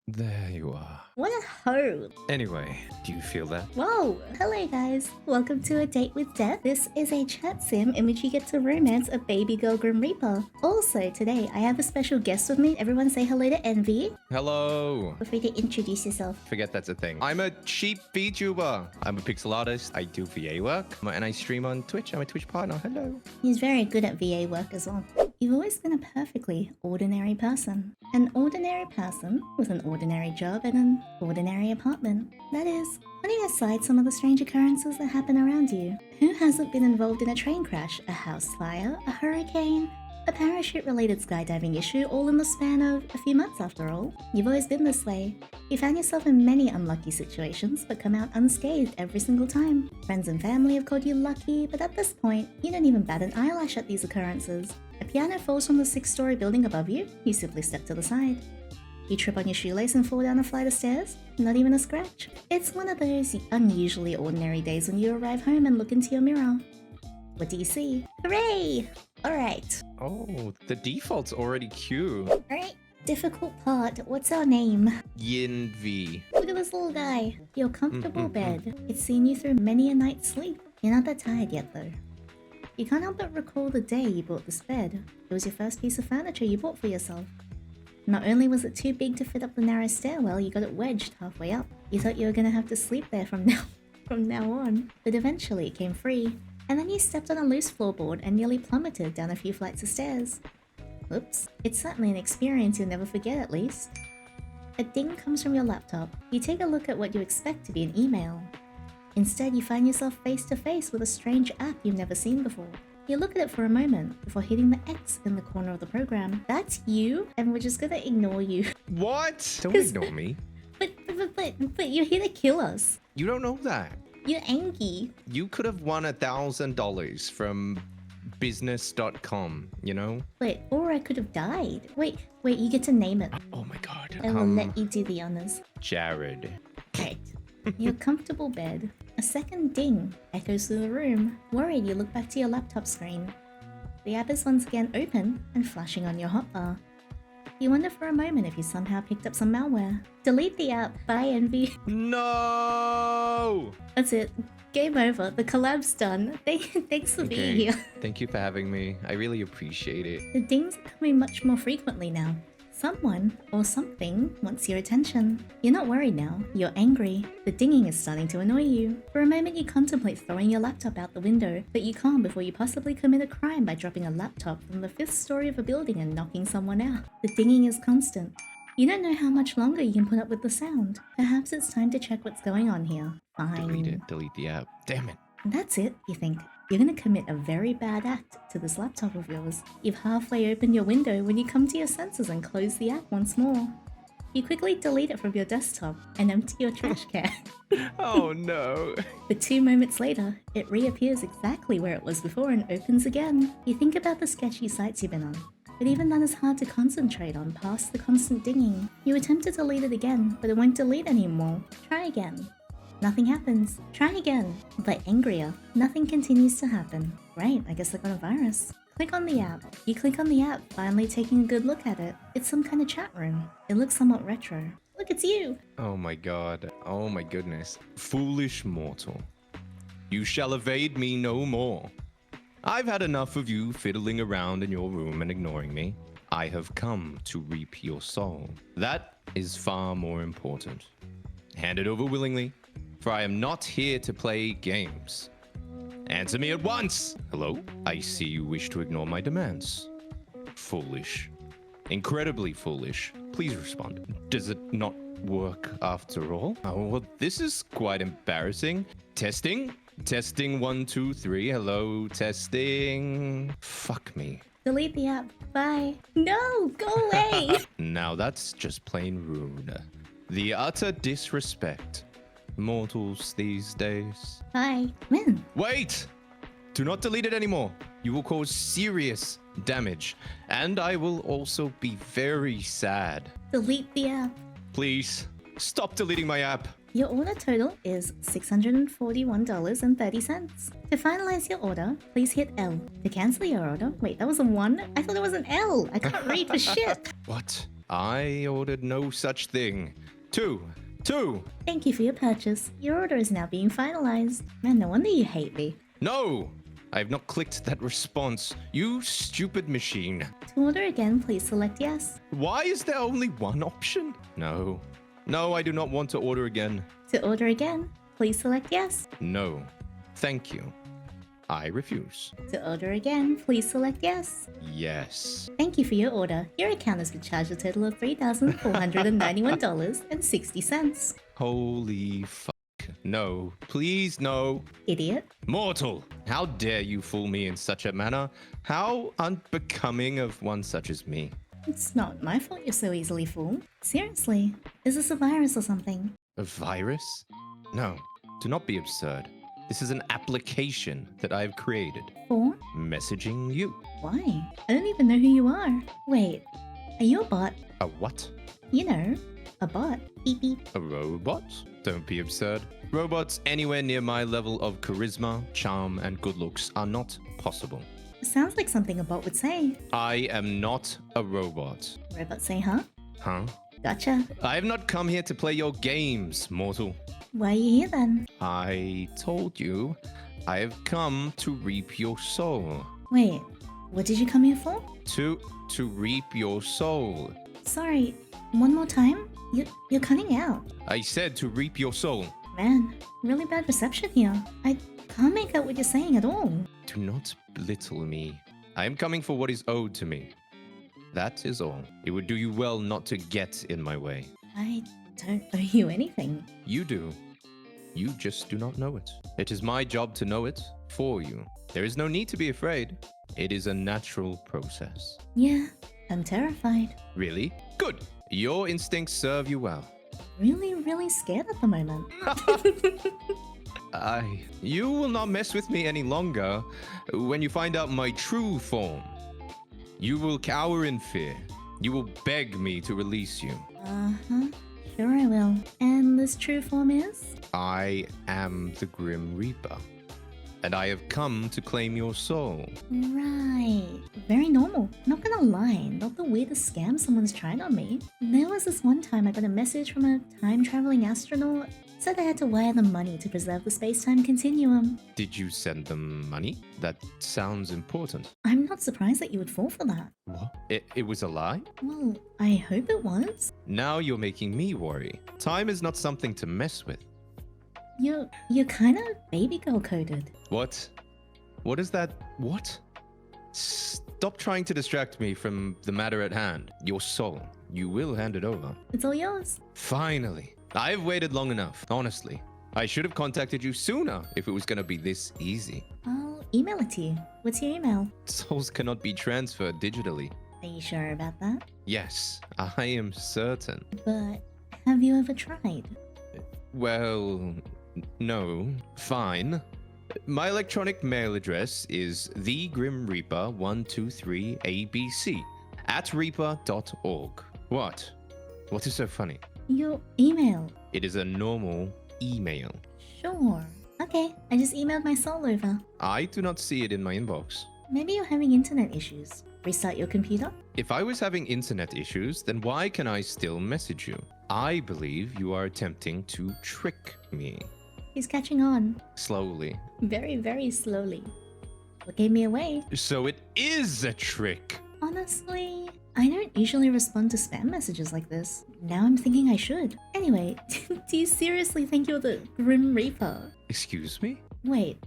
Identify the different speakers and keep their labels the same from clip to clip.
Speaker 1: There you are.
Speaker 2: What a hoe!
Speaker 1: Anyway, do you feel that?
Speaker 2: Whoa! Hello guys! Welcome to A Date with Death. This is a chat sim in which you get to romance a baby girl Grim Reaper. Also, today I have a special guest with me. Everyone say hello to Envy.
Speaker 1: Hello!
Speaker 2: Feel free to introduce yourself.
Speaker 1: Forget that's a thing. I'm a cheap VTuber. I'm a pixel artist. I do VA work. And I stream on Twitch. I'm a Twitch partner. Hello.
Speaker 2: He's very good at VA work as well. You've always been a perfectly ordinary person. An ordinary person with an ordinary job and an ordinary apartment. That is, putting aside some of the strange occurrences that happen around you. Who hasn't been involved in a train crash, a house fire, a hurricane, a parachute-related skydiving issue, all in the span of a few months after all? You've always been this way. You found yourself in many unlucky situations, but come out unscathed every single time. Friends and family have called you lucky, but at this point, you don't even bat an eyelash at these occurrences. A piano falls from the 6-story building above you, you simply step to the side. You trip on your shoelace and fall down a flight of stairs, not even a scratch. It's one of those unusually ordinary days when you arrive home and look into your mirror. What do you see? Hooray! Alright.
Speaker 1: Oh, the default's already cute.
Speaker 2: Alright, difficult part. What's our name?
Speaker 1: Yin V.
Speaker 2: Look at this little guy. Your comfortable bed. It's seen you through many a night's sleep. You're not that tired yet though. You can't help but recall the day you bought this bed. It was your first piece of furniture you bought for yourself. Not only was it too big to fit up the narrow stairwell, you got it wedged halfway up. You thought you were gonna have to sleep there from now on. But eventually it came free. And then you stepped on a loose floorboard and nearly plummeted down a few flights of stairs. Oops. It's certainly an experience you'll never forget, at least. A ding comes from your laptop. You take a look at what you expect to be an email. Instead, you find yourself face to face with a strange app you've never seen before. You look at it for a moment before hitting the X in the corner of the program. That's you, and we're just gonna ignore you.
Speaker 1: What? Don't ignore me.
Speaker 2: But you're here to kill us.
Speaker 1: You don't know that.
Speaker 2: You're angry.
Speaker 1: You could have won $1,000 from business.com, you know?
Speaker 2: Wait, or I could have died. Wait, you get to name it.
Speaker 1: Oh my god.
Speaker 2: I will let you do the honors.
Speaker 1: Jared.
Speaker 2: Right. Your comfortable bed. A second ding echoes through the room. Worried, you look back to your laptop screen. The app is once again open and flashing on your hotbar. You wonder for a moment if you somehow picked up some malware. Delete the app. Bye, Envy.
Speaker 1: No!
Speaker 2: That's it. Game over. The collab's done. Thanks for being here.
Speaker 1: Thank you for having me. I really appreciate it.
Speaker 2: The dings are coming much more frequently now. Someone or something wants your attention. You're not worried now, you're angry. The dinging is starting to annoy you. For a moment you contemplate throwing your laptop out the window, but you can't before you possibly commit a crime by dropping a laptop from the 5th story of a building and knocking someone out. The dinging is constant. You don't know how much longer you can put up with the sound. Perhaps it's time to check what's going on here. Fine.
Speaker 1: Delete it. Delete the app. Damn it.
Speaker 2: That's it, you think. You're gonna commit a very bad act to this laptop of yours. You've halfway opened your window when you come to your senses and close the app once more. You quickly delete it from your desktop and empty your trash can.
Speaker 1: Oh no.
Speaker 2: But 2 moments later, it reappears exactly where it was before and opens again. You think about the sketchy sites you've been on, but even that is hard to concentrate on past the constant dinging. You attempt to delete it again, but it won't delete anymore. Try again. Nothing happens. Try again, but angrier. Nothing continues to happen. Right, I guess I got a virus. Click on the app. You click on the app, finally taking a good look at it. It's some kind of chat room. It looks somewhat retro. Look, it's you!
Speaker 1: Oh my god. Oh my goodness. Foolish mortal. You shall evade me no more. I've had enough of you fiddling around in your room and ignoring me. I have come to reap your soul. That is far more important. Hand it over willingly, for I am not here to play games. Answer me at once! Hello? I see you wish to ignore my demands. Foolish. Incredibly foolish. Please respond. Does it not work after all? Oh, well, this is quite embarrassing. Testing? Testing 1, 2, 3. Hello, testing. Fuck me.
Speaker 2: Delete the app. Bye. No, go away!
Speaker 1: Now that's just plain rude. The utter disrespect. Mortals these days.
Speaker 2: Bye. When?
Speaker 1: Wait! Do not delete it anymore. You will cause serious damage. And I will also be very sad.
Speaker 2: Delete the app.
Speaker 1: Please, stop deleting my app.
Speaker 2: Your order total is $641.30. To finalize your order, please hit L. To cancel your order, wait, that was a 1? I thought it was an L. I can't read for shit.
Speaker 1: What? I ordered no such thing. Two.
Speaker 2: Thank you for your purchase. Your order is now being finalized. Man, no wonder you hate me.
Speaker 1: No! I have not clicked that response. You stupid machine.
Speaker 2: To order again, please select yes.
Speaker 1: Why is there only one option? No. No, I do not want to order again.
Speaker 2: To order again, please select yes.
Speaker 1: No. Thank you. I refuse.
Speaker 2: To order again, please select yes.
Speaker 1: Yes.
Speaker 2: Thank you for your order. Your account has been charged a total of $3,491.60.
Speaker 1: Holy fuck. No. Please, no.
Speaker 2: Idiot.
Speaker 1: Mortal! How dare you fool me in such a manner? How unbecoming of one such as me.
Speaker 2: It's not my fault you're so easily fooled. Seriously, is this a virus or something?
Speaker 1: A virus? No. Do not be absurd. This is an application that I have created.
Speaker 2: For?
Speaker 1: Messaging you.
Speaker 2: Why? I don't even know who you are. Wait, are you a bot?
Speaker 1: A what?
Speaker 2: You know, a bot. Beep beep.
Speaker 1: A robot? Don't be absurd. Robots anywhere near my level of charisma, charm, and good looks are not possible.
Speaker 2: Sounds like something a bot would say.
Speaker 1: I am not a robot.
Speaker 2: Robot say, huh?
Speaker 1: Huh?
Speaker 2: Gotcha.
Speaker 1: I have not come here to play your games, mortal.
Speaker 2: Why are you here then?
Speaker 1: I told you, I have come to reap your soul.
Speaker 2: Wait, what did you come here for?
Speaker 1: To reap your soul.
Speaker 2: Sorry, one more time? You're cutting out.
Speaker 1: I said to reap your soul.
Speaker 2: Man, really bad reception here. I can't make out what you're saying at all.
Speaker 1: Do not belittle me. I am coming for what is owed to me. That is all. It would do you well not to get in my way.
Speaker 2: I don't owe you anything.
Speaker 1: You do. You just do not know it. It is my job to know it for you. There is no need to be afraid. It is a natural process.
Speaker 2: Yeah, I'm terrified.
Speaker 1: Really? Good. Your instincts serve you well.
Speaker 2: Really scared at the moment.
Speaker 1: You will not mess with me any longer when you find out my true form. You will cower in fear. You will beg me to release you.
Speaker 2: Uh-huh. Sure I will. And this true form is?
Speaker 1: I am the Grim Reaper, and I have come to claim your soul.
Speaker 2: Right. Very normal. Not gonna lie, not the weirdest scam someone's tried on me. There was this one time I got a message from a time-traveling astronaut. Said I had to wire them money to preserve the space-time continuum.
Speaker 1: Did you send them money? That sounds important.
Speaker 2: I'm not surprised that you would fall for that.
Speaker 1: What? It was a lie?
Speaker 2: Well, I hope it was.
Speaker 1: Now you're making me worry. Time is not something to mess with.
Speaker 2: You're kind of baby girl coded.
Speaker 1: What? What is that? What? Stop trying to distract me from the matter at hand. Your soul. You will hand it over.
Speaker 2: It's all yours.
Speaker 1: Finally. I've waited long enough, honestly. I should have contacted you sooner if it was going to be this easy.
Speaker 2: I'll email it to you. What's your email?
Speaker 1: Souls cannot be transferred digitally.
Speaker 2: Are you sure about that?
Speaker 1: Yes, I am certain.
Speaker 2: But have you ever tried?
Speaker 1: Well, no. Fine. My electronic mail address is thegrimreaper123abc @reaper.org. What? What is so funny?
Speaker 2: Your email.
Speaker 1: It is a normal email.
Speaker 2: Sure. Okay, I just emailed my soul over.
Speaker 1: I do not see it in my inbox.
Speaker 2: Maybe you're having internet issues. Restart your computer?
Speaker 1: If I was having internet issues, then why can I still message you? I believe you are attempting to trick me.
Speaker 2: He's catching on.
Speaker 1: Slowly.
Speaker 2: Very slowly. What gave me away?
Speaker 1: So it is a trick!
Speaker 2: Honestly, I don't usually respond to spam messages like this. Now I'm thinking I should. Anyway, do you seriously think you're the Grim Reaper?
Speaker 1: Excuse me?
Speaker 2: Wait,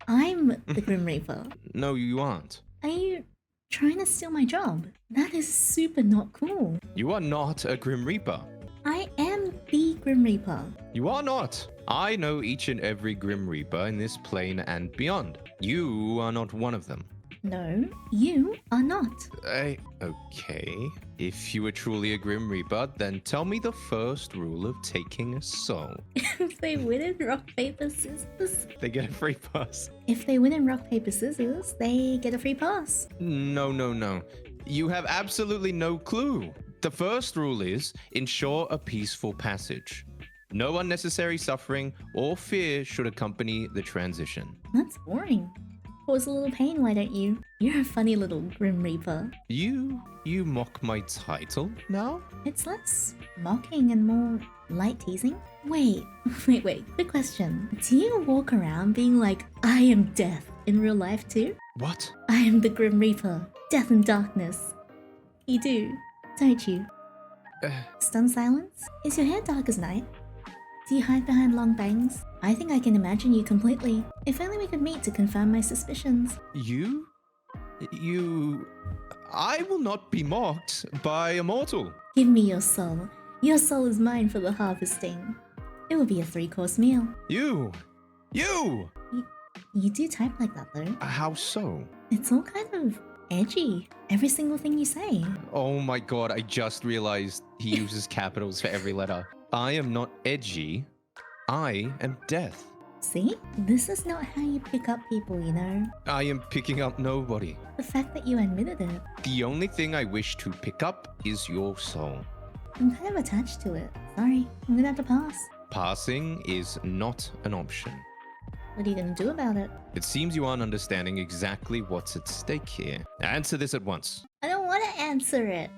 Speaker 2: I'm the Grim Reaper.
Speaker 1: No, you aren't.
Speaker 2: Are you trying to steal my job? That is super not cool.
Speaker 1: You are not a Grim Reaper.
Speaker 2: I am the Grim Reaper.
Speaker 1: You are not. I know each and every Grim Reaper in this plane and beyond. You are not one of them.
Speaker 2: No, you are not.
Speaker 1: Okay. If you were truly a Grim Reaper, then tell me the first rule of taking a soul.
Speaker 2: If they win in rock, paper, scissors.
Speaker 1: They get a free pass.
Speaker 2: If they win in rock, paper, scissors, they get a free pass.
Speaker 1: No. You have absolutely no clue. The first rule is ensure a peaceful passage. No unnecessary suffering or fear should accompany the transition.
Speaker 2: That's boring. cause a little pain, why don't you? You're a funny little Grim Reaper.
Speaker 1: You mock my title now?
Speaker 2: It's less mocking and more light teasing. Wait. Quick question. Do you walk around being like, I am death in real life too?
Speaker 1: What?
Speaker 2: I am the Grim Reaper, death and darkness. You do, don't you? Stunned silence? Is your hair dark as night? Do you hide behind long bangs? I think I can imagine you completely. If only we could meet to confirm my suspicions.
Speaker 1: You? I will not be mocked by a mortal.
Speaker 2: Give me your soul. Your soul is mine for the harvesting. It will be a 3-course meal.
Speaker 1: You!
Speaker 2: You do type like that though.
Speaker 1: How so?
Speaker 2: It's all kind of edgy. Every single thing you say.
Speaker 1: Oh my god, I just realized he uses capitals for every letter. I am not edgy. I am death.
Speaker 2: See? This is not how you pick up people, you know?
Speaker 1: I am picking up nobody.
Speaker 2: The fact that you admitted it.
Speaker 1: The only thing I wish to pick up is your soul.
Speaker 2: I'm kind of attached to it. Sorry, I'm gonna have to pass.
Speaker 1: Passing is not an option.
Speaker 2: What are you gonna do about it?
Speaker 1: It seems you aren't understanding exactly what's at stake here. Answer this at once.
Speaker 2: I don't want to answer it.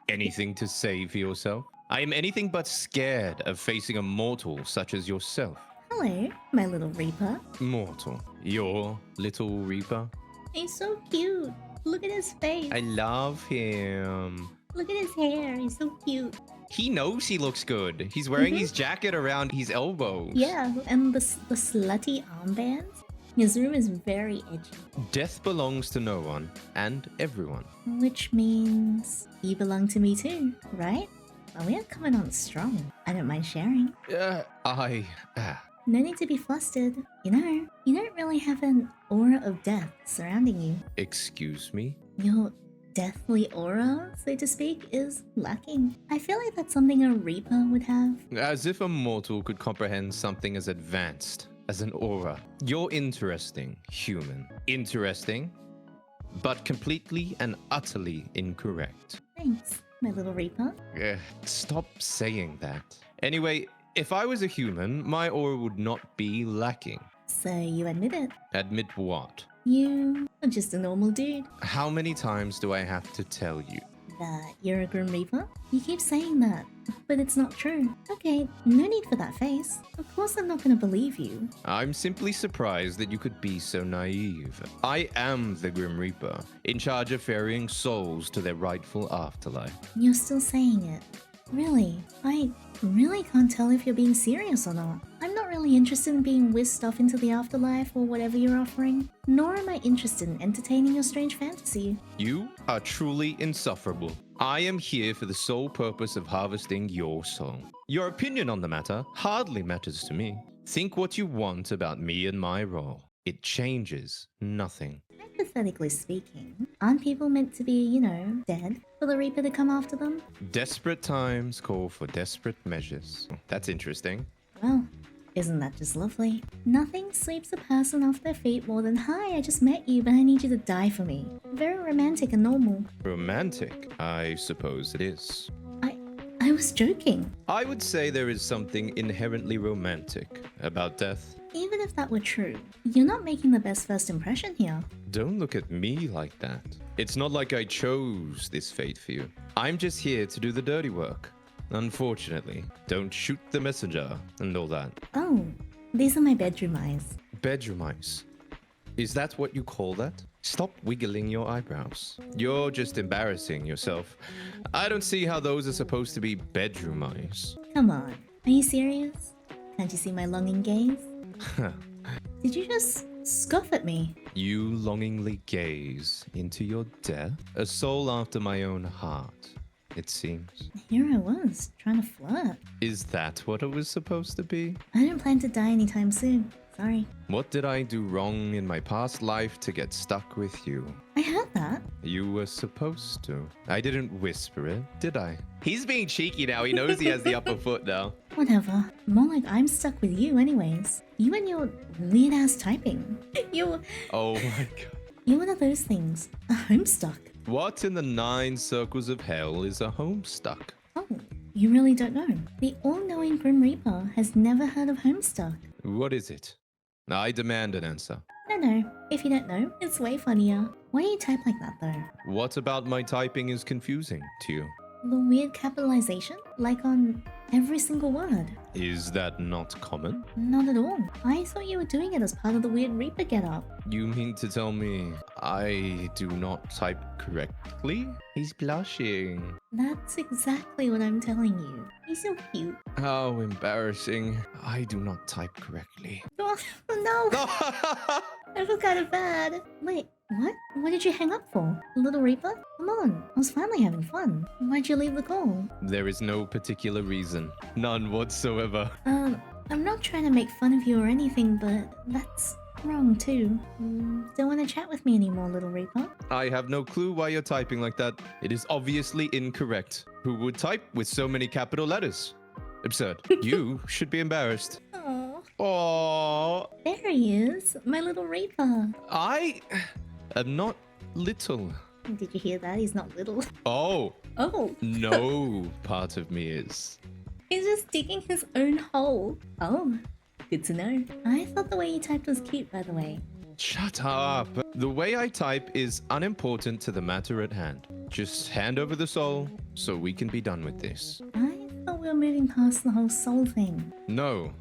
Speaker 1: Anything to say for yourself? I am anything but scared of facing a mortal such as yourself.
Speaker 2: Hello, my little Reaper.
Speaker 1: Mortal. Your little Reaper?
Speaker 2: He's so cute. Look at his face.
Speaker 1: I love him.
Speaker 2: Look at his hair. He's so cute.
Speaker 1: He knows he looks good. He's wearing his jacket around his elbows.
Speaker 2: Yeah, and the slutty armbands. His room is very edgy.
Speaker 1: Death belongs to no one and everyone.
Speaker 2: Which means you belong to me too, right? Well, we are coming on strong. I don't mind sharing. No need to be flustered. You know, you don't really have an aura of death surrounding you.
Speaker 1: Excuse me?
Speaker 2: Your deathly aura, so to speak, is lacking. I feel like that's something a Reaper would have.
Speaker 1: As if a mortal could comprehend something as advanced as an aura. You're interesting, human. Interesting, but completely and utterly incorrect.
Speaker 2: Thanks, my little Reaper.
Speaker 1: Stop saying that. Anyway, if I was a human, my aura would not be lacking.
Speaker 2: So you admit it?
Speaker 1: Admit what?
Speaker 2: You are just a normal dude.
Speaker 1: How many times do I have to tell you?
Speaker 2: That you're a Grim Reaper? You keep saying that, but it's not true. Okay, no need for that face. Of course I'm not gonna believe you.
Speaker 1: I'm simply surprised that you could be so naive. I am the Grim Reaper, in charge of ferrying souls to their rightful afterlife.
Speaker 2: You're still saying it. Really? I really can't tell if you're being serious or not. I'm not really interested in being whisked off into the afterlife or whatever you're offering, nor am I interested in entertaining your strange fantasy.
Speaker 1: You are truly insufferable. I am here for the sole purpose of harvesting your soul. Your opinion on the matter hardly matters to me. Think what you want about me and my role. It changes nothing.
Speaker 2: Hypothetically speaking, aren't people meant to be, you know, dead for the Reaper to come after them?
Speaker 1: Desperate times call for desperate measures. That's interesting.
Speaker 2: Well, isn't that just lovely? Nothing sweeps a person off their feet more than, hi, I just met you, but I need you to die for me. Very romantic and normal.
Speaker 1: Romantic, I suppose it is.
Speaker 2: I was joking.
Speaker 1: I would say there is something inherently romantic about death.
Speaker 2: Even if that were true, you're not making the best first impression here.
Speaker 1: Don't look at me like that. It's not like I chose this fate for you. I'm just here to do the dirty work. Unfortunately, don't shoot the messenger and all that.
Speaker 2: Oh, these are my bedroom eyes.
Speaker 1: Bedroom eyes? Is that what you call that? Stop wiggling your eyebrows. You're just embarrassing yourself. I don't see how those are supposed to be bedroom eyes.
Speaker 2: Come on, are you serious? Can't you see my longing gaze? Did you just scoff at me?
Speaker 1: You longingly gaze into your death? A soul after my own heart, it seems.
Speaker 2: Here I was, trying to flirt.
Speaker 1: Is that what it was supposed to be?
Speaker 2: I don't plan to die anytime soon. Sorry.
Speaker 1: What did I do wrong in my past life to get stuck with you?
Speaker 2: I heard that.
Speaker 1: You were supposed to. I didn't whisper it, did I? He's being cheeky now. He knows he has the upper foot now.
Speaker 2: Whatever. More like I'm stuck with you anyways. You and your weird-ass typing.
Speaker 1: Oh my god.
Speaker 2: You're one of those things. A homestuck.
Speaker 1: What in the 9 circles of hell is a homestuck?
Speaker 2: Oh, you really don't know. The all-knowing Grim Reaper has never heard of homestuck.
Speaker 1: What is it? I demand an answer.
Speaker 2: No. If you don't know, it's way funnier. Why do you type like that though?
Speaker 1: What about my typing is confusing to you?
Speaker 2: The weird capitalization? Like on every single word.
Speaker 1: Is that not common?
Speaker 2: Not at all. I thought you were doing it as part of the weird Reaper getup.
Speaker 1: You mean to tell me I do not type correctly? He's blushing.
Speaker 2: That's exactly what I'm telling you. He's so cute.
Speaker 1: How embarrassing. I do not type correctly.
Speaker 2: Oh, no! I feel kind of bad. Wait, what? What did you hang up for? Little Reaper? Come on, I was finally having fun. Why'd you leave the call?
Speaker 1: There is no particular reason. None whatsoever.
Speaker 2: I'm not trying to make fun of you or anything, but that's wrong too. Don't want to chat with me anymore, Little Reaper?
Speaker 1: I have no clue why you're typing like that. It is obviously incorrect. Who would type with so many capital letters? Absurd. You should be embarrassed.
Speaker 2: Aww.
Speaker 1: Aww.
Speaker 2: There he is, my Little Reaper.
Speaker 1: I am not little.
Speaker 2: Did you hear that? He's not little.
Speaker 1: Oh.
Speaker 2: Oh.
Speaker 1: No part of me is.
Speaker 2: He's just digging his own hole. Oh, good to know. I thought the way you typed was cute, by the way.
Speaker 1: Shut up. The way I type is unimportant to the matter at hand. Just hand over the soul so we can be done with this.
Speaker 2: I thought we were moving past the whole soul thing.
Speaker 1: No,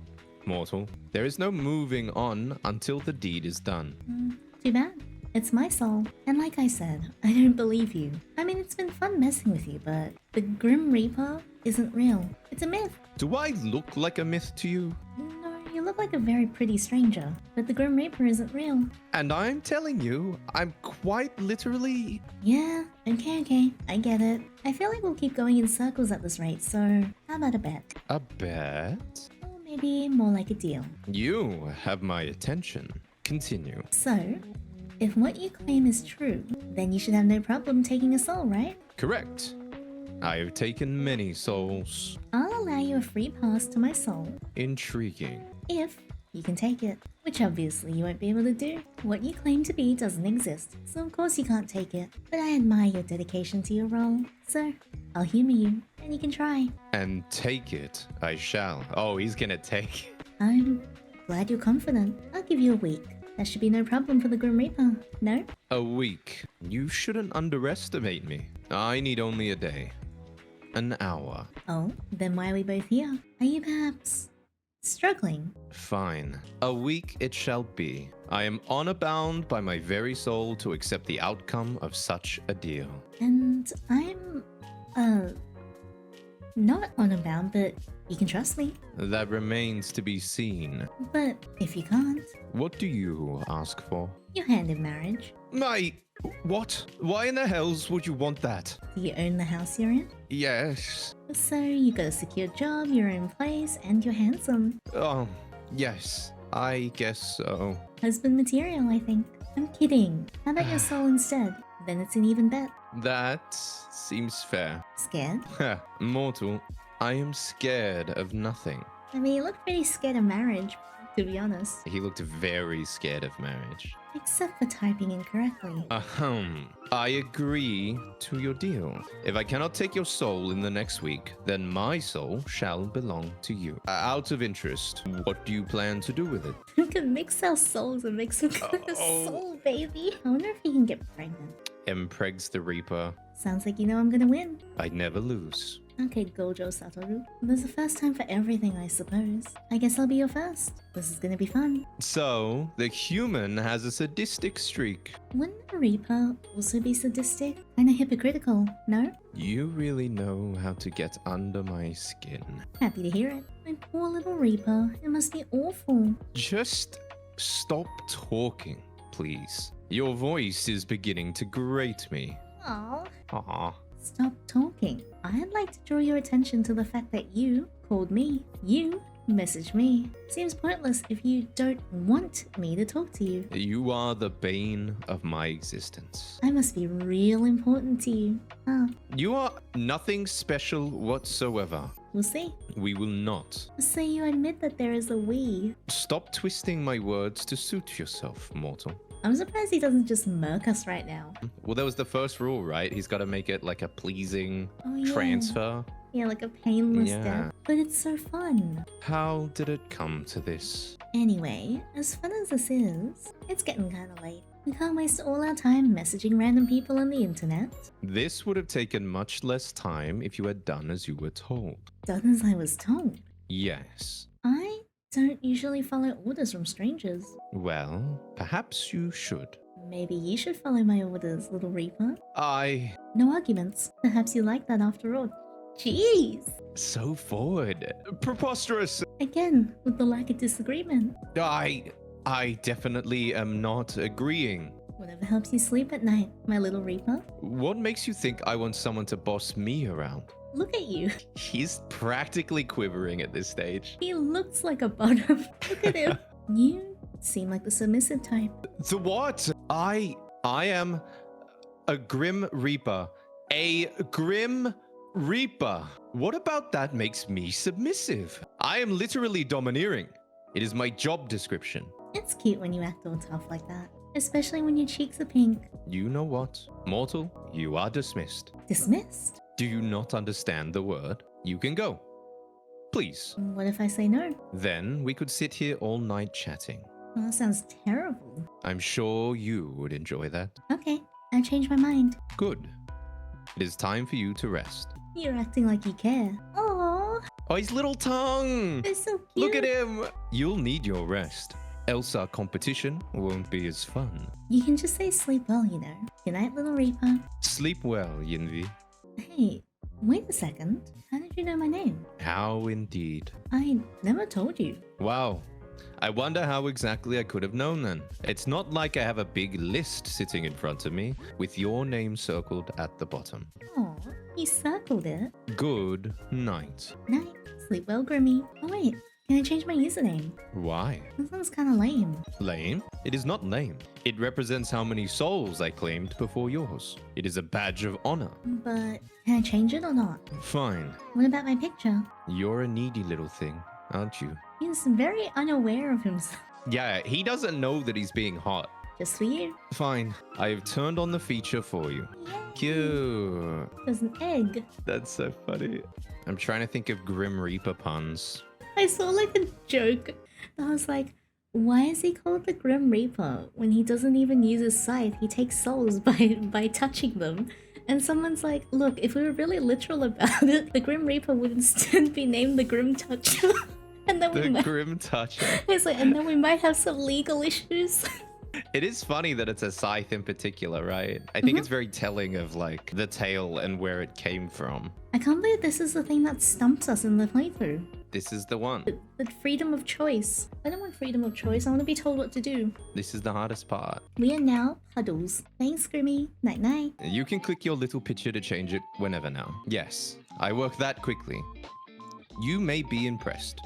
Speaker 1: mortal. There is no moving on until the deed is done.
Speaker 2: Too bad. It's my soul. And like I said, I don't believe you. I mean, it's been fun messing with you, but the Grim Reaper isn't real. It's a myth.
Speaker 1: Do I look like a myth to you?
Speaker 2: No, you look like a very pretty stranger, but the Grim Reaper isn't real.
Speaker 1: And I'm telling you, I'm quite literally...
Speaker 2: Yeah, okay, I get it. I feel like we'll keep going in circles at this rate, so how about a bet?
Speaker 1: A bet?
Speaker 2: Or maybe more like a deal.
Speaker 1: You have my attention. Continue.
Speaker 2: So, if what you claim is true, then you should have no problem taking a soul, right?
Speaker 1: Correct. I have taken many souls.
Speaker 2: I'll allow you a free pass to my soul
Speaker 1: Intriguing.
Speaker 2: if you can take it, which obviously you won't be able to do. What you claim to be doesn't exist, so of course you can't take it. But I admire your dedication to your role, so I'll humor you, and you can try.
Speaker 1: And take it, I shall. Oh, he's gonna take it.
Speaker 2: I'm glad you're confident. I'll give you a week. That should be no problem for the Grim Reaper, no?
Speaker 1: A week. You shouldn't underestimate me. I need only a day. An hour.
Speaker 2: Oh, then why are we both here? Are you perhaps struggling?
Speaker 1: Fine. A week it shall be. I am honor bound by my very soul to accept the outcome of such a deal.
Speaker 2: And I'm, not honor bound, but you can trust me.
Speaker 1: That remains to be seen.
Speaker 2: But if you can't,
Speaker 1: What do you ask for?
Speaker 2: your hand in marriage.
Speaker 1: What? Why in the hells would you want that?
Speaker 2: Do you own the house you're in?
Speaker 1: Yes.
Speaker 2: So you got a secure job, your own place, and you're handsome.
Speaker 1: Yes. I guess so.
Speaker 2: Husband material, I think. I'm kidding. How about your soul instead? Then it's an even bet.
Speaker 1: That seems fair.
Speaker 2: Scared?
Speaker 1: Mortal, I am scared of nothing.
Speaker 2: I mean, you look pretty scared of marriage, to be honest.
Speaker 1: He looked very scared of marriage.
Speaker 2: Except for typing incorrectly.
Speaker 1: I agree to your deal. If I cannot take your soul in the next week, then my soul shall belong to you. Out of interest, what do you plan to do with it?
Speaker 2: We can mix our souls and make some kind of soul, baby. I wonder if he can get pregnant.
Speaker 1: Empregs the Reaper.
Speaker 2: Sounds like you know I'm gonna win.
Speaker 1: I never lose.
Speaker 2: Okay, Gojo Satoru. There's a first time for everything, I suppose. I guess I'll be your first. This is gonna be fun.
Speaker 1: So, the human has a sadistic streak.
Speaker 2: Wouldn't the Reaper also be sadistic? Kinda hypocritical, no?
Speaker 1: You really know how to get under my skin.
Speaker 2: Happy to hear it. My poor little Reaper. It must be awful.
Speaker 1: Just stop talking, please. Your voice is beginning to grate me.
Speaker 2: Aww.
Speaker 1: Aw.
Speaker 2: Stop talking. I'd like to draw your attention to the fact that you called me. You messaged me. Seems pointless if you don't want me to talk to you.
Speaker 1: You are the bane of my existence.
Speaker 2: I must be real important to you. Ah,
Speaker 1: You are nothing special whatsoever.
Speaker 2: we'll see.
Speaker 1: We will not.
Speaker 2: So you admit that there is a we.
Speaker 1: Stop twisting my words to suit yourself, mortal.
Speaker 2: I'm surprised he doesn't just murk us right now.
Speaker 1: Well, that was the first rule, right? He's got to make it like a pleasing
Speaker 2: Oh, yeah.
Speaker 1: transfer.
Speaker 2: Yeah, like a painless
Speaker 1: Yeah.
Speaker 2: death. But it's so fun.
Speaker 1: How did it come to this?
Speaker 2: Anyway, as fun as this is, it's getting kinda late. We can't waste all our time messaging random people on the internet.
Speaker 1: This would have taken much less time if you had done as you were told.
Speaker 2: Done as I was told.
Speaker 1: Yes.
Speaker 2: I don't usually follow orders from strangers.
Speaker 1: Well, perhaps you should.
Speaker 2: Maybe you should follow my orders, little Reaper. No arguments. Perhaps you like that after all. Jeez!
Speaker 1: So forward. Preposterous.
Speaker 2: Again, with the lack of disagreement.
Speaker 1: I definitely am not agreeing.
Speaker 2: Whatever helps you sleep at night, my little Reaper.
Speaker 1: What makes you think I want someone to boss me around?
Speaker 2: Look at you.
Speaker 1: He's practically quivering at this stage.
Speaker 2: He looks like a bottom. Look at him. You seem like the submissive type.
Speaker 1: The what? I am a Grim Reaper. A Grim Reaper. What about that makes me submissive? I am literally domineering. It is my job description.
Speaker 2: It's cute when you act all tough like that. Especially when your cheeks are pink.
Speaker 1: You know what? Mortal, you are dismissed.
Speaker 2: Dismissed?
Speaker 1: Do you not understand the word? You can go. Please.
Speaker 2: What if I say no?
Speaker 1: Then we could sit here all night chatting.
Speaker 2: Well, that sounds terrible.
Speaker 1: I'm sure you would enjoy that.
Speaker 2: Okay, I changed my mind.
Speaker 1: Good. It is time for you to rest.
Speaker 2: You're acting like you care. Aww,
Speaker 1: Oh, his little tongue!
Speaker 2: they're so cute.
Speaker 1: Look at him! You'll need your rest, else our competition won't be as fun.
Speaker 2: You can just say sleep well, you know. Good night, little Reaper.
Speaker 1: Sleep well, Yinvi.
Speaker 2: Hey, wait a second. How did you know my name?
Speaker 1: How indeed.
Speaker 2: I never told you.
Speaker 1: Wow. I wonder how exactly I could have known then. It's not like I have a big list sitting in front of me with your name circled at the bottom.
Speaker 2: Aw, you circled it.
Speaker 1: Good night.
Speaker 2: Night. Sleep well, Grimmy. Oh wait, can I change my username?
Speaker 1: Why?
Speaker 2: This one's kinda lame.
Speaker 1: Lame? It is not lame. It represents how many souls I claimed before yours. It is a badge of honor.
Speaker 2: But can I change it or not?
Speaker 1: Fine.
Speaker 2: What about my picture?
Speaker 1: You're a needy little thing, aren't you?
Speaker 2: He's very unaware of himself.
Speaker 1: Yeah, he doesn't know that he's being hot.
Speaker 2: Just for you.
Speaker 1: Fine. I have turned on the feature for you.
Speaker 2: Yay.
Speaker 1: Cute.
Speaker 2: There's an egg.
Speaker 1: That's so funny. I'm trying to think of Grim Reaper puns.
Speaker 2: I saw like a joke. I was like, why is he called the Grim Reaper when he doesn't even use his scythe? He takes souls by touching them. And someone's like, look, if we were really literal about it, the Grim Reaper would instead be named the Grim Toucher. And then
Speaker 1: The Grim Toucher.
Speaker 2: It's like, and then we might have some legal issues.
Speaker 1: It is funny that it's a scythe in particular, right? I think it's very telling of like the tale and where it came from.
Speaker 2: I can't believe this is the thing that stumps us in the playthrough.
Speaker 1: This is the one.
Speaker 2: The freedom of choice. I don't want freedom of choice. I want to be told what to do.
Speaker 1: This is the hardest part.
Speaker 2: We are now puddles. Thanks, Grimmy. Night night.
Speaker 1: You can click your little picture to change it whenever now. Yes, I work that quickly. You may be impressed.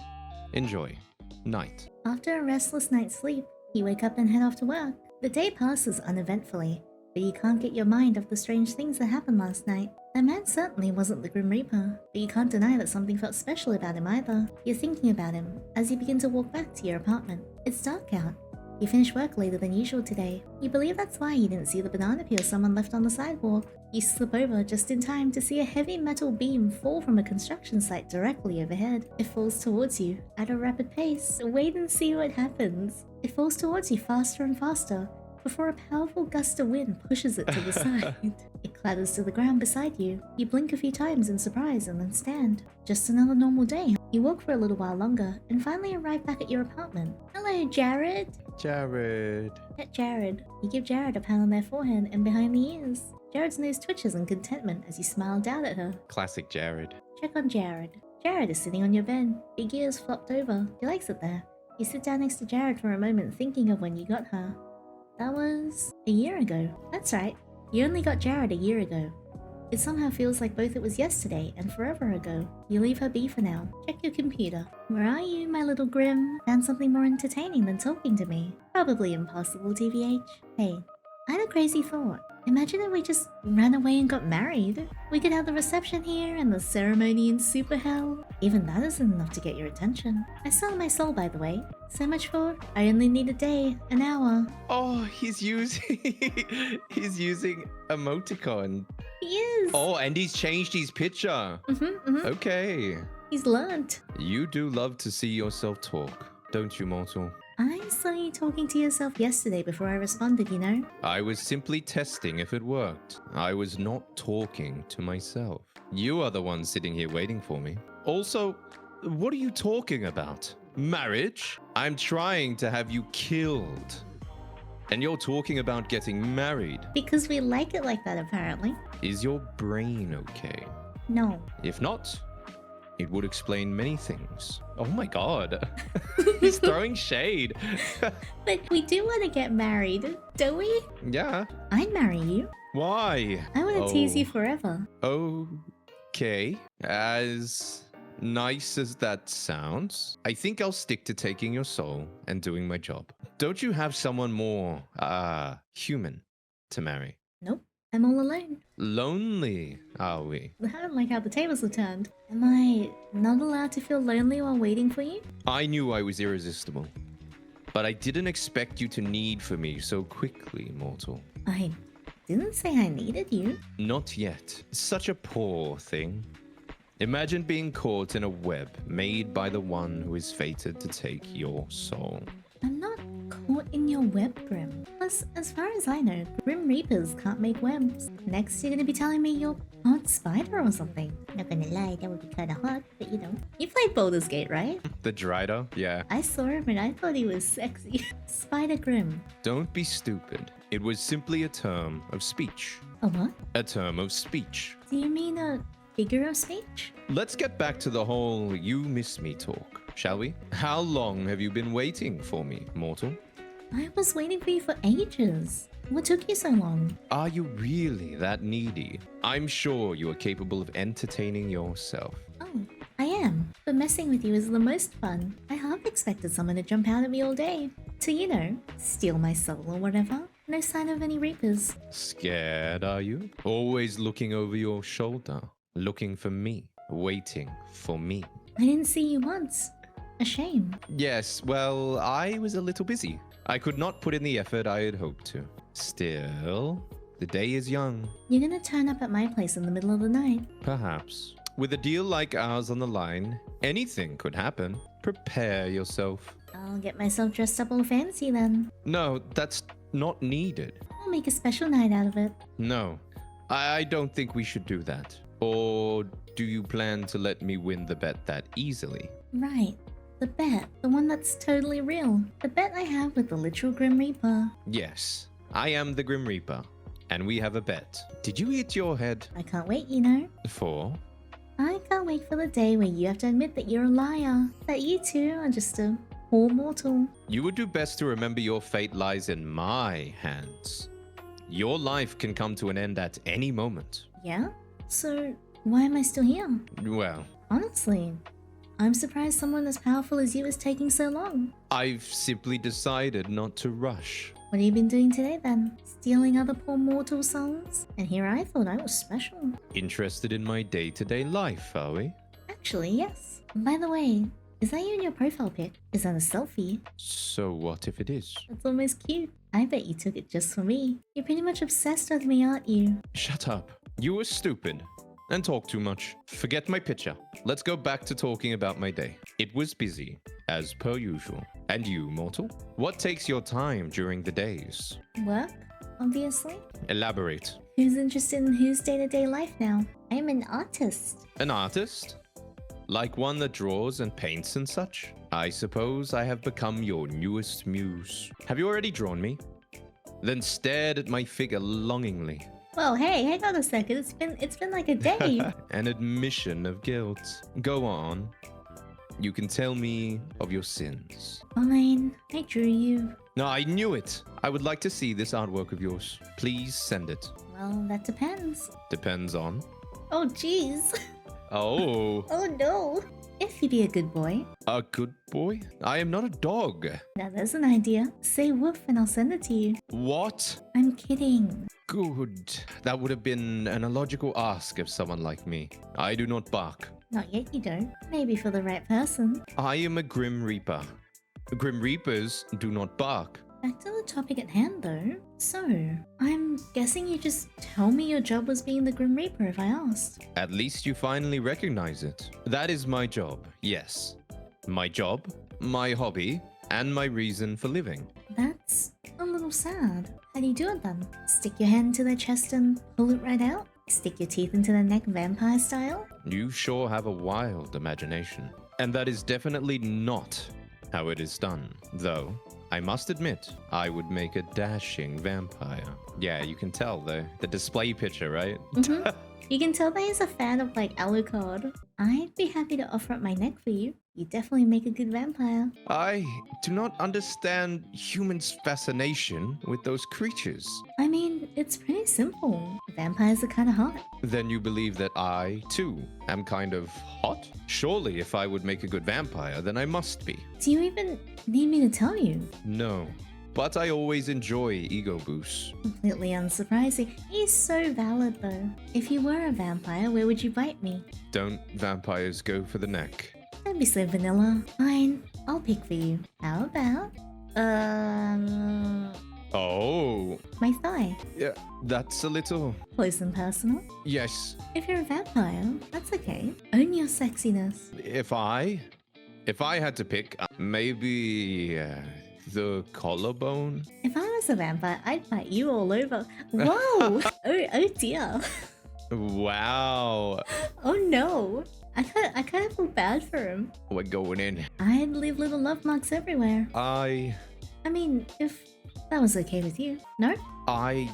Speaker 1: Enjoy. Night.
Speaker 2: After a restless night's sleep, you wake up and head off to work. The day passes uneventfully, but you can't get your mind off the strange things that happened last night. That man certainly wasn't the Grim Reaper, but you can't deny that something felt special about him either. You're thinking about him as you begin to walk back to your apartment. It's dark out. You finish work later than usual today. You believe that's why you didn't see the banana peel someone left on the sidewalk. You slip over just in time to see a heavy metal beam fall from a construction site directly overhead. It falls towards you at a rapid pace. Wait and see what happens. It falls towards you faster and faster before a powerful gust of wind pushes it to the side. It clatters to the ground beside you. You blink a few times in surprise and then stand. Just another normal day. You walk for a little while longer and finally arrive back at your apartment. Hello, Jared.
Speaker 1: Jared.
Speaker 2: Pet Jared. You give Jared a pat on their forehead and behind the ears. Jared's nose twitches in contentment as you smile down at her.
Speaker 1: Classic Jared.
Speaker 2: Check on Jared. Jared is sitting on your bed, big ears flopped over. He likes it there. You sit down next to Jared for a moment thinking of when you got her. That was a year ago. That's right. You only got Jared a year ago. It somehow feels like both it was yesterday and forever ago. You leave her be for now. Check your computer. Where are you, my little Grim? Found something more entertaining than talking to me. Probably impossible, TVH. Hey, I had a crazy thought. Imagine if we just ran away and got married. We could have the reception here and the ceremony in Super Hell. Even that isn't enough to get your attention. I sell my soul, by the way. So much for I only need a day, an hour.
Speaker 1: Oh, he's using he's using emoticon.
Speaker 2: He is.
Speaker 1: Oh, and he's changed his picture. Okay.
Speaker 2: He's learnt.
Speaker 1: You do love to see yourself talk, don't you, mortal?
Speaker 2: I saw you talking to yourself yesterday before I responded, you know?
Speaker 1: I was simply testing if it worked. I was not talking to myself. You are the one sitting here waiting for me. Also, what are you talking about? Marriage? I'm trying to have you killed. And you're talking about getting married.
Speaker 2: Because we like it like that, apparently.
Speaker 1: Is your brain okay?
Speaker 2: No.
Speaker 1: If not, it would explain many things. Oh my god. He's throwing shade.
Speaker 2: But we do want to get married, don't we?
Speaker 1: Yeah.
Speaker 2: I'd marry you.
Speaker 1: Why?
Speaker 2: I want to tease you forever.
Speaker 1: Okay. As nice as that sounds, I think I'll stick to taking your soul and doing my job. Don't you have someone more, human to marry?
Speaker 2: Nope. I'm all alone.
Speaker 1: Lonely, are we?
Speaker 2: I don't like how the tables are turned. Am I not allowed to feel lonely while waiting for you?
Speaker 1: I knew I was irresistible, but I didn't expect you to need for me so quickly, mortal.
Speaker 2: I didn't say I needed you.
Speaker 1: Not yet. Such a poor thing. Imagine being caught in a web made by the one who is fated to take your soul.
Speaker 2: I'm not caught in your web, Grim. Plus, as far as I know, Grim Reapers can't make webs. Next, you're gonna be telling me you're hot spider or something. Not gonna lie, that would be kinda hot, but you know. You played Baldur's Gate, right?
Speaker 1: The Drider? Yeah.
Speaker 2: I saw him and I thought he was sexy. Spider Grim.
Speaker 1: Don't be stupid. It was simply a term of speech.
Speaker 2: A what?
Speaker 1: A term of speech.
Speaker 2: Do you mean a figure of speech?
Speaker 1: Let's get back to the whole you miss me talk, shall we? How long have you been waiting for me, mortal?
Speaker 2: I was waiting for you for ages. What took you so long?
Speaker 1: Are you really that needy? I'm sure you are capable of entertaining yourself.
Speaker 2: Oh, I am. But messing with you is the most fun. I half expected someone to jump out at me all day. To, you know, steal my soul or whatever. No sign of any reapers.
Speaker 1: Scared, are you? Always looking over your shoulder, looking for me, waiting for me.
Speaker 2: I didn't see you once. A shame.
Speaker 1: Yes, well, I was a little busy. I could not put in the effort I had hoped to. Still, the day is young.
Speaker 2: You're gonna turn up at my place in the middle of the night.
Speaker 1: Perhaps. With a deal like ours on the line, anything could happen. Prepare yourself.
Speaker 2: I'll get myself dressed up all fancy then.
Speaker 1: No, that's not needed.
Speaker 2: I'll make a special night out of it.
Speaker 1: No, I don't think we should do that. Or do you plan to let me win the bet that easily?
Speaker 2: Right. The bet. The one that's totally real. The bet I have with the literal Grim Reaper.
Speaker 1: Yes, I am the Grim Reaper, and we have a bet. Did you hit your head?
Speaker 2: I can't wait, you know.
Speaker 1: For?
Speaker 2: I can't wait for the day where you have to admit that you're a liar. That you too are just a poor mortal.
Speaker 1: You would do best to remember your fate lies in my hands. Your life can come to an end at any moment.
Speaker 2: Yeah? So, why am I still here?
Speaker 1: Well,
Speaker 2: Honestly, I'm surprised someone as powerful as you is taking so long.
Speaker 1: I've simply decided not to rush.
Speaker 2: What have you been doing today then? Stealing other poor mortal souls? And here I thought I was special.
Speaker 1: Interested in my day-to-day life, are we?
Speaker 2: Actually, yes. By the way, is that you in your profile pic? Is that a selfie?
Speaker 1: So what if it is?
Speaker 2: That's almost cute. I bet you took it just for me. You're pretty much obsessed with me, aren't you?
Speaker 1: Shut up. You were stupid. And talk too much. Forget my picture. Let's go back to talking about my day. It was busy, as per usual. And you, mortal? What takes your time during the days?
Speaker 2: Work, obviously.
Speaker 1: Elaborate.
Speaker 2: Who's interested in whose day-to-day life now? I'm an artist.
Speaker 1: An artist? Like one that draws and paints and such? I suppose I have become your newest muse. Have you already drawn me? Then stared at my figure longingly.
Speaker 2: Well, hey, hang on a second. It's been like a day.
Speaker 1: An admission of guilt. Go on. You can tell me of your sins.
Speaker 2: Fine, I drew you.
Speaker 1: No, I knew it. I would like to see this artwork of yours. Please send it.
Speaker 2: Well, that depends.
Speaker 1: Depends on.
Speaker 2: Oh, jeez.
Speaker 1: Oh.
Speaker 2: Oh, no. If if you be a good boy.
Speaker 1: A good boy? I am not a dog.
Speaker 2: Now there's an idea. Say woof and I'll send it to you.
Speaker 1: What?
Speaker 2: I'm kidding.
Speaker 1: Good. That would have been an illogical ask of someone like me. I do not bark.
Speaker 2: Not yet you don't. Maybe for the right person.
Speaker 1: I am a Grim Reaper. Grim Reapers do not bark.
Speaker 2: Back to the topic at hand though. So, I'm guessing you just tell me your job was being the Grim Reaper if I asked.
Speaker 1: At least you finally recognize it. That is my job, yes. My job, my hobby, and my reason for living.
Speaker 2: That's a little sad. How do you do it then? Stick your hand into their chest and pull it right out? Stick your teeth into their neck vampire style?
Speaker 1: You sure have a wild imagination. And that is definitely not how it is done. Though, I must admit, I would make a dashing vampire. Yeah, you can tell the display picture, right?
Speaker 2: Mm-hmm. You can tell that he's a fan of like Alucard. I'd be happy to offer up my neck for you. You definitely make a good vampire.
Speaker 1: I do not understand humans' fascination with those creatures.
Speaker 2: I mean, it's pretty simple. Vampires are kind of hot.
Speaker 1: Then you believe that I, too, am kind of hot? Surely if I would make a good vampire, then I must be.
Speaker 2: Do you even need me to tell you?
Speaker 1: No, but I always enjoy ego boosts.
Speaker 2: Completely unsurprising. He's so valid though. If you were a vampire, where would you bite me?
Speaker 1: Don't vampires go for the neck?
Speaker 2: Don't be so vanilla. Fine, I'll pick for you. How about,
Speaker 1: Oh,
Speaker 2: my thigh?
Speaker 1: yeah, that's a little...
Speaker 2: Close and personal.
Speaker 1: Yes,
Speaker 2: If you're a vampire, that's okay. Own your sexiness.
Speaker 1: if I had to pick, maybe the collarbone?
Speaker 2: If I was a vampire, I'd bite you all over. Whoa! oh dear.
Speaker 1: Wow,
Speaker 2: Oh no. I kind of feel bad for him.
Speaker 1: we're going in.
Speaker 2: I'd leave little love marks everywhere.
Speaker 1: I
Speaker 2: mean, if that was okay with you. No?
Speaker 1: I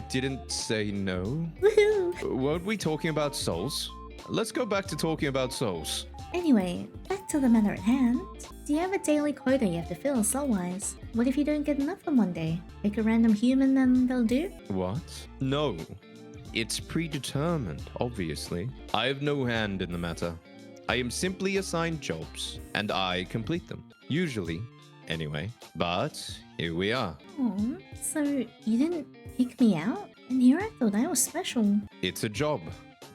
Speaker 1: didn't say no.
Speaker 2: Woohoo!
Speaker 1: Weren't we talking about souls? Let's go back to talking about souls.
Speaker 2: Anyway, back to the matter at hand. Do you have a daily quota you have to fill soul-wise? What if you don't get enough in one day? Pick a random human and they'll do?
Speaker 1: What? No. It's predetermined, obviously. I have no hand in the matter. I am simply assigned jobs, and I complete them. Usually, anyway. But here we are.
Speaker 2: Oh, so you didn't pick me out? And here I thought I was special.
Speaker 1: It's a job.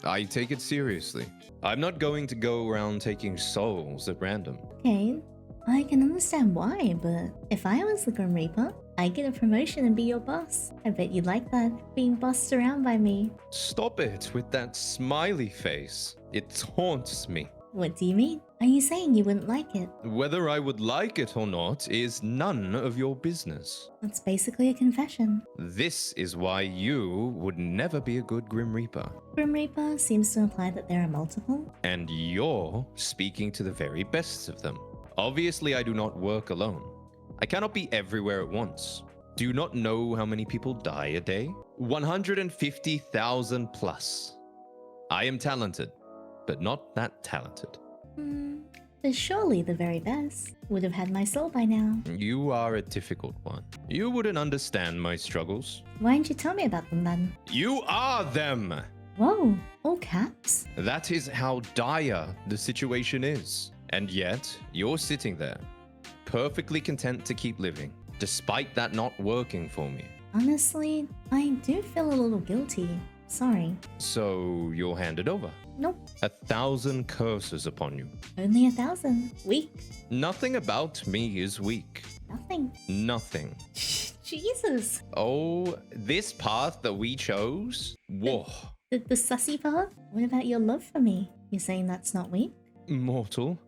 Speaker 1: I take it seriously. I'm not going to go around taking souls at random.
Speaker 2: Okay, I can understand why, but if I was the Grim Reaper, I'd get a promotion and be your boss. I bet you'd like that, being bossed around by me.
Speaker 1: Stop it with that smiley face. It haunts me.
Speaker 2: What do you mean? Are you saying you wouldn't like it?
Speaker 1: Whether I would like it or not is none of your business.
Speaker 2: That's basically a confession.
Speaker 1: This is why you would never be a good Grim Reaper.
Speaker 2: Grim Reaper seems to imply that there are multiple.
Speaker 1: And you're speaking to the very best of them. Obviously, I do not work alone. I cannot be everywhere at once. Do you not know how many people die a day? 150,000 plus. I am talented, but not that talented.
Speaker 2: But surely the very best would have had my soul by now.
Speaker 1: You are a difficult one. You wouldn't understand my struggles.
Speaker 2: Why didn't you tell me about them then?
Speaker 1: You are them!
Speaker 2: Whoa, all caps?
Speaker 1: That is how dire the situation is. And yet, you're sitting there, perfectly content to keep living, despite that not working for me.
Speaker 2: Honestly, I do feel a little guilty. Sorry.
Speaker 1: So you'll hand it over.
Speaker 2: Nope,
Speaker 1: 1,000 curses upon you.
Speaker 2: only 1,000. Weak.
Speaker 1: Nothing about me is weak.
Speaker 2: Nothing.
Speaker 1: Nothing.
Speaker 2: Jesus.
Speaker 1: Oh, this path that we chose? Whoa.
Speaker 2: The sussy part? What about your love for me? You're saying that's not weak?
Speaker 1: Mortal,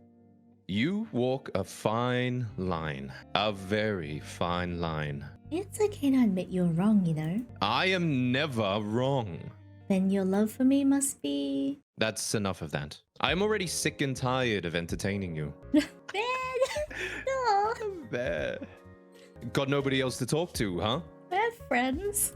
Speaker 1: you walk a fine line. A very fine line.
Speaker 2: It's okay to admit you're wrong, you know.
Speaker 1: I am never wrong.
Speaker 2: Then your love for me must be...
Speaker 1: That's enough of that. I'm already sick and tired of entertaining you.
Speaker 2: Bad! No!
Speaker 1: There. Got nobody else to talk to, huh?
Speaker 2: We're friends.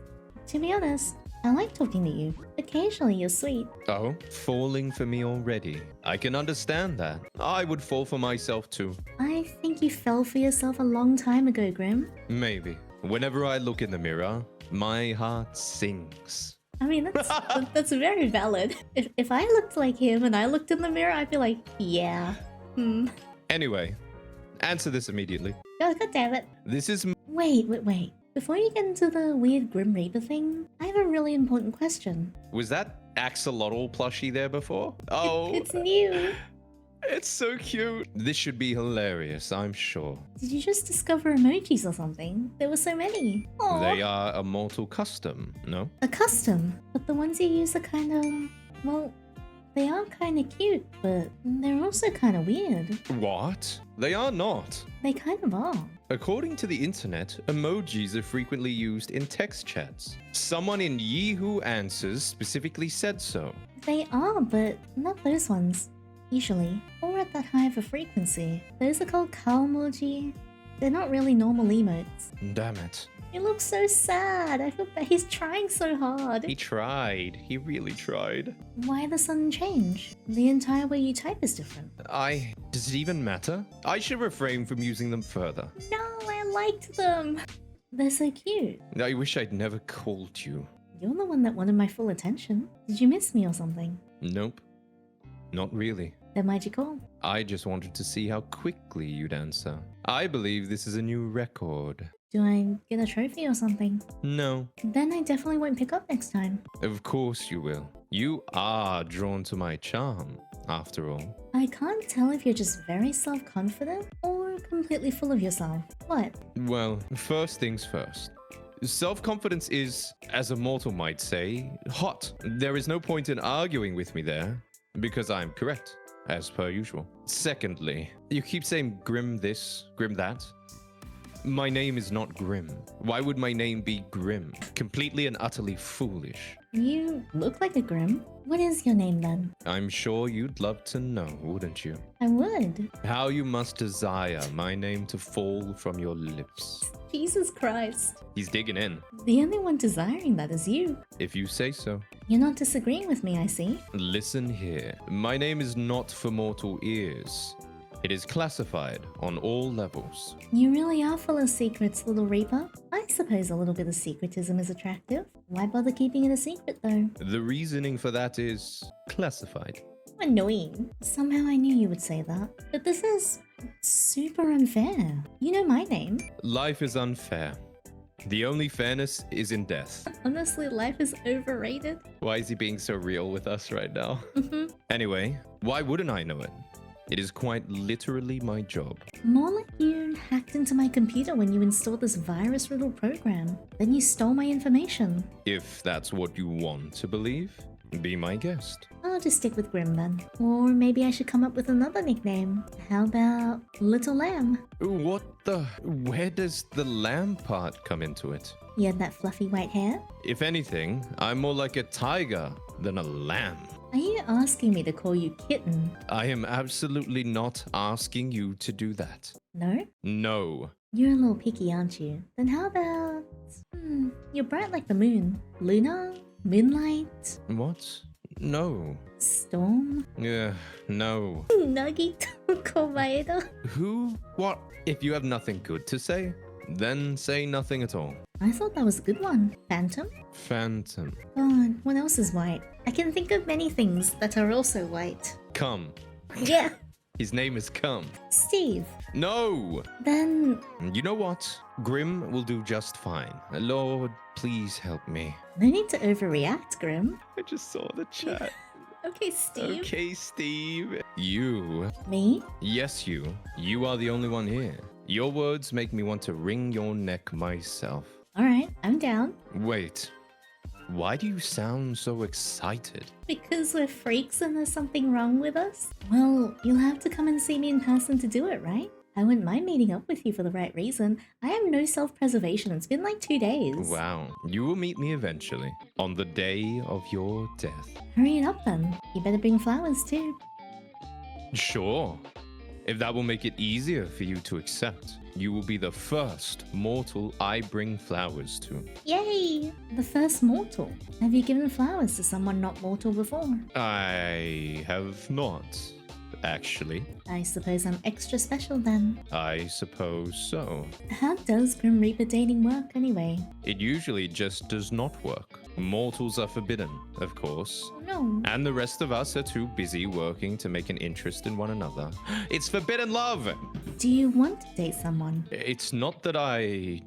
Speaker 2: To be honest, I like talking to you. Occasionally you're sweet.
Speaker 1: Oh, falling for me already. I can understand that. I would fall for myself too.
Speaker 2: I think you fell for yourself a long time ago, Grim.
Speaker 1: Maybe. Whenever I look in the mirror, my heart sings.
Speaker 2: I mean, that's very valid. If I looked like him and I looked in the mirror, I'd be like, yeah,
Speaker 1: Anyway, answer this immediately.
Speaker 2: Oh, God damn it.
Speaker 1: This is
Speaker 2: Wait. Before you get into the weird Grim Reaper thing, I have a really important question.
Speaker 1: Was that axolotl plushie there before? Oh,
Speaker 2: It's new.
Speaker 1: it's so cute. This should be hilarious, I'm sure.
Speaker 2: Did you just discover emojis or something? There were so many. Aww.
Speaker 1: They are a mortal custom, no?
Speaker 2: A custom, but the ones you use are kind of, well, they are kind of cute, but they're also kind of weird.
Speaker 1: What? They are not.
Speaker 2: They kind of are.
Speaker 1: According to the internet, emojis are frequently used in text chats. Someone in Yahoo Answers specifically said so.
Speaker 2: They are, but not those ones. Usually, or at that high of a frequency. Those are called Kalmoji. They're not really normal emotes.
Speaker 1: Damn it.
Speaker 2: He looks so sad. I feel bad. He's trying so hard.
Speaker 1: He tried. He really tried.
Speaker 2: Why the sudden change? The entire way you type is different.
Speaker 1: Does it even matter? I should refrain from using them further.
Speaker 2: No, I liked them. They're so cute.
Speaker 1: I wish I'd never called you.
Speaker 2: You're the one that wanted my full attention. Did you miss me or something?
Speaker 1: Nope. Not really.
Speaker 2: Then why'd you call?
Speaker 1: I just wanted to see how quickly you'd answer. I believe this is a new record.
Speaker 2: Do I get a trophy or something?
Speaker 1: No.
Speaker 2: Then I definitely won't pick up next time.
Speaker 1: Of course you will. You are drawn to my charm, after all.
Speaker 2: I can't tell if you're just very self-confident or completely full of yourself. What?
Speaker 1: Well, first things first. Self-confidence is, as a mortal might say, hot. There is no point in arguing with me there, because I'm correct, as per usual. Secondly, you keep saying grim this, grim that. My name is not Grim. Why would my name be Grim? Completely and utterly foolish.
Speaker 2: You look like a Grim. What is your name then?
Speaker 1: I'm sure you'd love to know, wouldn't you?
Speaker 2: I would.
Speaker 1: How you must desire my name to fall from your lips.
Speaker 2: Jesus Christ.
Speaker 1: He's digging in.
Speaker 2: The only one desiring that is you.
Speaker 1: If you say so.
Speaker 2: You're not disagreeing with me, I see.
Speaker 1: Listen here. My name is not for mortal ears. It is classified on all levels.
Speaker 2: You really are full of secrets, little Reaper. I suppose a little bit of secretism is attractive. Why bother keeping it a secret, though?
Speaker 1: The reasoning for that is classified.
Speaker 2: Annoying. Somehow I knew you would say that. But this is super unfair. You know my name.
Speaker 1: Life is unfair. The only fairness is in death.
Speaker 2: Honestly, life is overrated.
Speaker 1: Why is he being so real with us right now? Anyway, why wouldn't I know it? It is quite literally my job.
Speaker 2: More like you hacked into my computer when you installed this virus-riddled program. Then you stole my information.
Speaker 1: If that's what you want to believe, be my guest.
Speaker 2: I'll just stick with Grim then. Or maybe I should come up with another nickname. How about Little Lamb?
Speaker 1: What the? Where does the lamb part come into it?
Speaker 2: You had that fluffy white hair?
Speaker 1: If anything, I'm more like a tiger than a lamb.
Speaker 2: Are you asking me to call you Kitten?
Speaker 1: I am absolutely not asking you to do that.
Speaker 2: No?
Speaker 1: No.
Speaker 2: You're a little picky, aren't you? Then how about... you're bright like the moon. Luna? Moonlight?
Speaker 1: What? No.
Speaker 2: Storm?
Speaker 1: Yeah, no.
Speaker 2: Nuggy Komaeda?
Speaker 1: Who? What? If you have nothing good to say, then say nothing at all.
Speaker 2: I thought that was a good one. Phantom?
Speaker 1: Phantom.
Speaker 2: God, what else is white? I can think of many things that are also white.
Speaker 1: Come.
Speaker 2: Yeah.
Speaker 1: His name is Come.
Speaker 2: Steve.
Speaker 1: No!
Speaker 2: Then...
Speaker 1: You know what? Grim will do just fine. Lord, please help me.
Speaker 2: no need to overreact, Grim.
Speaker 1: I just saw the chat.
Speaker 2: Okay, Steve.
Speaker 1: Okay, Steve. You.
Speaker 2: Me?
Speaker 1: Yes, you. You are the only one here. Your words make me want to wring your neck myself.
Speaker 2: Alright, I'm down.
Speaker 1: Wait. Why do you sound so excited?
Speaker 2: Because we're freaks and there's something wrong with us? Well, you'll have to come and see me in person to do it, right? I wouldn't mind meeting up with you for the right reason. I have no self-preservation. It's been like 2 days.
Speaker 1: Wow. You will meet me eventually. On the day of your death.
Speaker 2: Hurry it up then. You better bring flowers too.
Speaker 1: Sure. If that will make it easier for you to accept, you will be the first mortal I bring flowers to.
Speaker 2: Yay! The first mortal. Have you given flowers to someone not mortal before?
Speaker 1: I have not. actually.
Speaker 2: I suppose I'm extra special then.
Speaker 1: I suppose so.
Speaker 2: How does Grim Reaper dating work anyway?
Speaker 1: It usually just does not work. Mortals are forbidden, of course.
Speaker 2: Oh no.
Speaker 1: And the rest of us are too busy working to make an interest in one another. It's forbidden love!
Speaker 2: Do you want to date someone?
Speaker 1: It's not that I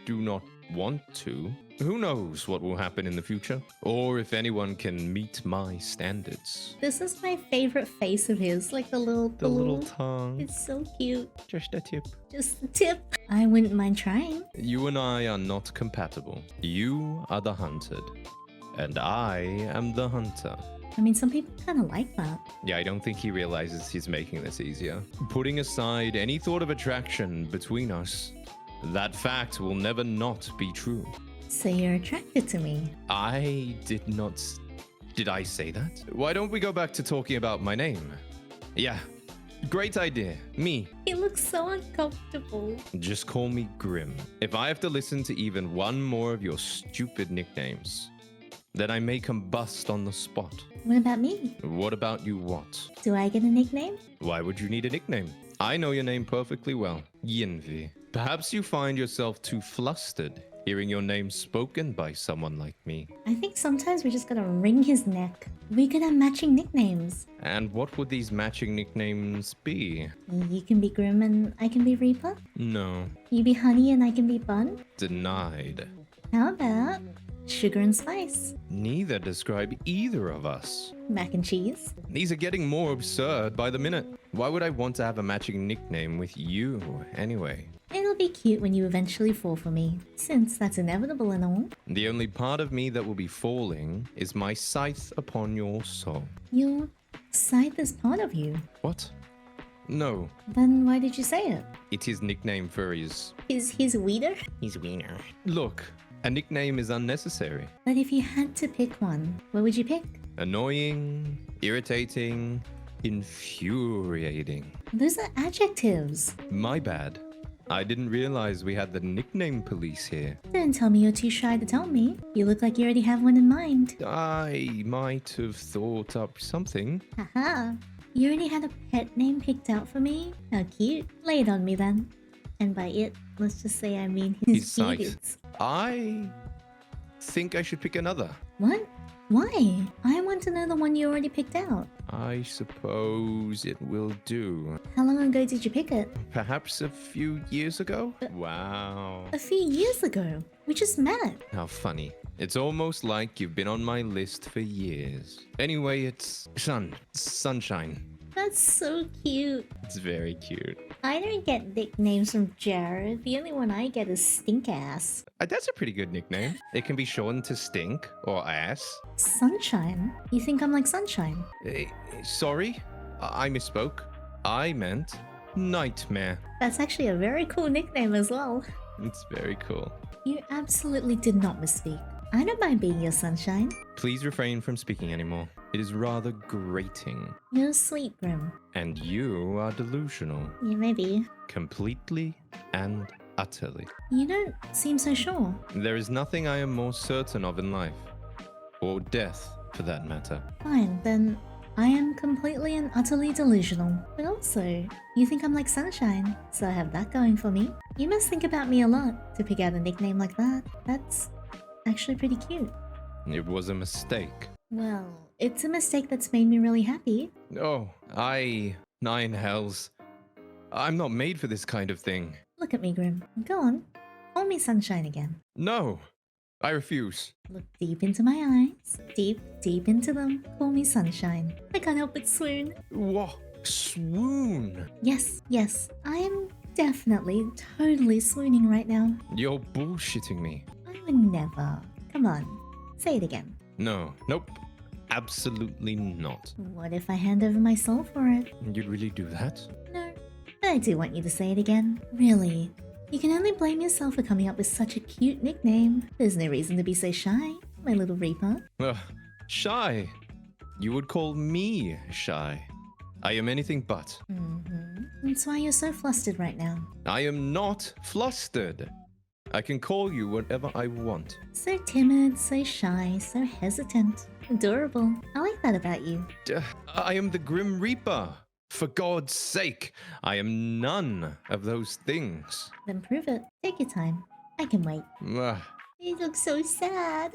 Speaker 1: do not want to. Who knows what will happen in the future? Or if anyone can meet my standards.
Speaker 2: This is my favorite face of his, like the little
Speaker 1: The little tongue.
Speaker 2: It's so cute.
Speaker 1: Just a tip.
Speaker 2: Just the tip. I wouldn't mind trying.
Speaker 1: You and I are not compatible. You are the hunted. And I am the hunter.
Speaker 2: I mean, some people kind of like that.
Speaker 1: Yeah, I don't think he realizes he's making this easier. Putting aside any thought of attraction between us, that fact will never not be true.
Speaker 2: So you're attracted to me.
Speaker 1: I did not... Did I say that? Why don't we go back to talking about my name? Yeah, great idea. Me.
Speaker 2: He looks so uncomfortable.
Speaker 1: Just call me Grim. If I have to listen to even one more of your stupid nicknames, then I may combust on the spot.
Speaker 2: What about me?
Speaker 1: What about you what?
Speaker 2: Do I get a nickname?
Speaker 1: Why would you need a nickname? I know your name perfectly well. Yinvi. Perhaps you find yourself too flustered hearing your name spoken by someone like me.
Speaker 2: I think sometimes we just gotta wring his neck. We could have matching nicknames.
Speaker 1: And what would these matching nicknames be?
Speaker 2: You can be Grim and I can be Reaper.
Speaker 1: No.
Speaker 2: You be Honey and I can be Bun.
Speaker 1: Denied.
Speaker 2: How about Sugar and Spice?
Speaker 1: Neither describe either of us.
Speaker 2: Mac and Cheese.
Speaker 1: These are getting more absurd by the minute. Why would I want to have a matching nickname with you, anyway?
Speaker 2: It'll be cute when you eventually fall for me, since that's inevitable and all.
Speaker 1: The only part of me that will be falling is my scythe upon your soul.
Speaker 2: Your scythe is part of you.
Speaker 1: What? No,
Speaker 2: Then why did you say it?
Speaker 1: it is nickname for his
Speaker 2: His weeder?
Speaker 1: wiener. Look, a nickname is unnecessary.
Speaker 2: But if you had to pick one, what would you pick?
Speaker 1: Annoying, irritating, infuriating.
Speaker 2: Those are adjectives.
Speaker 1: My bad. I didn't realize we had the nickname police here.
Speaker 2: Don't tell me you're too shy to tell me. You look like you already have one in mind.
Speaker 1: I might have thought up something.
Speaker 2: Haha. You already had a pet name picked out for me? How cute. Lay it on me then. And by it, let's just say I mean his
Speaker 1: Scythe.
Speaker 2: beards.
Speaker 1: I think I should pick another.
Speaker 2: What? Why? I want to know the one you already picked out.
Speaker 1: I suppose it will do.
Speaker 2: How long ago did you pick it?
Speaker 1: Perhaps a few years ago? Wow.
Speaker 2: A few years ago. We just met.
Speaker 1: How funny. It's almost like you've been on my list for years. Anyway, it's sunshine.
Speaker 2: That's so cute.
Speaker 1: It's very cute.
Speaker 2: I don't get nicknames from Jared. The only one I get is Stink Ass.
Speaker 1: That's a pretty good nickname. It can be shortened to stink or ass.
Speaker 2: Sunshine? You think I'm like Sunshine?
Speaker 1: Sorry, I misspoke. I meant nightmare.
Speaker 2: That's actually a very cool nickname as well.
Speaker 1: It's very cool.
Speaker 2: You absolutely did not misspeak. I don't mind being your sunshine.
Speaker 1: Please refrain from speaking anymore. It is rather grating.
Speaker 2: You're sweet, Grim.
Speaker 1: And you are delusional.
Speaker 2: Yeah, maybe.
Speaker 1: Completely and utterly.
Speaker 2: You don't seem so sure.
Speaker 1: There is nothing I am more certain of in life. Or death, for that matter.
Speaker 2: Fine, then I am completely and utterly delusional. But also, you think I'm like Sunshine, so I have that going for me. You must think about me a lot to pick out a nickname like that. That's actually pretty cute.
Speaker 1: It was a mistake.
Speaker 2: Well, it's a mistake that's made me really happy.
Speaker 1: Oh, nine hells. I'm not made for this kind of thing.
Speaker 2: Look at me, Grim. Go on. Call me Sunshine again.
Speaker 1: No, I refuse.
Speaker 2: Look deep into my eyes. Deep, deep into them. Call me Sunshine. I can't help but swoon.
Speaker 1: What? Swoon?
Speaker 2: Yes, yes. I am definitely, totally swooning right now.
Speaker 1: You're bullshitting me.
Speaker 2: I would never. Come on. Say it again.
Speaker 1: No, nope. Absolutely not.
Speaker 2: What if I hand over my soul for it?
Speaker 1: You'd really do that?
Speaker 2: No. But I do want you to say it again. Really. You can only blame yourself for coming up with such a cute nickname. There's no reason to be so shy, my little Reaper.
Speaker 1: Shy. You would call me shy. I am anything but.
Speaker 2: That's why you're so flustered right now.
Speaker 1: I am not flustered. I can call you whatever I want.
Speaker 2: So timid, so shy, so hesitant. Adorable. I like that about you.
Speaker 1: I am the Grim Reaper. For God's sake, I am none of those things.
Speaker 2: Then prove it. Take your time. I can wait.
Speaker 1: Ugh,
Speaker 2: You look so sad.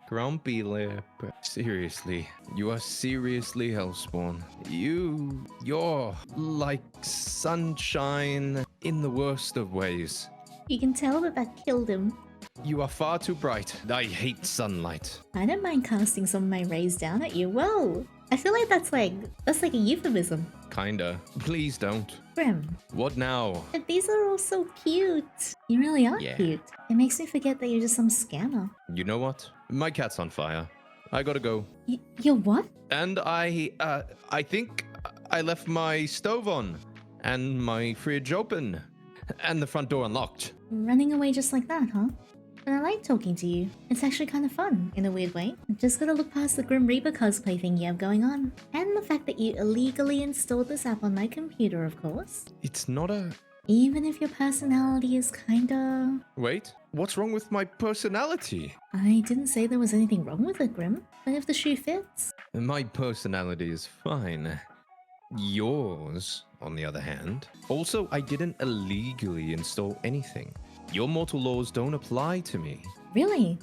Speaker 1: grumpy lip. Seriously, you are seriously Hellspawn. You're like sunshine in the worst of ways.
Speaker 2: You can tell that killed him.
Speaker 1: You are far too bright. I hate sunlight.
Speaker 2: I don't mind casting some of my rays down at you. Whoa! I feel like that's like a euphemism.
Speaker 1: Kinda. Please don't.
Speaker 2: Grim.
Speaker 1: What now?
Speaker 2: But these are all so cute. You really are
Speaker 1: Yeah.
Speaker 2: cute. It makes me forget that you're just some scammer.
Speaker 1: You know what? My cat's on fire. I gotta go.
Speaker 2: You're what?
Speaker 1: And I think I left my stove on, and my fridge open, and the front door unlocked.
Speaker 2: Running away just like that, huh? But I like talking to you. It's actually kind of fun, in a weird way. Just gotta look past the Grim Reaper cosplay thing you have going on. And the fact that you illegally installed this app on my computer, of course.
Speaker 1: It's not a...
Speaker 2: Even if your personality is kinda...
Speaker 1: Wait, what's wrong with my personality?
Speaker 2: I didn't say there was anything wrong with it, Grim. But if the shoe fits...
Speaker 1: My personality is fine. Yours, on the other hand. Also, I didn't illegally install anything. Your mortal laws don't apply to me.
Speaker 2: Really?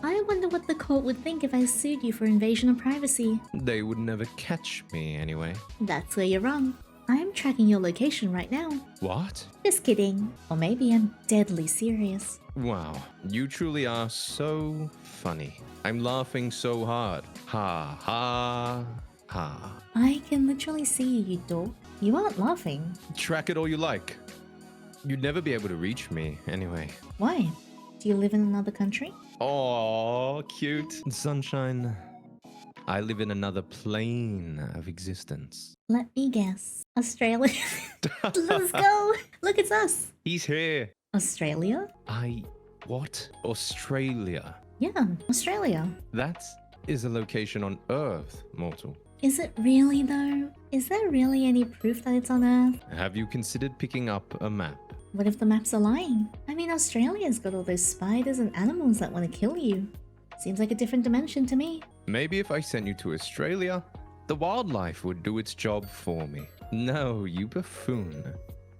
Speaker 2: I wonder what the court would think if I sued you for invasion of privacy.
Speaker 1: They would never catch me anyway.
Speaker 2: That's where you're wrong. I'm tracking your location right now.
Speaker 1: What?
Speaker 2: Just kidding. Or maybe I'm deadly serious.
Speaker 1: Wow, you truly are so funny. I'm laughing so hard. Ha ha ha.
Speaker 2: I can literally see you, you dork. You aren't laughing.
Speaker 1: Track it all you like. You'd never be able to reach me anyway.
Speaker 2: Why? Do you live in another country?
Speaker 1: Aww, cute. Sunshine. I live in another plane of existence.
Speaker 2: Let me guess. Australia. Let's go. Look, it's us.
Speaker 1: He's here.
Speaker 2: Australia?
Speaker 1: What? Australia.
Speaker 2: Yeah, Australia.
Speaker 1: That is a location on Earth, mortal.
Speaker 2: Is it really though? Is there really any proof that it's on Earth?
Speaker 1: Have you considered picking up a map?
Speaker 2: What if the maps are lying? I mean, Australia's got all those spiders and animals that want to kill you. Seems like a different dimension to me.
Speaker 1: Maybe if I sent you to Australia, the wildlife would do its job for me. No, you buffoon.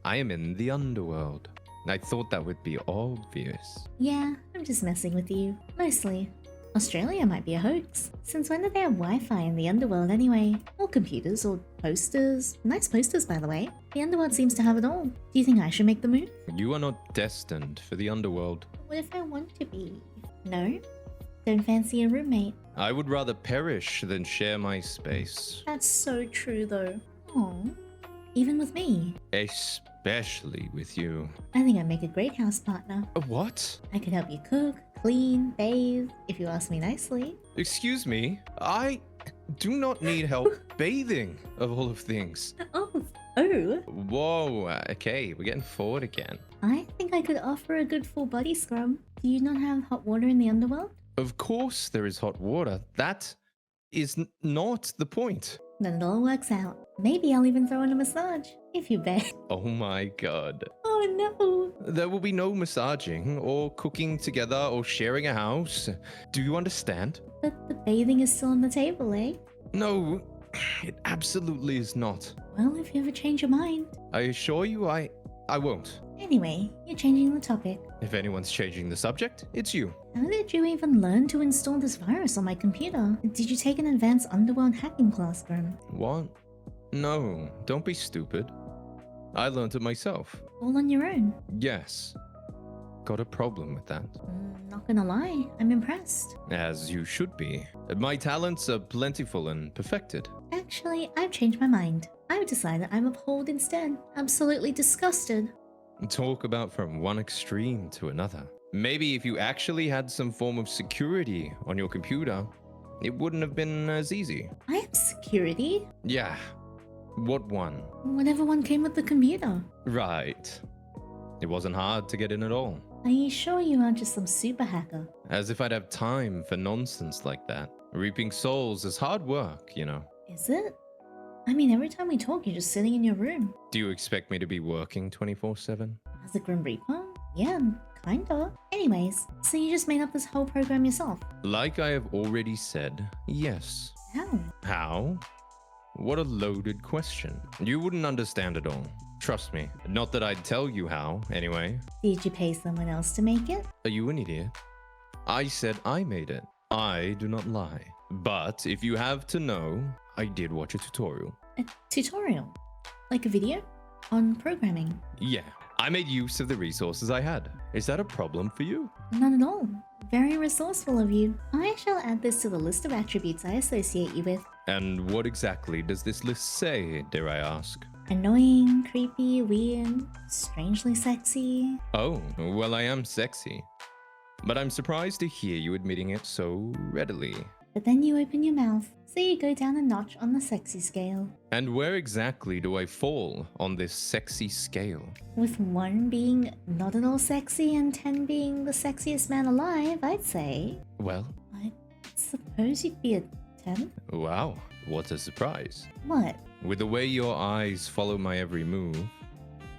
Speaker 1: I am in the underworld. I thought that would be obvious.
Speaker 2: Yeah, I'm just messing with you. Mostly. Australia might be a hoax. Since when do they have Wi-Fi in the underworld anyway? Or computers, or posters. Nice posters, by the way. The underworld seems to have it all. Do you think I should make the move?
Speaker 1: You are not destined for the underworld.
Speaker 2: What if I want to be? No? Don't fancy a roommate?
Speaker 1: I would rather perish than share my space.
Speaker 2: That's so true though. Aww. Even with me.
Speaker 1: Especially with you.
Speaker 2: I think I'd make a great house partner.
Speaker 1: What?
Speaker 2: I could help you cook, clean, bathe, if you ask me nicely.
Speaker 1: Excuse me? I do not need help bathing, of all of things.
Speaker 2: Oh.
Speaker 1: Whoa, okay, we're getting forward again.
Speaker 2: I think I could offer a good full body scrub. Do you not have hot water in the underworld?
Speaker 1: Of course there is hot water. That is not the point.
Speaker 2: Then it all works out. Maybe I'll even throw in a massage, if you bet.
Speaker 1: Oh my god.
Speaker 2: Oh no.
Speaker 1: There will be no massaging or cooking together or sharing a house. Do you understand?
Speaker 2: But the bathing is still on the table, eh?
Speaker 1: No, it absolutely is not.
Speaker 2: Well, if you ever change your mind.
Speaker 1: I assure you I won't.
Speaker 2: Anyway, you're changing the topic.
Speaker 1: If anyone's changing the subject, it's you.
Speaker 2: How did you even learn to install this virus on my computer? Did you take an advanced underworld hacking class, Grim?
Speaker 1: What? No, don't be stupid. I learned it myself.
Speaker 2: All on your own?
Speaker 1: Yes. Got a problem with that.
Speaker 2: Not gonna lie, I'm impressed.
Speaker 1: As you should be. My talents are plentiful and perfected.
Speaker 2: Actually, I've changed my mind. I've decided I'm appalled instead. Absolutely disgusted.
Speaker 1: Talk about from one extreme to another. Maybe if you actually had some form of security on your computer, it wouldn't have been as easy.
Speaker 2: I have security?
Speaker 1: Yeah. What one?
Speaker 2: Whatever one came with the computer.
Speaker 1: Right. It wasn't hard to get in at all.
Speaker 2: Are you sure you aren't just some super hacker?
Speaker 1: As if I'd have time for nonsense like that. Reaping souls is hard work, you know.
Speaker 2: Is it? I mean, every time we talk, you're just sitting in your room.
Speaker 1: Do you expect me to be working 24/7?
Speaker 2: As a Grim Reaper? Yeah, kinda. Anyways, so you just made up this whole program yourself?
Speaker 1: Like I have already said, yes.
Speaker 2: How?
Speaker 1: How? What a loaded question. You wouldn't understand it all. Trust me. Not that I'd tell you how, anyway.
Speaker 2: Did you pay someone else to make it?
Speaker 1: Are you an idiot? I said I made it. I do not lie. But if you have to know, I did watch a tutorial.
Speaker 2: A tutorial? Like a video? On programming?
Speaker 1: Yeah, I made use of the resources I had. Is that a problem for you?
Speaker 2: Not at all. Very resourceful of you. I shall add this to the list of attributes I associate you with.
Speaker 1: And what exactly does this list say, dare I ask?
Speaker 2: Annoying, creepy, weird, strangely sexy.
Speaker 1: Oh, well, I am sexy. But I'm surprised to hear you admitting it so readily.
Speaker 2: But then you open your mouth, so you go down a notch on the sexy scale.
Speaker 1: And where exactly do I fall on this sexy scale?
Speaker 2: With 1 being not at all sexy and 10 being the sexiest man alive, I'd say.
Speaker 1: Well,
Speaker 2: I suppose you'd be a 10?
Speaker 1: wow, what a surprise.
Speaker 2: What?
Speaker 1: With the way your eyes follow my every move,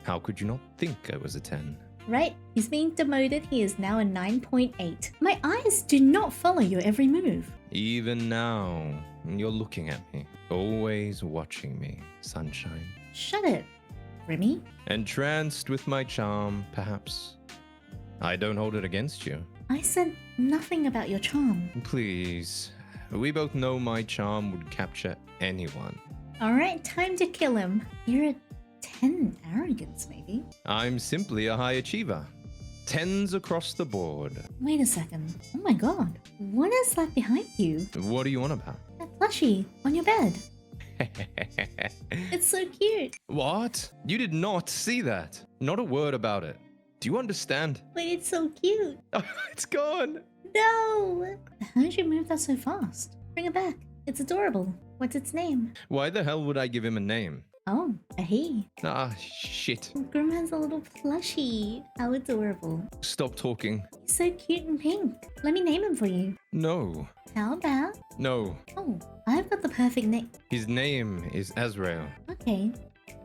Speaker 1: how could you not think I was a 10?
Speaker 2: Right, he's being demoted. He is now a 9.8. My eyes do not follow your every move.
Speaker 1: Even now, you're looking at me, always watching me, sunshine.
Speaker 2: Shut it, Remy.
Speaker 1: Entranced with my charm, perhaps. I don't hold it against you.
Speaker 2: I said nothing about your charm.
Speaker 1: Please, we both know my charm would capture anyone.
Speaker 2: Alright, time to kill him. You're a 10 arrogance, maybe?
Speaker 1: I'm simply a high achiever. 10s across the board.
Speaker 2: Wait a second. Oh my god. What is that behind you?
Speaker 1: What are you on about?
Speaker 2: That plushie on your bed. It's so cute.
Speaker 1: What? You did not see that. Not a word about it. Do you understand?
Speaker 2: But it's so cute.
Speaker 1: It's gone.
Speaker 2: No! How did you move that so fast? Bring it back. It's adorable. What's its name?
Speaker 1: Why the hell would I give him a name?
Speaker 2: Oh, a he.
Speaker 1: Ah, shit.
Speaker 2: Grim has a little plushie. How adorable.
Speaker 1: Stop talking.
Speaker 2: He's so cute and pink. Let me name him for you.
Speaker 1: No.
Speaker 2: How about?
Speaker 1: No.
Speaker 2: Oh, I've got the perfect name.
Speaker 1: His name is Azrael.
Speaker 2: Okay,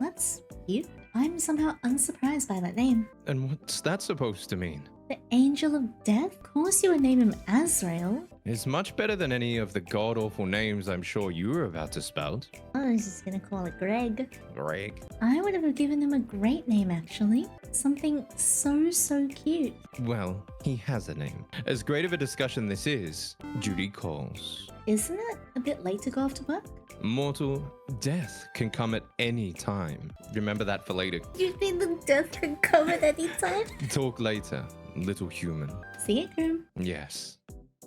Speaker 2: that's cute. I'm somehow unsurprised by that name.
Speaker 1: And what's that supposed to mean?
Speaker 2: The Angel of Death? Of course you would name him Azrael.
Speaker 1: It's much better than any of the god-awful names I'm sure you were about to spout.
Speaker 2: I was just gonna call it Greg.
Speaker 1: Greg.
Speaker 2: I would have given him a great name, actually. Something so cute.
Speaker 1: Well, he has a name. As great of a discussion this is, Judy calls.
Speaker 2: Isn't it a bit late to go off to work?
Speaker 1: Mortal, death can come at any time. Remember that for later.
Speaker 2: You mean the death can come at any time?
Speaker 1: Talk later, little human.
Speaker 2: See you, Grim.
Speaker 1: Yes,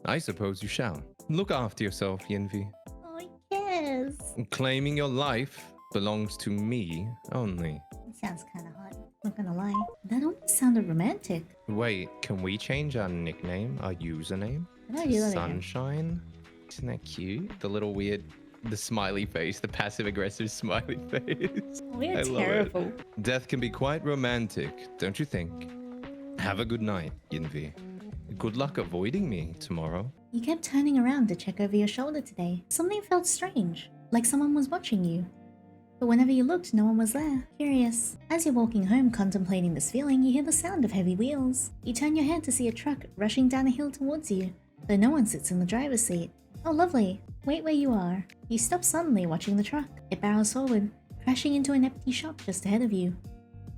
Speaker 1: I suppose you shall. Look after yourself, Yenvi.
Speaker 2: Oh, yes.
Speaker 1: Claiming your life belongs to me only.
Speaker 2: It sounds kind of hot. Not gonna lie. That almost sounded romantic.
Speaker 1: Wait, can we change our nickname, our username?
Speaker 2: How do I do that again?
Speaker 1: Sunshine? Isn't that cute? The little weird, the smiley face, the passive-aggressive smiley face.
Speaker 2: We're
Speaker 1: I love
Speaker 2: terrible.
Speaker 1: it. Death can be quite romantic, don't you think? Have a good night, Yenvi. Good luck avoiding me tomorrow.
Speaker 2: You kept turning around to check over your shoulder today. Something felt strange, like someone was watching you. But whenever you looked, no one was there. Curious. As you're walking home contemplating this feeling, you hear the sound of heavy wheels. You turn your head to see a truck rushing down a hill towards you, though no one sits in the driver's seat. Oh, lovely. Wait where you are. You stop suddenly watching the truck. It barrels forward, crashing into an empty shop just ahead of you.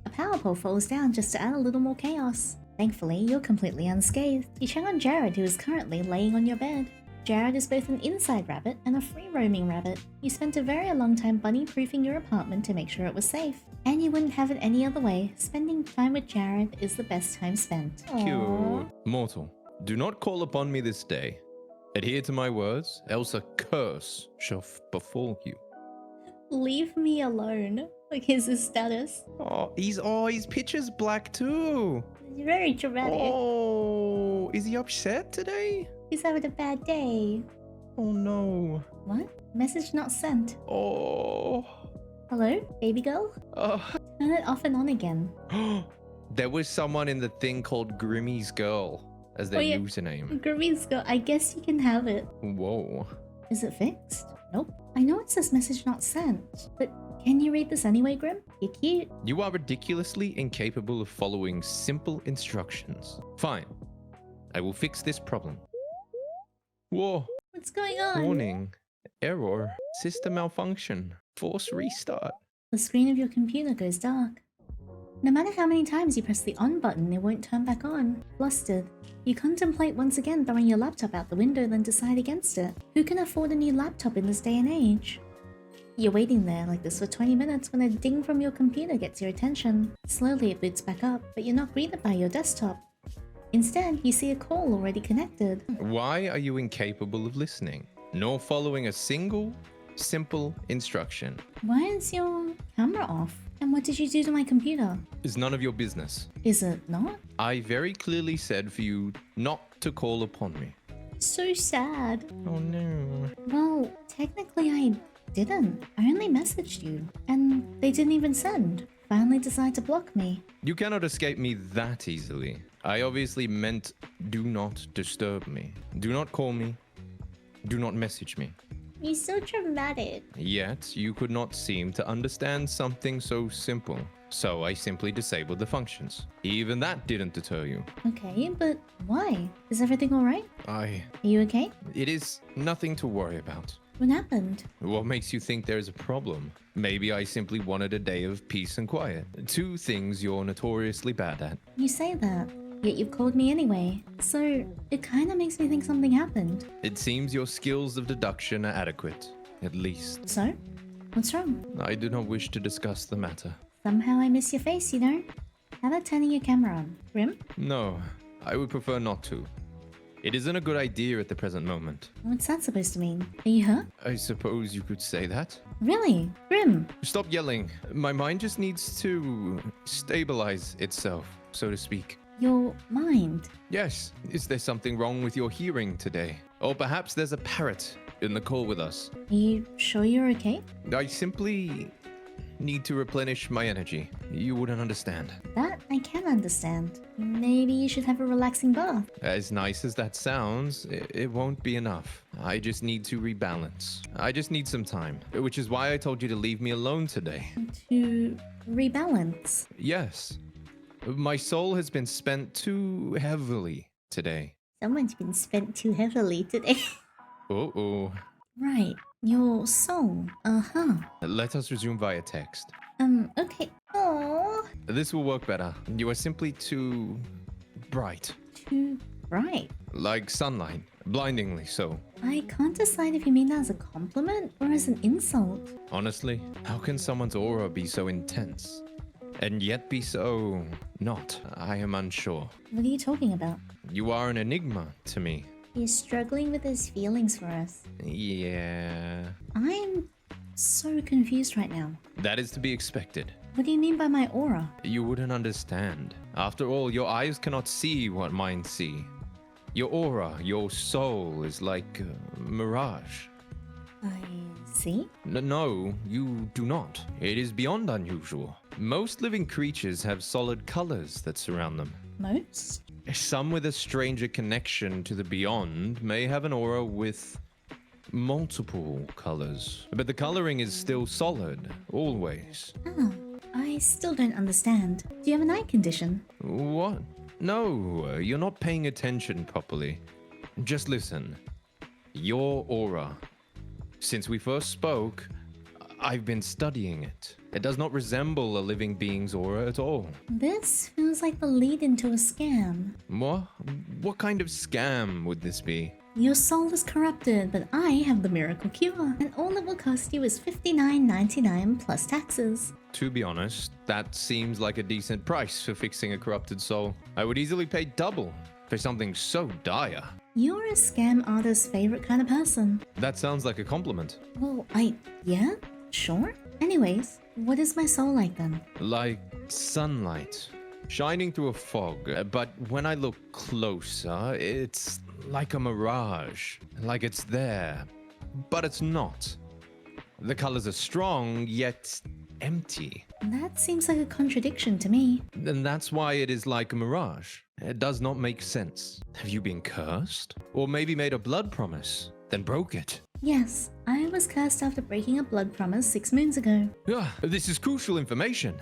Speaker 2: A power pole falls down just to add a little more chaos. Thankfully, you're completely unscathed. You check on Jared, who is currently laying on your bed. Jared is both an inside rabbit and a free-roaming rabbit. You spent a very long time bunny-proofing your apartment to make sure it was safe. And you wouldn't have it any other way. Spending time with Jared is the best time spent. Aww.
Speaker 1: Cute. Mortal, do not call upon me this day. Adhere to my words, else a curse shall befall you.
Speaker 2: Leave me alone. Like, here's his status.
Speaker 1: Oh, his picture's black too.
Speaker 2: It's very dramatic.
Speaker 1: Oh, is he upset today?
Speaker 2: He's having a bad day.
Speaker 1: Oh no.
Speaker 2: What? Message not sent.
Speaker 1: Oh.
Speaker 2: Hello, baby girl? Turn it off and on again.
Speaker 1: There was someone in the thing called Grimmy's Girl as their username.
Speaker 2: Grimmy's girl, I guess you can have it.
Speaker 1: Whoa.
Speaker 2: Is it fixed? Nope. I know it says message not sent, but can you read this anyway, Grim? You're cute.
Speaker 1: You are ridiculously incapable of following simple instructions. Fine. I will fix this problem. Whoa.
Speaker 2: What's going on?
Speaker 1: Warning. Error. System malfunction. Force restart.
Speaker 2: The screen of your computer goes dark. No matter how many times you press the on button, it won't turn back on. Flustered, you contemplate once again throwing your laptop out the window, then decide against it. Who can afford a new laptop in this day and age? You're waiting there like this for 20 minutes when a ding from your computer gets your attention. Slowly it boots back up, but you're not greeted by your desktop. Instead, you see a call already connected.
Speaker 1: Why are you incapable of listening, nor following a single, simple instruction?
Speaker 2: Why is your camera off? And what did you do to my computer?
Speaker 1: Is none of your business.
Speaker 2: Is it not?
Speaker 1: I very clearly said for you not to call upon me.
Speaker 2: So sad.
Speaker 1: Oh no.
Speaker 2: Well, technically I didn't. I only messaged you. And they didn't even send. Finally decide to block me.
Speaker 1: You cannot escape me that easily. I obviously meant do not disturb me. Do not call me. Do not message me.
Speaker 2: You're so dramatic.
Speaker 1: Yet, you could not seem to understand something so simple. So I simply disabled the functions. Even that didn't deter you.
Speaker 2: Okay, but why? Is everything alright? Are you okay?
Speaker 1: It is nothing to worry about.
Speaker 2: What happened?
Speaker 1: What makes you think there's a problem? Maybe I simply wanted a day of peace and quiet. Two things you're notoriously bad at.
Speaker 2: You say that, yet you've called me anyway. So, it kinda makes me think something happened.
Speaker 1: It seems your skills of deduction are adequate, at least.
Speaker 2: So? What's wrong?
Speaker 1: I do not wish to discuss the matter.
Speaker 2: Somehow I miss your face, you know? How about turning your camera on? Grim?
Speaker 1: No, I would prefer not to. It isn't a good idea at the present moment.
Speaker 2: What's that supposed to mean? Are you hurt?
Speaker 1: I suppose you could say that.
Speaker 2: Really? Grim?
Speaker 1: Stop yelling. My mind just needs to stabilize itself, so to speak.
Speaker 2: Your mind?
Speaker 1: Yes, is there something wrong with your hearing today? Or perhaps there's a parrot in the call with us.
Speaker 2: Are you sure you're okay?
Speaker 1: I simply need to replenish my energy. You wouldn't understand.
Speaker 2: That I can understand. Maybe you should have a relaxing bath.
Speaker 1: As nice as that sounds, it won't be enough. I just need to rebalance. I just need some time, which is why I told you to leave me alone today.
Speaker 2: To rebalance?
Speaker 1: Yes. My soul has been spent too heavily today.
Speaker 2: Someone's been spent too heavily today.
Speaker 1: Uh-oh.
Speaker 2: Right. Your soul. Uh-huh.
Speaker 1: Let us resume via text.
Speaker 2: Okay. Oh,
Speaker 1: This will work better. You are simply too bright.
Speaker 2: too bright.
Speaker 1: Like sunlight. Blindingly so.
Speaker 2: I can't decide if you mean that as a compliment or as an insult.
Speaker 1: Honestly, how can someone's aura be so intense? And yet be so not? I am unsure.
Speaker 2: What are you talking about?
Speaker 1: You are an enigma to me.
Speaker 2: He's struggling with his feelings for us.
Speaker 1: Yeah.
Speaker 2: I'm so confused right now.
Speaker 1: That is to be expected.
Speaker 2: What do you mean by my aura?
Speaker 1: You wouldn't understand. After all, your eyes cannot see what mine see. Your aura, your soul is like a mirage.
Speaker 2: I see.
Speaker 1: No, you do not. It is beyond unusual. Most living creatures have solid colors that surround them.
Speaker 2: Most?
Speaker 1: Some with a stranger connection to the beyond may have an aura with multiple colors, but the coloring is still solid, always.
Speaker 2: Oh, I still don't understand. Do you have an eye condition?
Speaker 1: What? No, you're not paying attention properly. Just listen. Your aura. Since we first spoke, I've been studying it. It does not resemble a living being's aura at all.
Speaker 2: This feels like the lead into a scam.
Speaker 1: What? What kind of scam would this be?
Speaker 2: Your soul is corrupted, but I have the miracle cure, and all it will cost you is $59.99 plus taxes.
Speaker 1: To be honest, that seems like a decent price for fixing a corrupted soul. I would easily pay double for something so dire.
Speaker 2: You're a scam artist's favorite kind of person.
Speaker 1: That sounds like a compliment.
Speaker 2: Well, yeah, sure. Anyways, what is my soul like then?
Speaker 1: Like sunlight, shining through a fog. But when I look closer, it's like a mirage. Like it's there, but it's not. The colors are strong, yet empty.
Speaker 2: That seems like a contradiction to me.
Speaker 1: And that's why it is like a mirage. It does not make sense. Have you been cursed? Or maybe made a blood promise, then broke it?
Speaker 2: Yes, I was cursed after breaking a blood promise 6 moons ago.
Speaker 1: This is crucial information.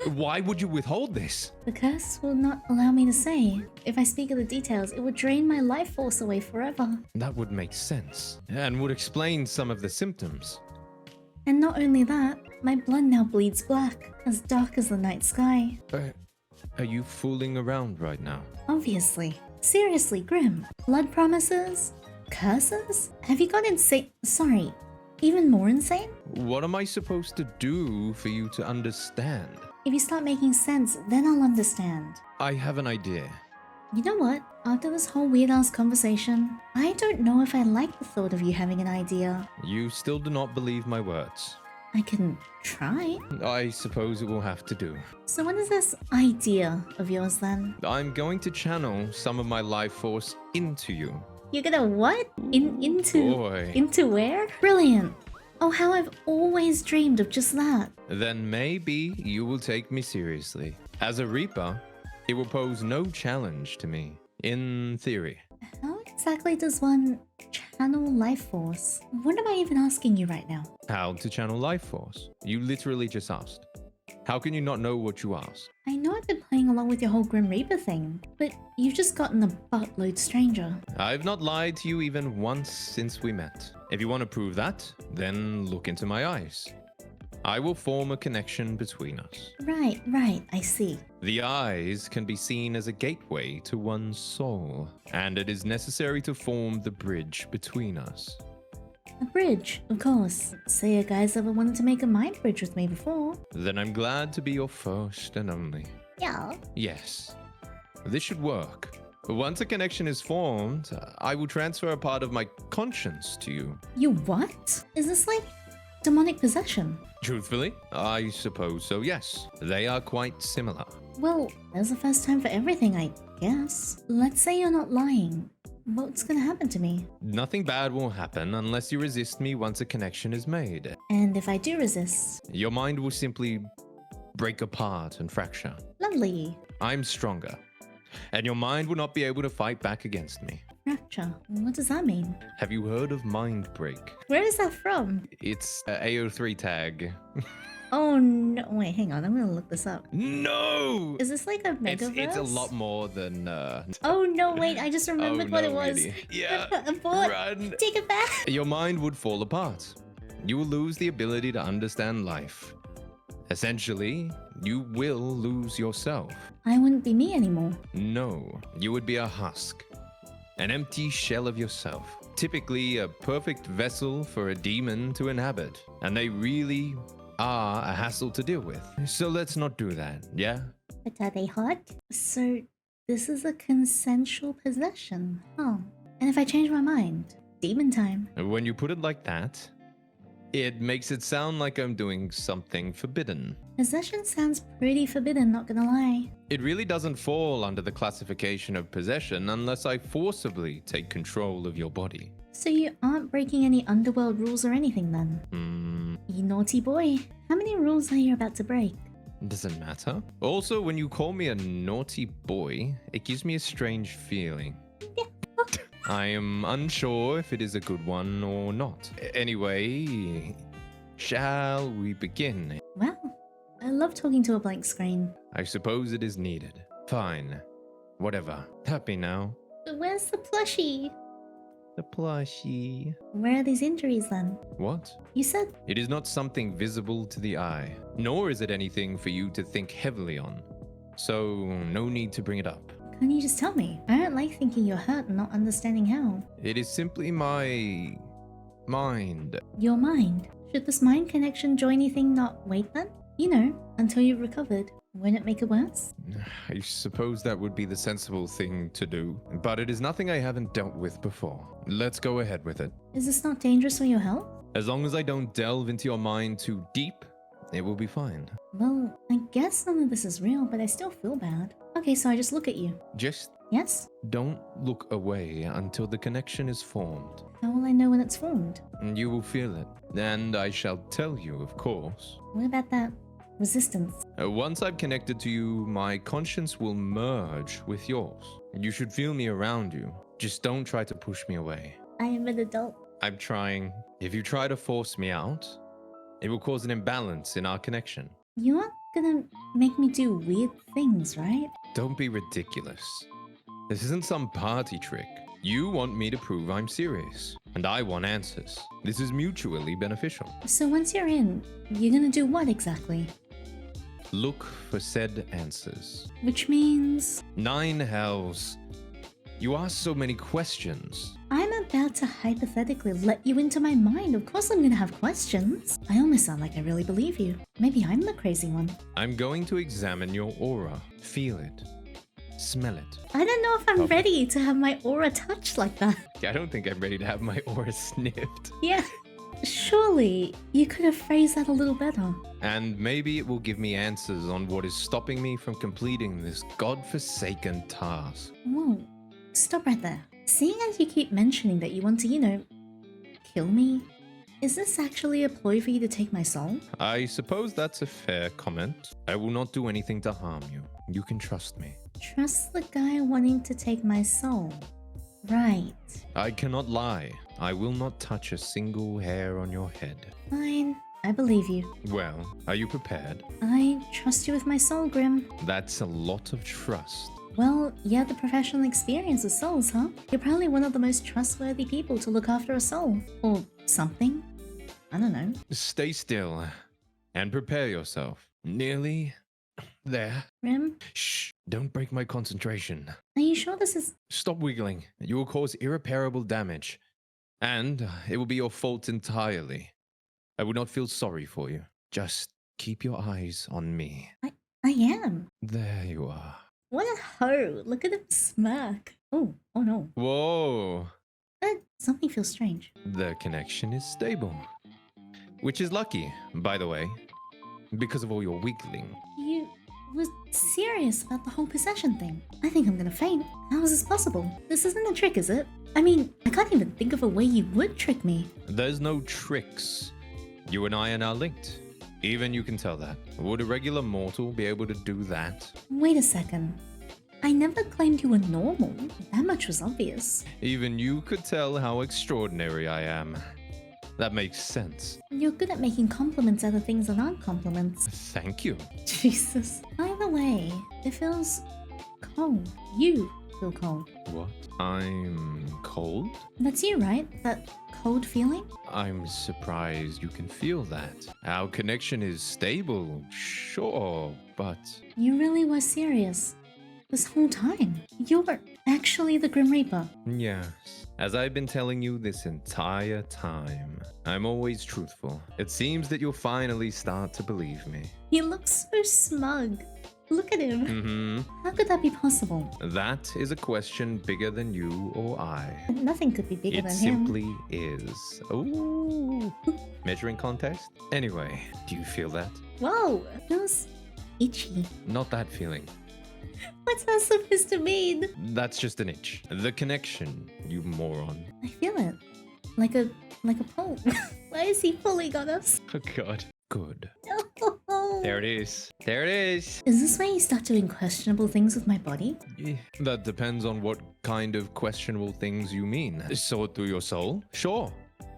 Speaker 1: Why would you withhold this?
Speaker 2: The curse will not allow me to say. If I speak of the details, it would drain my life force away forever.
Speaker 1: That would make sense, and would explain some of the symptoms.
Speaker 2: And not only that, my blood now bleeds black, as dark as the night sky.
Speaker 1: Are you fooling around right now?
Speaker 2: Obviously. Seriously, Grim. Blood promises? Curses? Have you gone insane? Sorry, even more insane?
Speaker 1: What am I supposed to do for you to understand?
Speaker 2: If you start making sense, then I'll understand.
Speaker 1: I have an idea.
Speaker 2: You know what? After this whole weird-ass conversation, I don't know if I like the thought of you having an idea.
Speaker 1: You still do not believe my words.
Speaker 2: I can try.
Speaker 1: I suppose it will have to do.
Speaker 2: So what is this idea of yours then?
Speaker 1: I'm going to channel some of my life force into you.
Speaker 2: You're gonna what? Into
Speaker 1: Boy.
Speaker 2: Into where? Brilliant. Oh, how I've always dreamed of just that.
Speaker 1: Then maybe you will take me seriously. As a Reaper, it will pose no challenge to me, in theory.
Speaker 2: How exactly does one channel life force? What am I even asking you right now?
Speaker 1: How to channel life force? You literally just asked. How can you not know what you asked?
Speaker 2: I know I've been playing along with your whole Grim Reaper thing, but you've just gotten a buttload stranger.
Speaker 1: I've not lied to you even once since we met. If you want to prove that, then look into my eyes. I will form a connection between us.
Speaker 2: Right, I see.
Speaker 1: The eyes can be seen as a gateway to one's soul, and it is necessary to form the bridge between us.
Speaker 2: A bridge, of course. Say a guy's ever wanted to make a mind bridge with me before.
Speaker 1: Then I'm glad to be your first and only.
Speaker 2: Yeah.
Speaker 1: Yes, this should work. Once a connection is formed, I will transfer a part of my conscience to you.
Speaker 2: You what? Is this like demonic possession?
Speaker 1: Truthfully, I suppose so, yes. They are quite similar.
Speaker 2: Well, there's a first time for everything, I guess. Let's say you're not lying. What's gonna happen to me?
Speaker 1: Nothing bad will happen unless you resist me once a connection is made.
Speaker 2: And if I do resist?
Speaker 1: Your mind will simply break apart and fracture.
Speaker 2: Lovely.
Speaker 1: I'm stronger, and your mind will not be able to fight back against me.
Speaker 2: Fracture. What does that mean?
Speaker 1: Have you heard of mind break?
Speaker 2: Where is that from?
Speaker 1: It's a AO3 tag.
Speaker 2: Oh no, wait, hang on, I'm gonna look this up.
Speaker 1: No!
Speaker 2: Is this like a metaverse?
Speaker 1: It's a lot more than
Speaker 2: Oh no, wait, I just remembered what it was.
Speaker 1: Really. Yeah.
Speaker 2: Abort.
Speaker 1: Run.
Speaker 2: Take it back.
Speaker 1: Your mind would fall apart. You will lose the ability to understand life. Essentially, you will lose yourself.
Speaker 2: I wouldn't be me anymore.
Speaker 1: No, you would be a husk. An empty shell of yourself. Typically a perfect vessel for a demon to inhabit. And they really are a hassle to deal with. So let's not do that, yeah?
Speaker 2: But are they hot? So, this is a consensual possession. Oh. And if I change my mind? Demon time.
Speaker 1: When you put it like that, it makes it sound like I'm doing something forbidden.
Speaker 2: Possession sounds pretty forbidden, not gonna lie.
Speaker 1: It really doesn't fall under the classification of possession unless I forcibly take control of your body.
Speaker 2: So you aren't breaking any underworld rules or anything then? You naughty boy. How many rules are you about to break?
Speaker 1: Doesn't matter. Also, when you call me a naughty boy, it gives me a strange feeling. I am unsure if it is a good one or not. Anyway, shall we begin?
Speaker 2: Wow. I love talking to a blank screen.
Speaker 1: I suppose it is needed. Fine. Whatever. Happy now.
Speaker 2: But where's the plushie?
Speaker 1: The plushie.
Speaker 2: Where are these injuries then?
Speaker 1: What?
Speaker 2: You said...
Speaker 1: It is not something visible to the eye, nor is it anything for you to think heavily on. So, no need to bring it up.
Speaker 2: Can't you just tell me? I don't like thinking you're hurt and not understanding how.
Speaker 1: It is simply my... mind.
Speaker 2: Your mind? Should this mind connection join anything not wait then? You know, until you've recovered. Won't it make it worse?
Speaker 1: I suppose that would be the sensible thing to do, but it is nothing I haven't dealt with before. Let's go ahead with it.
Speaker 2: Is this not dangerous for your health?
Speaker 1: As long as I don't delve into your mind too deep, it will be fine.
Speaker 2: Well, I guess none of this is real, but I still feel bad. Okay, so I just look at you.
Speaker 1: Just
Speaker 2: Yes?
Speaker 1: don't look away until the connection is formed.
Speaker 2: How will I know when it's formed?
Speaker 1: You will feel it, and I shall tell you, of course.
Speaker 2: What about that resistance?
Speaker 1: Once I've connected to you, my conscience will merge with yours. You should feel me around you. Just don't try to push me away.
Speaker 2: I am an adult.
Speaker 1: I'm trying. If you try to force me out, it will cause an imbalance in our connection.
Speaker 2: You aren't gonna make me do weird things, right?
Speaker 1: Don't be ridiculous. This isn't some party trick. You want me to prove I'm serious, and I want answers. This is mutually beneficial.
Speaker 2: So once you're in, you're gonna do what exactly?
Speaker 1: Look for said answers.
Speaker 2: Which means...
Speaker 1: 9 hells. You ask so many questions.
Speaker 2: I'm about to hypothetically let you into my mind. Of course I'm gonna have questions. I almost sound like I really believe you. Maybe I'm the crazy one.
Speaker 1: I'm going to examine your aura. Feel it. Smell it.
Speaker 2: I don't know if I'm
Speaker 1: Okay.
Speaker 2: ready to have my aura touched like that.
Speaker 1: I don't think I'm ready to have my aura sniffed.
Speaker 2: Yeah. Surely you could have phrased that a little better.
Speaker 1: And maybe it will give me answers on what is stopping me from completing this godforsaken task.
Speaker 2: Whoa. Stop right there. Seeing as you keep mentioning that you want to, kill me, is this actually a ploy for you to take my soul?
Speaker 1: I suppose that's a fair comment. I will not do anything to harm you. You can trust me.
Speaker 2: Trust the guy wanting to take my soul. Right.
Speaker 1: I cannot lie. I will not touch a single hair on your head.
Speaker 2: Fine. I believe you.
Speaker 1: Well, are you prepared?
Speaker 2: I trust you with my soul, Grim.
Speaker 1: That's a lot of trust.
Speaker 2: Well, you have the professional experience with souls, huh? You're probably one of the most trustworthy people to look after a soul. Or something. I don't know.
Speaker 1: Stay still and prepare yourself. Nearly there.
Speaker 2: Grim,
Speaker 1: Shh, don't break my concentration.
Speaker 2: are you sure this is...
Speaker 1: Stop wiggling. You will cause irreparable damage. And it will be your fault entirely. I would not feel sorry for you. Just keep your eyes on me.
Speaker 2: I am.
Speaker 1: There you are.
Speaker 2: What a hoe. Look at him smirk. Oh no.
Speaker 1: Whoa.
Speaker 2: Something feels strange.
Speaker 1: The connection is stable. Which is lucky, by the way, because of all your wiggling.
Speaker 2: You were serious about the whole possession thing. I think I'm gonna faint. How is this possible? This isn't a trick, is it? I mean, I can't even think of a way you would trick me.
Speaker 1: There's no tricks. You and I are now linked. Even you can tell that. Would a regular mortal be able to do that?
Speaker 2: Wait a second. I never claimed you were normal. That much was obvious.
Speaker 1: Even you could tell how extraordinary I am. That makes sense.
Speaker 2: You're good at making compliments out of things that aren't compliments.
Speaker 1: Thank you.
Speaker 2: Jesus. Either way, it feels cold. You feel cold.
Speaker 1: What? I'm cold?
Speaker 2: That's you, right? That cold feeling?
Speaker 1: I'm surprised you can feel that. Our connection is stable, sure, but...
Speaker 2: You really were serious. This whole time. You're actually the Grim Reaper.
Speaker 1: Yes. As I've been telling you this entire time, I'm always truthful. It seems that you'll finally start to believe me.
Speaker 2: He looks so smug. Look at him.
Speaker 1: Mm-hmm.
Speaker 2: How could that be possible?
Speaker 1: That is a question bigger than you or I.
Speaker 2: Nothing could be bigger
Speaker 1: It
Speaker 2: than him.
Speaker 1: simply is. Ooh. Measuring contest? Anyway, do you feel that?
Speaker 2: Whoa, feels itchy.
Speaker 1: Not that feeling.
Speaker 2: What's that supposed to mean?
Speaker 1: That's just an itch. The connection, you moron.
Speaker 2: I feel it. Like a pull. Why is he pulling on us?
Speaker 1: Oh god. Good. There it is. There it is.
Speaker 2: Is this where you start doing questionable things with my body?
Speaker 1: That depends on what kind of questionable things you mean. Sort through your soul? Sure.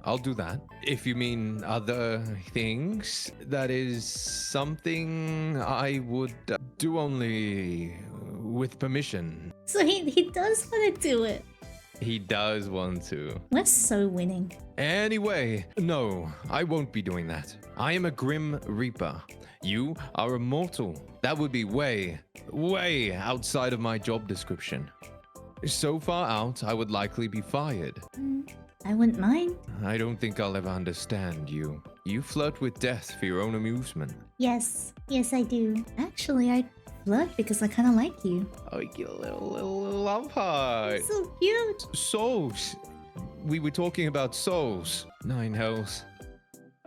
Speaker 1: I'll do that. If you mean other things, that is something I would do only with permission.
Speaker 2: So he does want to do it.
Speaker 1: He does want to.
Speaker 2: We're so winning.
Speaker 1: Anyway, no, I won't be doing that. I am a Grim Reaper. You are a mortal. That would be way outside of my job description. So far out, I would likely be fired.
Speaker 2: I wouldn't mind.
Speaker 1: I don't think I'll ever understand you. You flirt with death for your own amusement.
Speaker 2: Yes I do. Actually, I flirt because I kind of like you.
Speaker 1: Oh, you little love heart.
Speaker 2: So cute.
Speaker 1: Souls. We were talking about souls. 9 hells.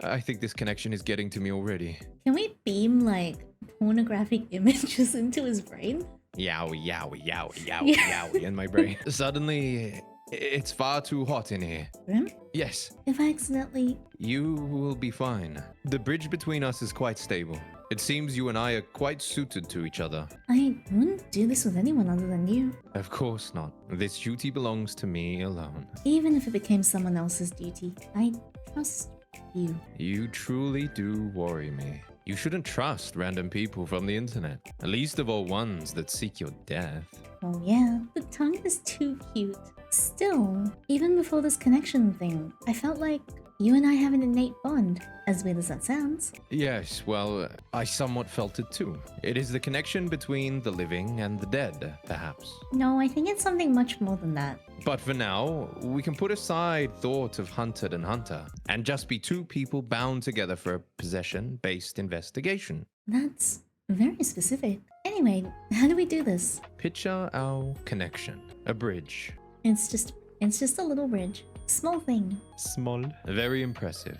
Speaker 1: I think this connection is getting to me already.
Speaker 2: Can we beam like pornographic images into his brain?
Speaker 1: Yowie, yowie, yowie, yowie,
Speaker 2: Yeah.
Speaker 1: yowie in my brain. Suddenly, it's far too hot in here.
Speaker 2: Grim?
Speaker 1: Yes,
Speaker 2: If I accidentally...
Speaker 1: you will be fine. The bridge between us is quite stable. It seems you and I are quite suited to each other.
Speaker 2: I wouldn't do this with anyone other than you.
Speaker 1: Of course not. This duty belongs to me alone.
Speaker 2: Even if it became someone else's duty, I trust you.
Speaker 1: You truly do worry me. You shouldn't trust random people from the internet, least of all ones that seek your death.
Speaker 2: Oh yeah, the tongue is too cute. Still, even before this connection thing, I felt like you and I have an innate bond, as weird as that sounds.
Speaker 1: Yes, well, I somewhat felt it too. It is the connection between the living and the dead, perhaps.
Speaker 2: No, I think it's something much more than that.
Speaker 1: But for now, we can put aside thought of hunted and hunter, and just be two people bound together for a possession-based investigation.
Speaker 2: That's very specific. Anyway, how do we do this?
Speaker 1: Picture our connection. A bridge.
Speaker 2: It's just a little bridge. Small thing.
Speaker 1: Small. Very impressive.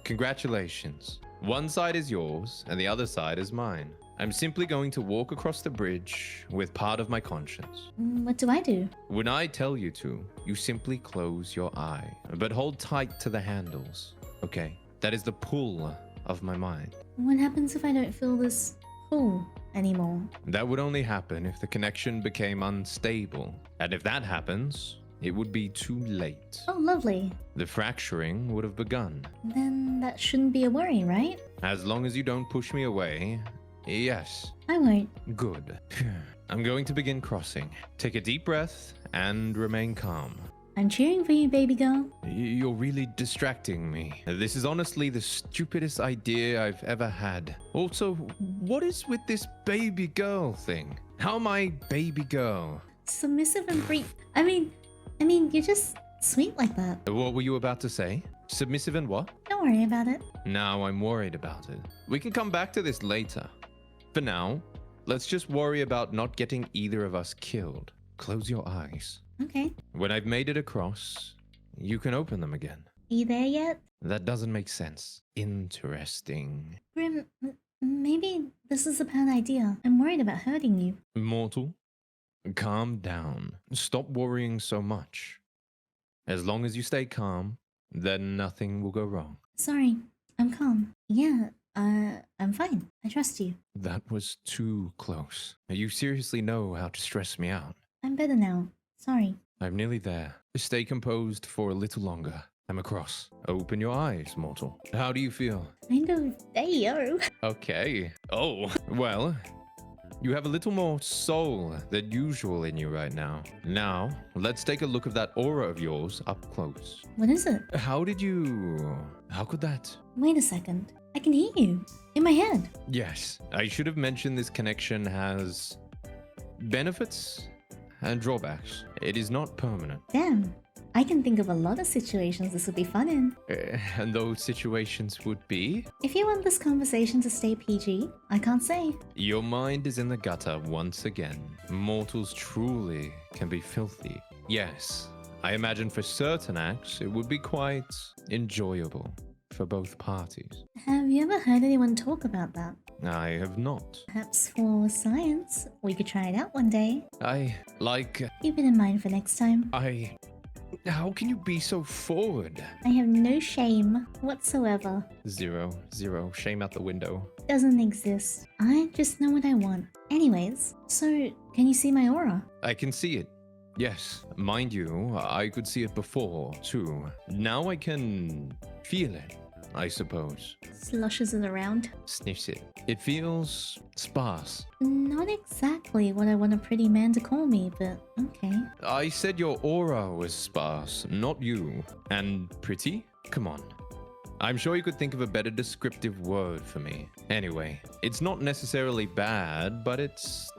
Speaker 1: Congratulations. One side is yours, and the other side is mine. I'm simply going to walk across the bridge with part of my conscience.
Speaker 2: What do I do?
Speaker 1: When I tell you to, you simply close your eye, but hold tight to the handles. Okay? That is the pull of my mind.
Speaker 2: What happens if I don't feel this pull anymore?
Speaker 1: That would only happen if the connection became unstable. And if that happens, it would be too late.
Speaker 2: Oh, lovely.
Speaker 1: The fracturing would have begun.
Speaker 2: Then that shouldn't be a worry, right?
Speaker 1: As long as you don't push me away, yes.
Speaker 2: I won't.
Speaker 1: Good. I'm going to begin crossing. Take a deep breath and remain calm.
Speaker 2: I'm cheering for you, baby girl.
Speaker 1: You're really distracting me. This is honestly the stupidest idea I've ever had. Also, what is with this baby girl thing? How am I baby girl?
Speaker 2: Submissive and brief. I mean, you're just sweet like that.
Speaker 1: What were you about to say? Submissive and what?
Speaker 2: Don't worry about it.
Speaker 1: Now I'm worried about it. We can come back to this later. For now, let's just worry about not getting either of us killed. Close your eyes.
Speaker 2: Okay.
Speaker 1: When I've made it across, you can open them again.
Speaker 2: Are you there yet?
Speaker 1: That doesn't make sense. Interesting.
Speaker 2: Grim, maybe this is a bad idea. I'm worried about hurting you.
Speaker 1: Mortal, calm down. Stop worrying so much. As long as you stay calm, then nothing will go wrong.
Speaker 2: Sorry, I'm calm. Yeah, I'm fine. I trust you.
Speaker 1: That was too close. You seriously know how to stress me out.
Speaker 2: I'm better now. Sorry.
Speaker 1: I'm nearly there. Stay composed for a little longer. I'm across. Open your eyes, mortal. How do you feel?
Speaker 2: Kind of there.
Speaker 1: Okay. Oh, well, you have a little more soul than usual in you right now. Now, let's take a look of that aura of yours up close.
Speaker 2: What is it?
Speaker 1: How could that?
Speaker 2: Wait a second. I can hear you. In my head.
Speaker 1: Yes, I should have mentioned this connection has benefits and drawbacks. It is not permanent.
Speaker 2: Damn. I can think of a lot of situations this would be fun in.
Speaker 1: And those situations would be?
Speaker 2: If you want this conversation to stay PG, I can't say.
Speaker 1: Your mind is in the gutter once again. Mortals truly can be filthy. Yes, I imagine for certain acts it would be quite enjoyable for both parties.
Speaker 2: Have you ever heard anyone talk about that?
Speaker 1: I have not.
Speaker 2: Perhaps for science, we could try it out one day.
Speaker 1: Keep
Speaker 2: Keep it in mind for next time.
Speaker 1: How can you be so forward?
Speaker 2: I have no shame whatsoever.
Speaker 1: Zero. Shame out the window.
Speaker 2: Doesn't exist. I just know what I want. Anyways, so can you see my aura?
Speaker 1: I can see it. Yes, mind you, I could see it before, too. Now I can feel it, I suppose.
Speaker 2: Slushes it around.
Speaker 1: Sniffs it. It feels sparse.
Speaker 2: Not exactly what I want a pretty man to call me, but okay.
Speaker 1: I said your aura was sparse, not you. And pretty? Come on. I'm sure you could think of a better descriptive word for me. Anyway, it's not necessarily bad, but it's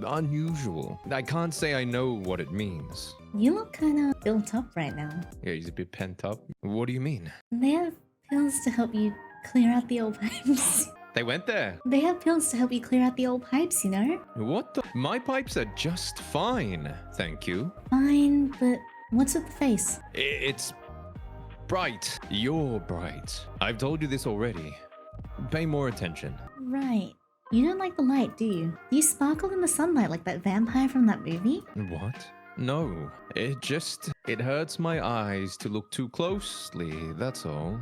Speaker 1: unusual. I can't say I know what it means.
Speaker 2: You look kinda built up right now.
Speaker 1: Yeah, he's a bit pent up. What do you mean?
Speaker 2: They have pills to help you clear out the old pipes.
Speaker 1: They went there.
Speaker 2: They have pills to help you clear out the old pipes, you know?
Speaker 1: What the? My pipes are just fine, thank you.
Speaker 2: Fine, but what's with the face?
Speaker 1: It's bright. You're bright. I've told you this already. Pay more attention.
Speaker 2: Right. You don't like the light, do you? Do you sparkle in the sunlight like that vampire from that movie?
Speaker 1: What? No. It hurts my eyes to look too closely, that's all.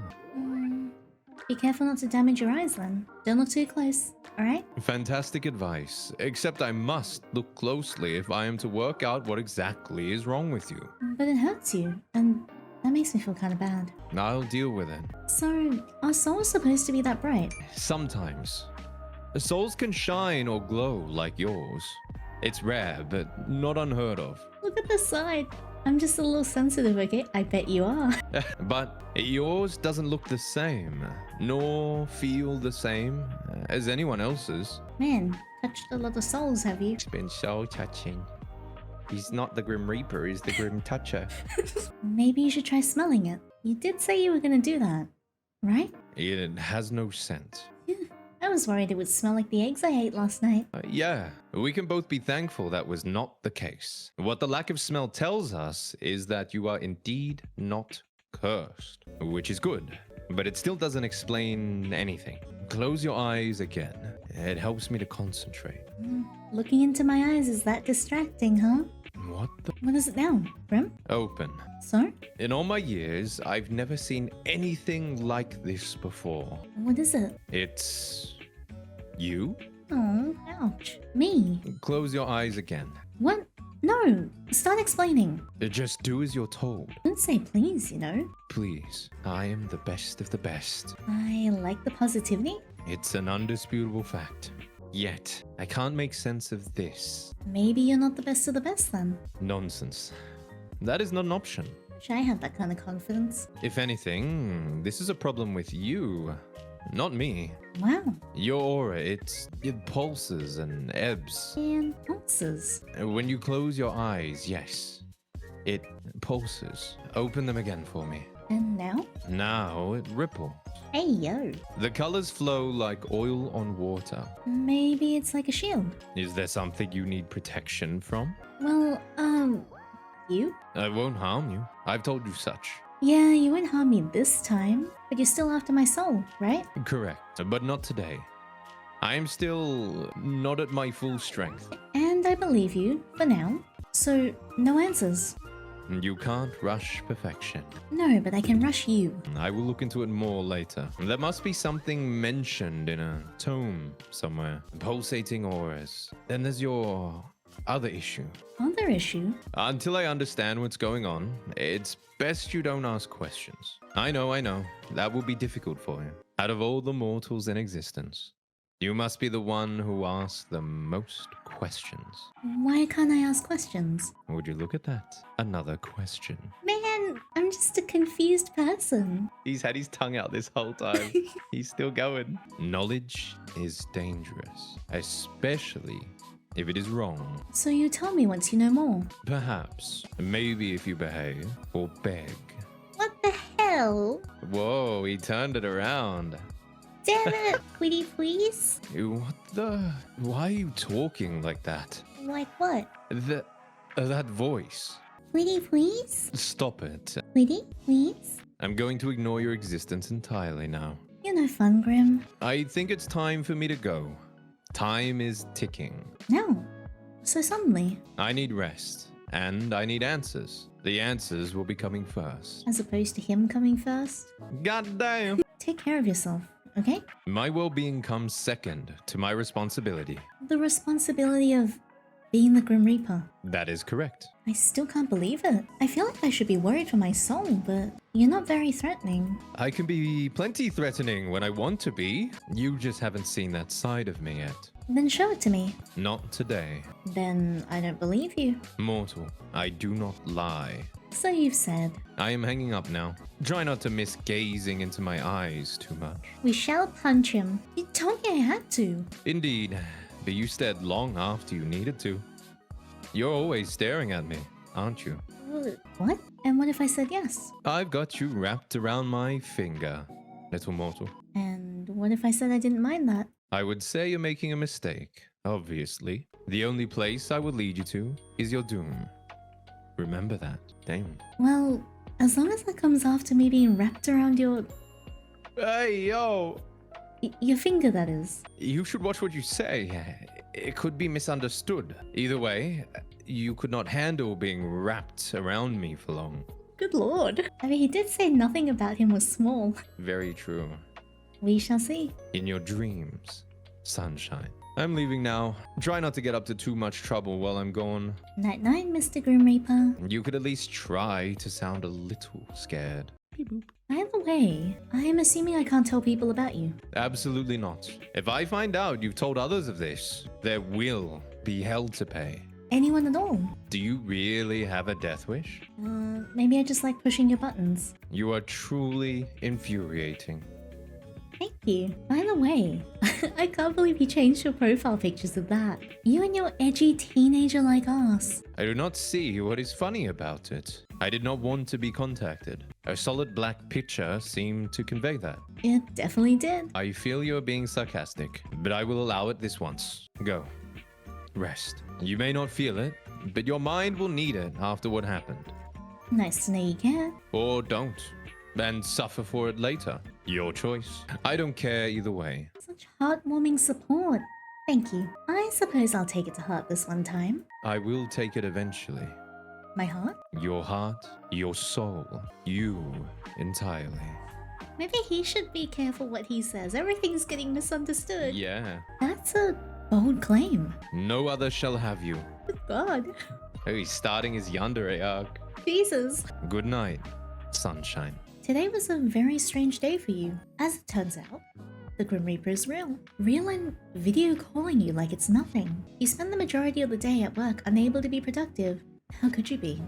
Speaker 2: Be careful not to damage your eyes then. Don't look too close, alright?
Speaker 1: Fantastic advice. Except I must look closely if I am to work out what exactly is wrong with you.
Speaker 2: But it hurts you, and That makes me feel kind of bad.
Speaker 1: I'll deal with it.
Speaker 2: So, are souls supposed to be that bright?
Speaker 1: Sometimes. Souls can shine or glow like yours. It's rare, but not unheard of.
Speaker 2: Look at the side. I'm just a little sensitive, okay? I bet you are.
Speaker 1: But yours doesn't look the same, nor feel the same as anyone else's.
Speaker 2: Man, touched a lot of souls, have you?
Speaker 1: It's been so touching. He's not the Grim Reaper, he's the Grim Toucher.
Speaker 2: Maybe you should try smelling it. You did say you were gonna do that, right?
Speaker 1: It has no scent.
Speaker 2: I was worried it would smell like the eggs I ate last night.
Speaker 1: Yeah, we can both be thankful that was not the case. What the lack of smell tells us is that you are indeed not cursed, which is good, but it still doesn't explain anything. Close your eyes again. It helps me to concentrate.
Speaker 2: Looking into my eyes is that distracting, huh?
Speaker 1: What the?
Speaker 2: What is it now, Grim?
Speaker 1: Open.
Speaker 2: So?
Speaker 1: In all my years, I've never seen anything like this before.
Speaker 2: What is it?
Speaker 1: It's... you?
Speaker 2: Oh, ouch. Me?
Speaker 1: Close your eyes again.
Speaker 2: What? No! Start explaining.
Speaker 1: Just do as you're told.
Speaker 2: Don't say please, you know.
Speaker 1: Please, I am the best of the best.
Speaker 2: I like the positivity.
Speaker 1: It's an undisputable fact. Yet, I can't make sense of this.
Speaker 2: Maybe you're not the best of the best then.
Speaker 1: Nonsense. That is not an option.
Speaker 2: Wish I had that kind of confidence.
Speaker 1: If anything, this is a problem with you, not me.
Speaker 2: Wow.
Speaker 1: Your aura, it pulses and ebbs.
Speaker 2: And pulses.
Speaker 1: When you close your eyes, yes, it pulses. Open them again for me.
Speaker 2: And now?
Speaker 1: Now it ripples.
Speaker 2: Hey, yo.
Speaker 1: The colors flow like oil on water.
Speaker 2: Maybe it's like a shield.
Speaker 1: Is there something you need protection from?
Speaker 2: Well, you?
Speaker 1: I won't harm you. I've told you such.
Speaker 2: Yeah, you won't harm me this time, but you're still after my soul, right?
Speaker 1: Correct, but not today. I am still not at my full strength.
Speaker 2: And I believe you, for now. So, no answers.
Speaker 1: You can't rush perfection.
Speaker 2: No, but I can rush you.
Speaker 1: I will look into it more later. There must be something mentioned in a tome somewhere. Pulsating auras. Then there's your other issue.
Speaker 2: Other issue?
Speaker 1: Until I understand what's going on, it's best you don't ask questions. I know. That will be difficult for you. Out of all the mortals in existence, you must be the one who asks the most questions.
Speaker 2: Why can't I ask questions?
Speaker 1: Would you look at that? Another question.
Speaker 2: Man, I'm just a confused person.
Speaker 1: He's had his tongue out this whole time. He's still going. Knowledge is dangerous, especially if it is wrong.
Speaker 2: So you tell me once you know more.
Speaker 1: Perhaps. Maybe if you behave or beg.
Speaker 2: What the hell?
Speaker 1: Whoa, he turned it around.
Speaker 2: Damn it! Pretty please?
Speaker 1: What the? Why are you talking like that?
Speaker 2: Like what?
Speaker 1: That voice.
Speaker 2: Pretty please?
Speaker 1: Stop it.
Speaker 2: Pretty please?
Speaker 1: I'm going to ignore your existence entirely now.
Speaker 2: You're no fun, Grim.
Speaker 1: I think it's time for me to go. Time is ticking.
Speaker 2: No. So suddenly.
Speaker 1: I need rest, and I need answers. The answers will be coming first.
Speaker 2: As opposed to him coming first.
Speaker 1: God damn.
Speaker 2: Take care of yourself, okay?
Speaker 1: My well-being comes second to my responsibility.
Speaker 2: The responsibility of being the Grim Reaper.
Speaker 1: That is correct.
Speaker 2: I still can't believe it. I feel like I should be worried for my soul, but you're not very threatening.
Speaker 1: I can be plenty threatening when I want to be. You just haven't seen that side of me yet.
Speaker 2: Then show it to me.
Speaker 1: Not today.
Speaker 2: Then I don't believe you.
Speaker 1: Mortal, I do not lie.
Speaker 2: So you've said.
Speaker 1: I am hanging up now. Try not to miss gazing into my eyes too much.
Speaker 2: We shall punch him. You told me I had to.
Speaker 1: Indeed, but you stared long after you needed to. You're always staring at me, aren't you?
Speaker 2: What? And what if I said yes?
Speaker 1: I've got you wrapped around my finger, little mortal.
Speaker 2: And what if I said I didn't mind that?
Speaker 1: I would say you're making a mistake, obviously. The only place I would lead you to is your doom. Remember that. Damn.
Speaker 2: Well, as long as that comes after me being wrapped around your...
Speaker 1: Hey, yo!
Speaker 2: Your finger, that is.
Speaker 1: You should watch what you say. It could be misunderstood. Either way, you could not handle being wrapped around me for long.
Speaker 2: Good lord. I mean, he did say nothing about him was small.
Speaker 1: Very true.
Speaker 2: We shall see.
Speaker 1: In your dreams, sunshine. I'm leaving now. Try not to get up to too much trouble while I'm gone.
Speaker 2: Night-night, Mr. Grim Reaper.
Speaker 1: You could at least try to sound a little scared. Beep boop.
Speaker 2: By the way, I am assuming I can't tell people about you.
Speaker 1: Absolutely not. If I find out you've told others of this, there will be hell to pay.
Speaker 2: Anyone at all?
Speaker 1: Do you really have a death wish?
Speaker 2: Maybe I just like pushing your buttons.
Speaker 1: You are truly infuriating.
Speaker 2: Thank you. By the way, I can't believe you changed your profile pictures to that. You and your edgy teenager-like ass.
Speaker 1: I do not see what is funny about it. I did not want to be contacted. A solid black picture seemed to convey that.
Speaker 2: It definitely did.
Speaker 1: I feel you're being sarcastic, but I will allow it this once. Go. Rest. You may not feel it, but your mind will need it after what happened.
Speaker 2: Nice to know you care.
Speaker 1: Or don't, and suffer for it later. Your choice. I don't care either way.
Speaker 2: Such heartwarming support. Thank you. I suppose I'll take it to heart this one time.
Speaker 1: I will take it eventually.
Speaker 2: My heart?
Speaker 1: Your heart, your soul, you entirely.
Speaker 2: Maybe he should be careful what he says. Everything's getting misunderstood.
Speaker 1: Yeah.
Speaker 2: That's a bold claim.
Speaker 1: No other shall have you.
Speaker 2: Good God.
Speaker 1: Oh, he's starting his yandere arc.
Speaker 2: Jesus.
Speaker 1: Good night, sunshine.
Speaker 2: Today was a very strange day for you. As it turns out, the Grim Reaper is real. Real and video calling you like it's nothing. You spend the majority of the day at work unable to be productive. How could you be?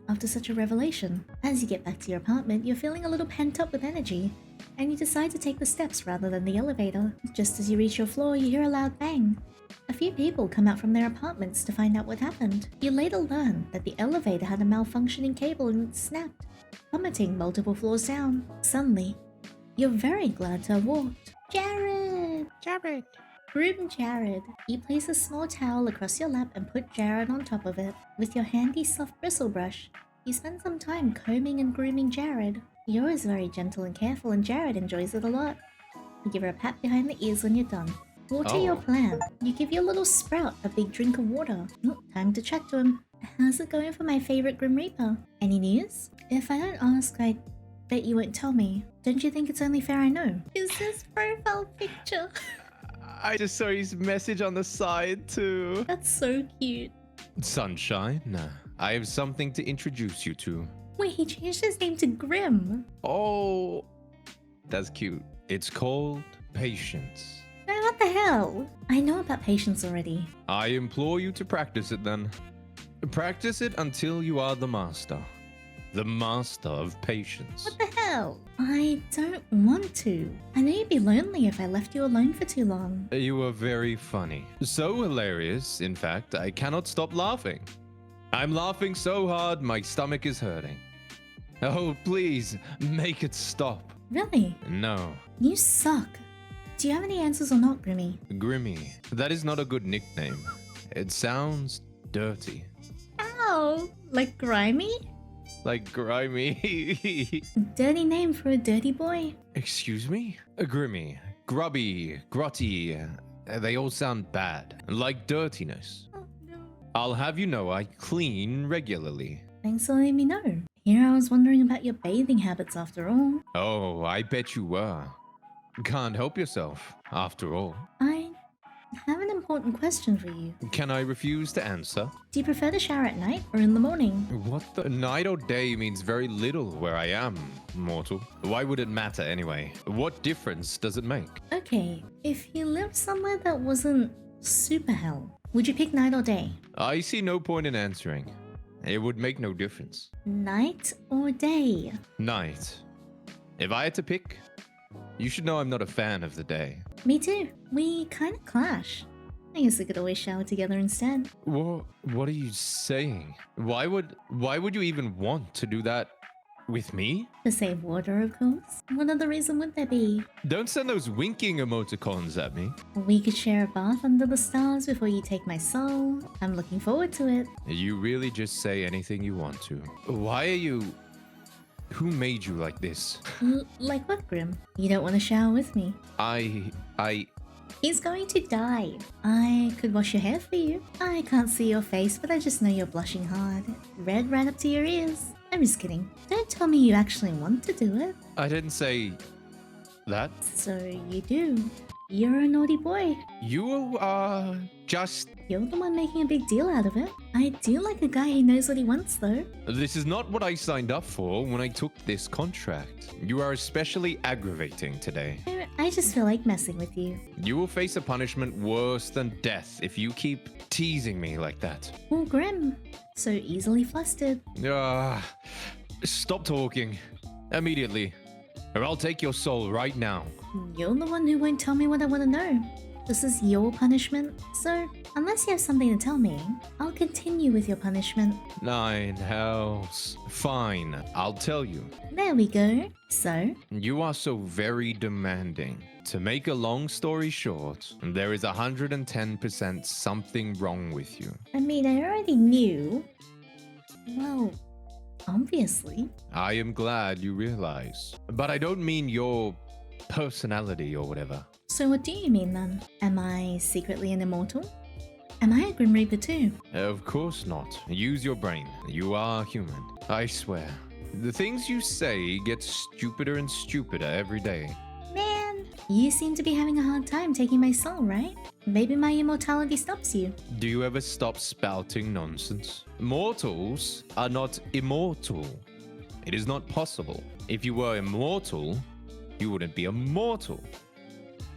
Speaker 2: After such a revelation, as you get back to your apartment, you're feeling a little pent up with energy, and you decide to take the steps rather than the elevator. Just as you reach your floor, you hear a loud bang. A few people come out from their apartments to find out what happened. You later learn that the elevator had a malfunctioning cable and it snapped, plummeting multiple floors down. Suddenly, you're very glad to have walked. Jared!
Speaker 1: Jared.
Speaker 2: Groom Jared. You place a small towel across your lap and put Jared on top of it. With your handy soft bristle brush, you spend some time combing and grooming Jared. You're always very gentle and careful, and Jared enjoys it a lot. You give her a pat behind the ears when you're done. Water your plant. You give your little sprout a big drink of water. Oh, time to chat to him. How's it going for my favorite Grim Reaper? Any news? If I don't ask, I bet you won't tell me. Don't you think it's only fair I know? Is this profile picture?
Speaker 1: I just saw his message on the side too.
Speaker 2: That's so cute.
Speaker 1: Sunshine, I have something to introduce you to.
Speaker 2: Wait, he changed his name to Grim.
Speaker 1: Oh, that's cute. It's called Patience.
Speaker 2: Man, what the hell? I know about patience already.
Speaker 1: I implore you to practice it then. Practice it until you are the master. The master of patience.
Speaker 2: What the hell? I don't want to. I know you'd be lonely if I left you alone for too long.
Speaker 1: You are very funny. So hilarious, in fact, I cannot stop laughing. I'm laughing so hard, my stomach is hurting. Oh, please, make it stop.
Speaker 2: Really?
Speaker 1: No.
Speaker 2: You suck. Do you have any answers or not, Grimmy?
Speaker 1: Grimmy. That is not a good nickname. It sounds dirty.
Speaker 2: Ow! Like grimy?
Speaker 1: Like grimy.
Speaker 2: Dirty name for a dirty boy.
Speaker 1: Excuse me? Grimmy, grubby, grotty. They all sound bad. Like dirtiness.
Speaker 2: Oh no.
Speaker 1: I'll have you know I clean regularly.
Speaker 2: Thanks for letting me know. Here I was wondering about your bathing habits after all.
Speaker 1: Oh, I bet you were. Can't help yourself, after all.
Speaker 2: I have an important question for you.
Speaker 1: Can I refuse to answer?
Speaker 2: Do you prefer to shower at night or in the morning?
Speaker 1: What the? Night or day means very little where I am, mortal. Why would it matter anyway? What difference does it make?
Speaker 2: Okay, if you lived somewhere that wasn't super hell, would you pick night or day?
Speaker 1: I see no point in answering. It would make no difference.
Speaker 2: Night or day?
Speaker 1: Night. If I had to pick, you should know I'm not a fan of the day.
Speaker 2: Me too. We kind of clash. I guess we could always shower together instead.
Speaker 1: What are you saying? Why would you even want to do that with me?
Speaker 2: To save water, of course. What other reason would there be?
Speaker 1: Don't send those winking emoticons at me.
Speaker 2: We could share a bath under the stars before you take my soul. I'm looking forward to it.
Speaker 1: You really just say anything you want to. Why are you... Who made you like this?
Speaker 2: Like what, Grim? You don't want to shower with me?
Speaker 1: He's
Speaker 2: going to die. I could wash your hair for you. I can't see your face, but I just know you're blushing hard. Red right up to your ears. I'm just kidding. Don't tell me you actually want to do it.
Speaker 1: I didn't say that?
Speaker 2: So you do. You're a naughty boy.
Speaker 1: You are just...
Speaker 2: You're the one making a big deal out of it. I do like a guy who knows what he wants, though.
Speaker 1: This is not what I signed up for when I took this contract. You are especially aggravating today.
Speaker 2: I just feel like messing with you.
Speaker 1: You will face a punishment worse than death if you keep teasing me like that.
Speaker 2: Oh, Grim. So easily flustered.
Speaker 1: Stop talking. Immediately. Or I'll take your soul right now.
Speaker 2: You're the one who won't tell me what I want to know. This is your punishment, so unless you have something to tell me, I'll continue with your punishment.
Speaker 1: 9 hells. Fine, I'll tell you.
Speaker 2: There we go. So?
Speaker 1: You are so very demanding. To make a long story short, there is 110% something wrong with you.
Speaker 2: I mean, I already knew. Well, obviously.
Speaker 1: I am glad you realize. But I don't mean your personality or whatever.
Speaker 2: So what do you mean then? Am I secretly an immortal? Am I a Grim Reaper too?
Speaker 1: Of course not. Use your brain. You are human. I swear. The things you say get stupider and stupider every day.
Speaker 2: Man, you seem to be having a hard time taking my soul, right? Maybe my immortality stops you.
Speaker 1: Do you ever stop spouting nonsense? Mortals are not immortal. It is not possible. If you were immortal, you wouldn't be a mortal.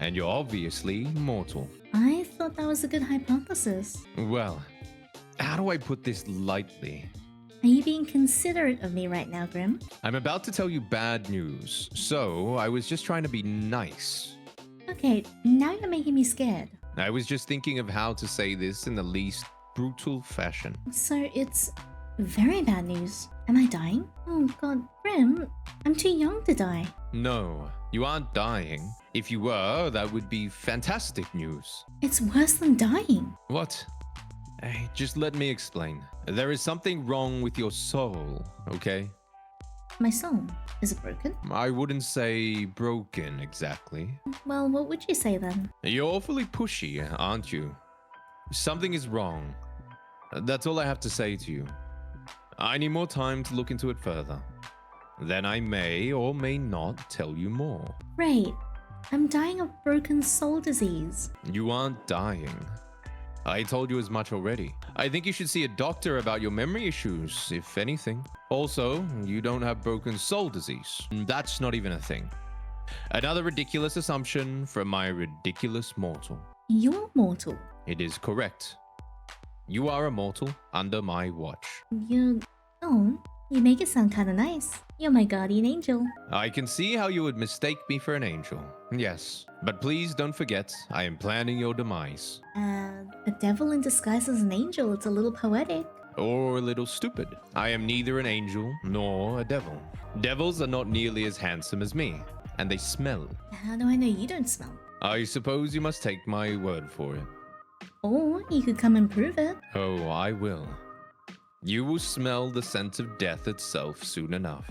Speaker 1: And you're obviously mortal.
Speaker 2: I thought that was a good hypothesis.
Speaker 1: Well, how do I put this lightly?
Speaker 2: Are you being considerate of me right now, Grim?
Speaker 1: I'm about to tell you bad news, so I was just trying to be nice.
Speaker 2: Okay, now you're making me scared.
Speaker 1: I was just thinking of how to say this in the least brutal fashion.
Speaker 2: So it's very bad news. Am I dying? Oh god, Grim, I'm too young to die.
Speaker 1: No, you aren't dying. If you were, that would be fantastic news.
Speaker 2: It's worse than dying.
Speaker 1: What? Hey, just let me explain. There is something wrong with your soul, okay?
Speaker 2: My soul, is it broken?
Speaker 1: I wouldn't say broken exactly.
Speaker 2: Well, what would you say then?
Speaker 1: You're awfully pushy, aren't you? Something is wrong. That's all I have to say to you. I need more time to look into it further. Then I may or may not tell you more.
Speaker 2: Right. I'm dying of broken soul disease.
Speaker 1: You aren't dying. I told you as much already. I think you should see a doctor about your memory issues, if anything. Also, you don't have broken soul disease. That's not even a thing. Another ridiculous assumption from my ridiculous mortal.
Speaker 2: You're mortal.
Speaker 1: It is correct. You are a mortal under my watch.
Speaker 2: Oh, you make it sound kinda nice. You're my guardian angel.
Speaker 1: I can see how you would mistake me for an angel. Yes, but please don't forget, I am planning your demise.
Speaker 2: A devil in disguise as an angel, it's a little poetic.
Speaker 1: Or a little stupid. I am neither an angel nor a devil. Devils are not nearly as handsome as me, and they smell.
Speaker 2: How do I know you don't smell?
Speaker 1: I suppose you must take my word for it.
Speaker 2: Or you could come and prove it.
Speaker 1: Oh, I will. You will smell the scent of death itself soon enough.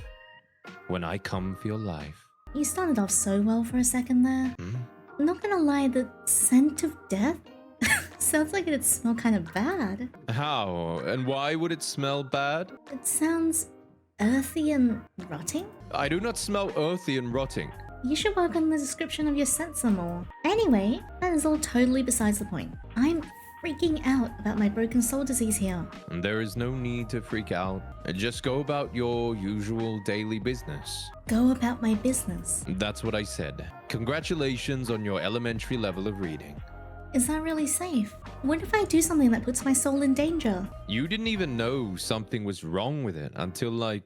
Speaker 1: When I come for your life.
Speaker 2: You started off so well for a second there. I'm not gonna lie, the scent of death sounds like it'd smell kind of bad.
Speaker 1: How? And why would it smell bad?
Speaker 2: It sounds earthy and rotting.
Speaker 1: I do not smell earthy and rotting.
Speaker 2: You should work on the description of your scent some more. Anyway, that is all totally besides the point. I'm freaking out about my broken soul disease here.
Speaker 1: There is no need to freak out. Just go about your usual daily business.
Speaker 2: Go about my business.
Speaker 1: That's what I said. Congratulations on your elementary level of reading.
Speaker 2: Is that really safe? What if I do something that puts my soul in danger?
Speaker 1: You didn't even know something was wrong with it until like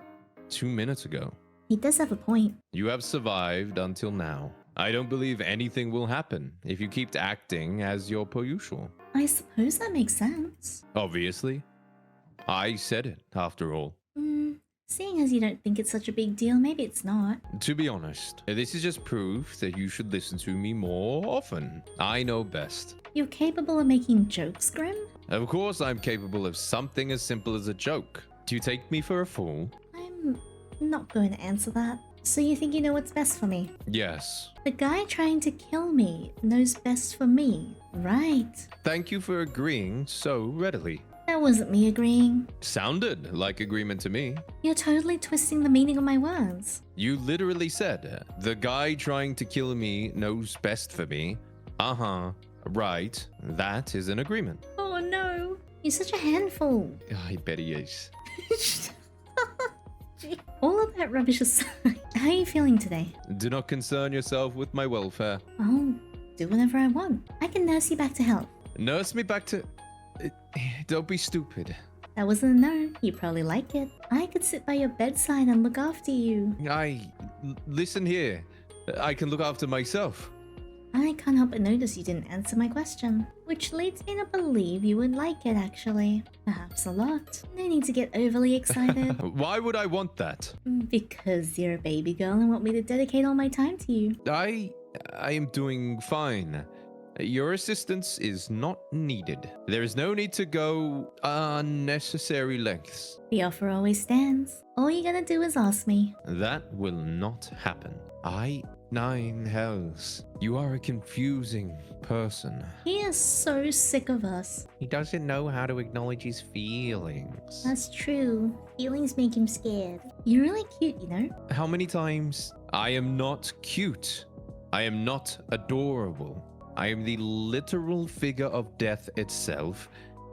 Speaker 1: 2 minutes ago.
Speaker 2: He does have a point.
Speaker 1: You have survived until now. I don't believe anything will happen if you keep acting as your per usual.
Speaker 2: I suppose that makes sense.
Speaker 1: Obviously. I said it, after all.
Speaker 2: Seeing as you don't think it's such a big deal, maybe it's not.
Speaker 1: To be honest, this is just proof that you should listen to me more often. I know best.
Speaker 2: You're capable of making jokes, Grim?
Speaker 1: Of course I'm capable of something as simple as a joke. Do you take me for a fool?
Speaker 2: I'm not going to answer that. So you think you know what's best for me?
Speaker 1: Yes.
Speaker 2: The guy trying to kill me knows best for me, right?
Speaker 1: Thank you for agreeing so readily.
Speaker 2: That wasn't me agreeing.
Speaker 1: Sounded like agreement to me.
Speaker 2: You're totally twisting the meaning of my words.
Speaker 1: You literally said, the guy trying to kill me knows best for me. Uh-huh. Right. That is an agreement.
Speaker 2: Oh no. You're such a handful.
Speaker 1: I bet he is.
Speaker 2: All of that rubbish aside, how are you feeling today?
Speaker 1: Do not concern yourself with my welfare.
Speaker 2: I'll do whatever I want. I can nurse you back to health.
Speaker 1: Nurse me back to... Don't be stupid.
Speaker 2: That wasn't a no. You probably like it. I could sit by your bedside and look after you.
Speaker 1: Listen here. I can look after myself.
Speaker 2: I can't help but notice you didn't answer my question, which leads me to believe you would like it actually. Perhaps a lot. No need to get overly excited.
Speaker 1: Why would I want that?
Speaker 2: Because you're a baby girl and want me to dedicate all my time to you.
Speaker 1: I am doing fine. Your assistance is not needed. There is no need to go unnecessary lengths.
Speaker 2: The offer always stands. All you gotta do is ask me.
Speaker 1: That will not happen. Nine hells. You are a confusing person.
Speaker 2: He is so sick of us.
Speaker 1: He doesn't know how to acknowledge his feelings.
Speaker 2: That's true. Feelings make him scared. You're really cute, you know?
Speaker 1: How many times? I am not cute. I am not adorable. I am the literal figure of death itself,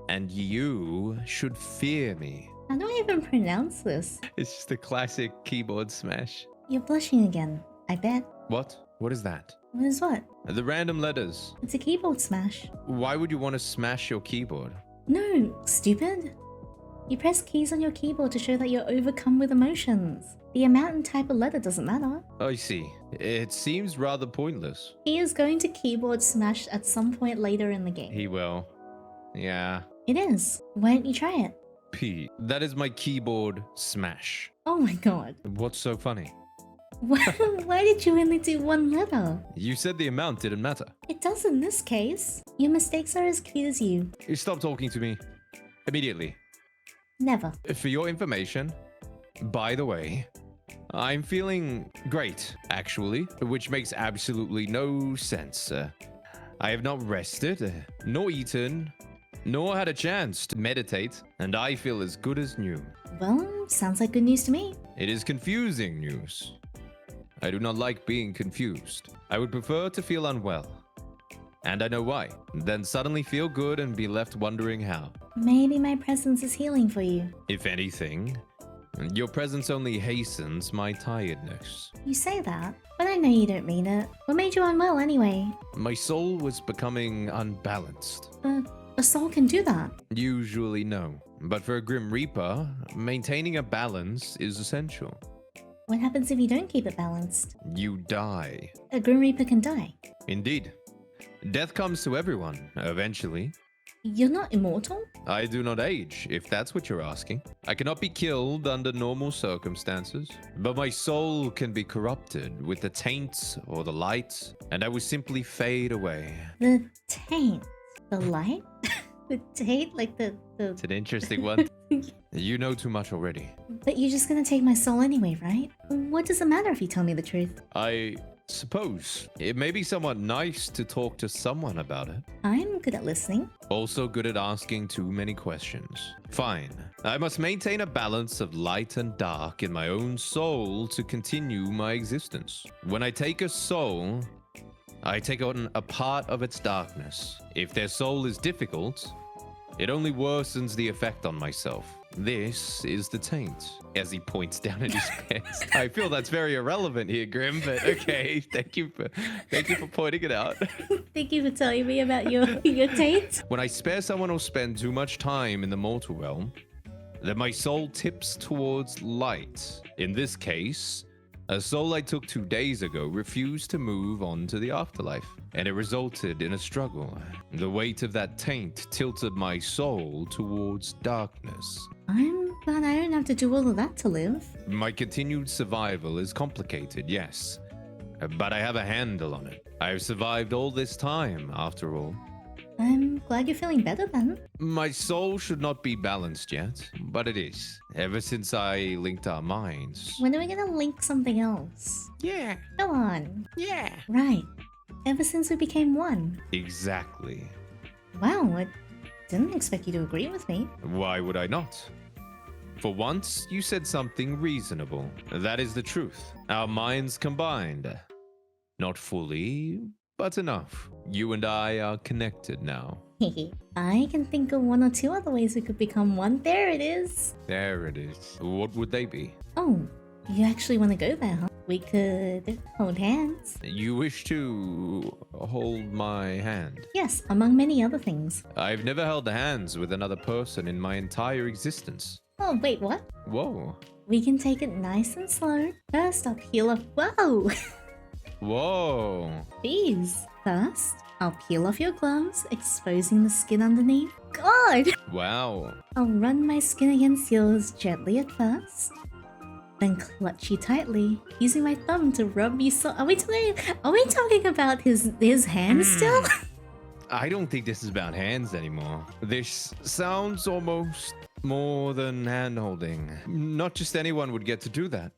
Speaker 1: and you should fear me.
Speaker 2: How do I even pronounce this?
Speaker 1: It's just a classic keyboard smash.
Speaker 2: You're blushing again, I bet.
Speaker 1: What? What is that?
Speaker 2: What is what?
Speaker 1: The random letters.
Speaker 2: It's a keyboard smash.
Speaker 1: Why would you want to smash your keyboard?
Speaker 2: No, stupid. You press keys on your keyboard to show that you're overcome with emotions. The amount and type of letter doesn't matter.
Speaker 1: I see. It seems rather pointless.
Speaker 2: He is going to keyboard smash at some point later in the game.
Speaker 1: He will. Yeah.
Speaker 2: It is. Why don't you try it?
Speaker 1: P. That is my keyboard smash.
Speaker 2: Oh my god.
Speaker 1: What's so funny?
Speaker 2: Why did you only do one letter?
Speaker 1: You said the amount didn't matter.
Speaker 2: It does in this case. Your mistakes are as cute as you.
Speaker 1: Stop talking to me. Immediately.
Speaker 2: Never.
Speaker 1: For your information, by the way, I'm feeling great, actually, which makes absolutely no sense. I have not rested, nor eaten, nor had a chance to meditate, and I feel as good as new.
Speaker 2: Well, sounds like good news to me.
Speaker 1: It is confusing news. I do not like being confused. I would prefer to feel unwell. And I know why. Then suddenly feel good and be left wondering how.
Speaker 2: Maybe my presence is healing for you.
Speaker 1: If anything, your presence only hastens my tiredness.
Speaker 2: You say that, but I know you don't mean it. What made you unwell anyway?
Speaker 1: My soul was becoming unbalanced.
Speaker 2: A soul can do that.
Speaker 1: Usually no. But for a Grim Reaper, maintaining a balance is essential.
Speaker 2: What happens if you don't keep it balanced?
Speaker 1: You die.
Speaker 2: A Grim Reaper can die.
Speaker 1: Indeed. Death comes to everyone, eventually.
Speaker 2: You're not immortal?
Speaker 1: I do not age, if that's what you're asking. I cannot be killed under normal circumstances, but my soul can be corrupted with the taint or the light, and I will simply fade away.
Speaker 2: The taint? The light? The taint? Like the...
Speaker 1: It's an interesting one. You know too much already.
Speaker 2: But you're just gonna take my soul anyway, right? What does it matter if you tell me the truth?
Speaker 1: I suppose it may be somewhat nice to talk to someone about it.
Speaker 2: I'm good at listening.
Speaker 1: Also good at asking too many questions. Fine. I must maintain a balance of light and dark in my own soul to continue my existence. When I take a soul, I take on a part of its darkness. If their soul is difficult, it only worsens the effect on myself. This is the taint. As he points down at his pants. I feel that's very irrelevant here, Grim, but okay. Thank you for pointing it out.
Speaker 2: Thank you for telling me about your taint.
Speaker 1: When I spare someone or spend too much time in the mortal realm, then my soul tips towards light. In this case, a soul I took 2 days ago refused to move on to the afterlife, and it resulted in a struggle. The weight of that taint tilted my soul towards darkness.
Speaker 2: I'm glad I don't have to do all of that to live.
Speaker 1: My continued survival is complicated, yes, but I have a handle on it. I have survived all this time, after all.
Speaker 2: I'm glad you're feeling better then.
Speaker 1: My soul should not be balanced yet, but it is, ever since I linked our minds.
Speaker 2: When are we gonna link something else?
Speaker 1: Yeah,
Speaker 2: Go on.
Speaker 1: yeah.
Speaker 2: Right. Ever since we became one.
Speaker 1: Exactly.
Speaker 2: Wow, it Didn't expect you to agree with me.
Speaker 1: Why would I not? For once, you said something reasonable. That is the truth. Our minds combined. Not fully, but enough. You and I are connected now.
Speaker 2: I can think of one or two other ways we could become one. There it is.
Speaker 1: There it is. What would they be?
Speaker 2: Oh, you actually want to go there, huh? We could hold hands.
Speaker 1: You wish to hold my hand?
Speaker 2: Yes, among many other things.
Speaker 1: I've never held hands with another person in my entire existence.
Speaker 2: Oh, wait, what?
Speaker 1: Whoa.
Speaker 2: We can take it nice and slow. First, I'll peel off. Whoa!
Speaker 1: Whoa.
Speaker 2: Please. First, I'll peel off your gloves, exposing the skin underneath. God!
Speaker 1: Wow.
Speaker 2: I'll run my skin against yours gently at first, then clutch you tightly, using my thumb to rub you so— Are we talking about his hand still?
Speaker 1: I don't think this is about hands anymore. This sounds almost more than hand-holding. Not just anyone would get to do that.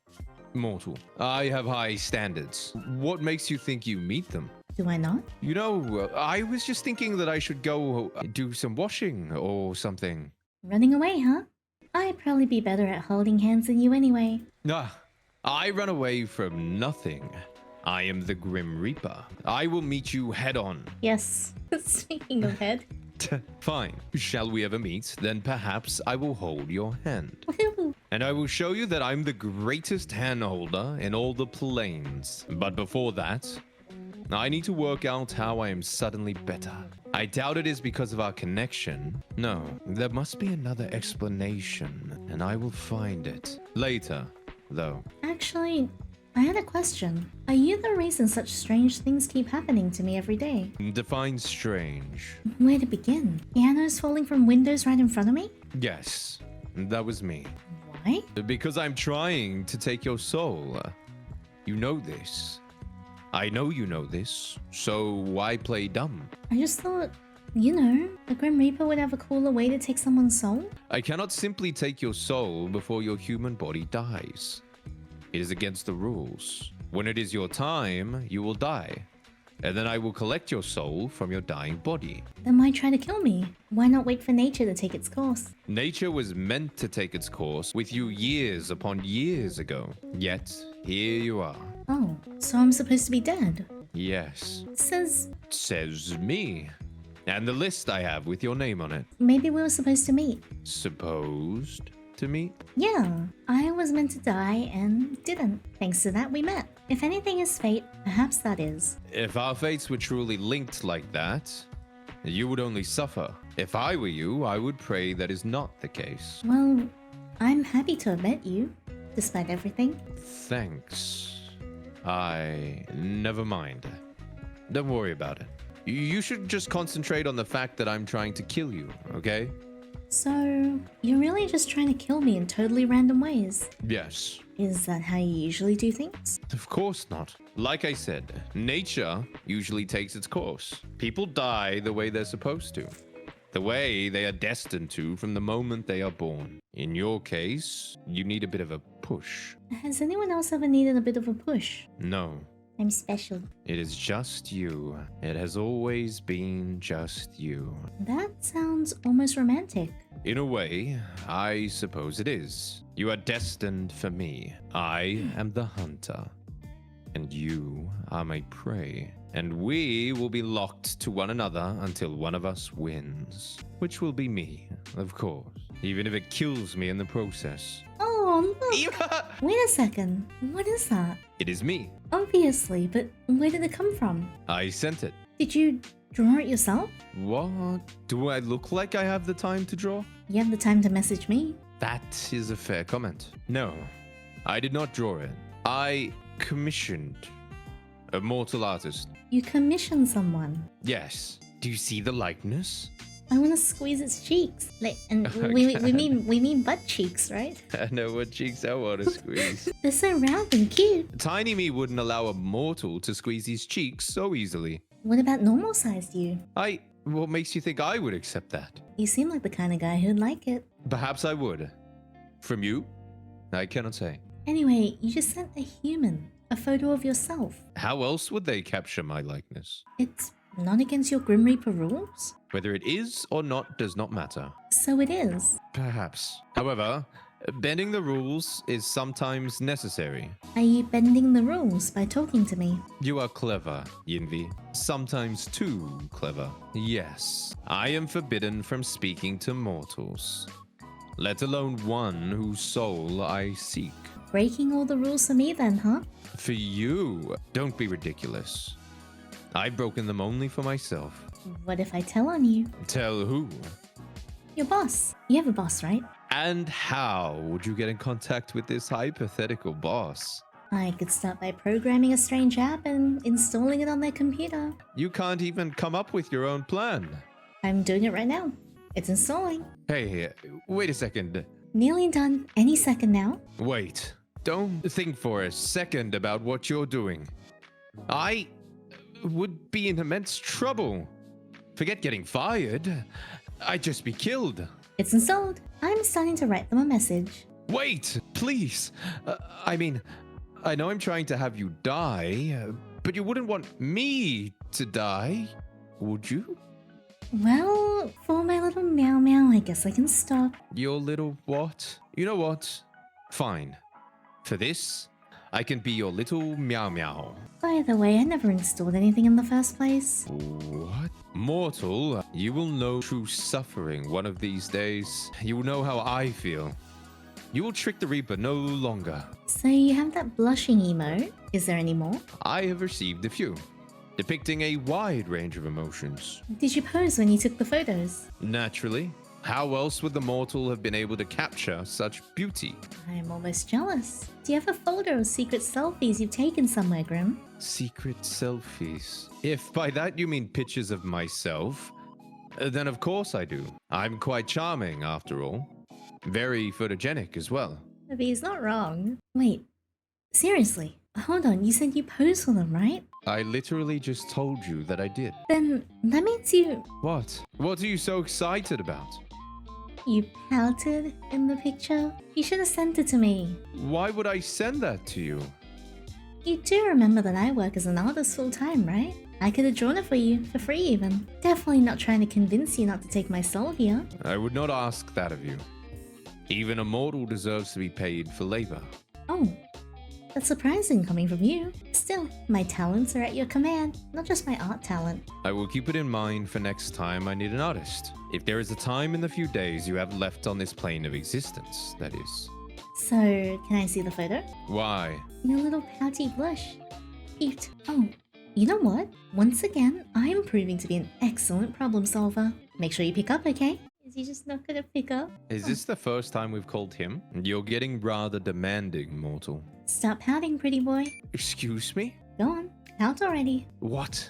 Speaker 1: Mortal, I have high standards. What makes you think you meet them?
Speaker 2: Do I not?
Speaker 1: You know, I was just thinking that I should go do some washing or something.
Speaker 2: Running away, huh? I'd probably be better at holding hands than you anyway.
Speaker 1: Ah, I run away from nothing. I am the Grim Reaper. I will meet you head on.
Speaker 2: Yes. Speaking of head.
Speaker 1: Fine. Shall we ever meet? Then perhaps I will hold your hand. And I will show you that I'm the greatest hand holder in all the plains. But before that, I need to work out how I am suddenly better. I doubt it is because of our connection. No, there must be another explanation, and I will find it. Later, though.
Speaker 2: Actually, I had a question. Are you the reason such strange things keep happening to me every day?
Speaker 1: Define strange.
Speaker 2: Where to begin? Pianos falling from windows right in front of me?
Speaker 1: Yes, that was me.
Speaker 2: Why?
Speaker 1: Because I'm trying to take your soul. You know this. I know you know this, so why play dumb?
Speaker 2: I just thought, you know, the Grim Reaper would have a cooler way to take someone's soul?
Speaker 1: I cannot simply take your soul before your human body dies. It is against the rules. When it is your time, you will die. And then I will collect your soul from your dying body.
Speaker 2: Then why try to kill me? Why not wait for nature to take its course?
Speaker 1: Nature was meant to take its course with you years upon years ago. Yet, here you are.
Speaker 2: Oh, so I'm supposed to be dead?
Speaker 1: Yes.
Speaker 2: Says
Speaker 1: me. And the list I have with your name on it.
Speaker 2: maybe we were supposed to meet.
Speaker 1: Supposed to meet?
Speaker 2: Yeah, I was meant to die and didn't. Thanks to that, we met. If anything is fate, perhaps that is.
Speaker 1: If our fates were truly linked like that, you would only suffer. If I were you, I would pray that is not the case.
Speaker 2: Well, I'm happy to have met you, despite everything.
Speaker 1: Thanks. Never mind. Don't worry about it. You should just concentrate on the fact that I'm trying to kill you, okay?
Speaker 2: So, you're really just trying to kill me in totally random ways?
Speaker 1: Yes.
Speaker 2: Is that how you usually do things?
Speaker 1: Of course not. Like I said, nature usually takes its course. People die the way they're supposed to. The way they are destined to from the moment they are born. In your case, you need a bit of a push.
Speaker 2: Has anyone else ever needed a bit of a push?
Speaker 1: No.
Speaker 2: I'm special.
Speaker 1: It is just you. It has always been just you.
Speaker 2: That sounds almost romantic.
Speaker 1: In a way, I suppose it is. You are destined for me. I am the hunter. And you are my prey. And we will be locked to one another until one of us wins. Which will be me, of course. Even if it kills me in the process.
Speaker 2: Oh, look! Wait a second. What is that?
Speaker 1: It is me.
Speaker 2: Obviously, but where did it come from?
Speaker 1: I sent it.
Speaker 2: Did you draw it yourself?
Speaker 1: What? Do I look like I have the time to draw?
Speaker 2: You have the time to message me.
Speaker 1: That is a fair comment. No, I did not draw it. I commissioned a mortal artist.
Speaker 2: You commissioned someone.
Speaker 1: Yes. Do you see the likeness?
Speaker 2: I want to squeeze its cheeks. Like, and we mean butt cheeks, right?
Speaker 1: I know what cheeks I want to squeeze.
Speaker 2: They're so round and cute.
Speaker 1: Tiny me wouldn't allow a mortal to squeeze his cheeks so easily.
Speaker 2: What about normal-sized you?
Speaker 1: What makes you think I would accept that?
Speaker 2: You seem like the kind of guy who'd like it.
Speaker 1: Perhaps I would. From you? I cannot say.
Speaker 2: Anyway, you just sent a human a photo of yourself.
Speaker 1: How else would they capture my likeness?
Speaker 2: It's Not against your Grim Reaper rules?
Speaker 1: Whether it is or not does not matter.
Speaker 2: So it is.
Speaker 1: Perhaps. However, bending the rules is sometimes necessary.
Speaker 2: Are you bending the rules by talking to me?
Speaker 1: You are clever, Yinvi. Sometimes too clever. Yes, I am forbidden from speaking to mortals, let alone one whose soul I seek.
Speaker 2: Breaking all the rules for me then, huh?
Speaker 1: For you, don't be ridiculous. I've broken them only for myself.
Speaker 2: What if I tell on you?
Speaker 1: Tell who?
Speaker 2: Your boss. You have a boss, right?
Speaker 1: And how would you get in contact with this hypothetical boss?
Speaker 2: I could start by programming a strange app and installing it on their computer.
Speaker 1: You can't even come up with your own plan.
Speaker 2: I'm doing it right now. It's installing.
Speaker 1: Hey, wait a second.
Speaker 2: Nearly done. Any second now.
Speaker 1: Wait. Don't think for a second about what you're doing. I would be in immense trouble. Forget getting fired. I'd just be killed.
Speaker 2: It's installed. I'm starting to write them a message.
Speaker 1: Wait, please. I mean, I know I'm trying to have you die, but you wouldn't want me to die, would you?
Speaker 2: Well, for my little meow meow, I guess I can stop.
Speaker 1: Your little what? You know what? Fine. For this, I can be your little meow meow.
Speaker 2: By the way, I never installed anything in the first place.
Speaker 1: What? Mortal, you will know true suffering one of these days. You will know how I feel. You will trick the Reaper no longer.
Speaker 2: So you have that blushing emote. Is there any more?
Speaker 1: I have received a few, depicting a wide range of emotions.
Speaker 2: Did you pose when you took the photos?
Speaker 1: Naturally. How else would the mortal have been able to capture such beauty?
Speaker 2: I'm almost jealous. Do you have a folder of secret selfies you've taken somewhere, Grim?
Speaker 1: Secret selfies. If by that you mean pictures of myself, then of course I do. I'm quite charming, after all. Very photogenic as well.
Speaker 2: But he's not wrong. Wait, seriously? Hold on, you said you posed for them, right?
Speaker 1: I literally just told you that I did.
Speaker 2: Then that means you
Speaker 1: What? What are you so excited about?
Speaker 2: pouted in the picture. You should have sent it to me.
Speaker 1: Why would I send that to you?
Speaker 2: You do remember that I work as an artist full time, right? I could have drawn it for you, for free even. Definitely not trying to convince you not to take my soul here.
Speaker 1: I would not ask that of you. Even a mortal deserves to be paid for labor.
Speaker 2: Oh, that's surprising coming from you. Still, my talents are at your command, not just my art talent.
Speaker 1: I will keep it in mind for next time I need an artist. If there is a time in the few days you have left on this plane of existence, that is.
Speaker 2: So, can I see the photo?
Speaker 1: Why?
Speaker 2: Your little pouty blush. Cute. Oh, you know what? Once again, I'm proving to be an excellent problem solver. Make sure you pick up, okay? Is he just not gonna pick up?
Speaker 1: Is this the first time we've called him? You're getting rather demanding, mortal.
Speaker 2: Stop pouting, pretty boy.
Speaker 1: Excuse me?
Speaker 2: Go on, pout already.
Speaker 1: What?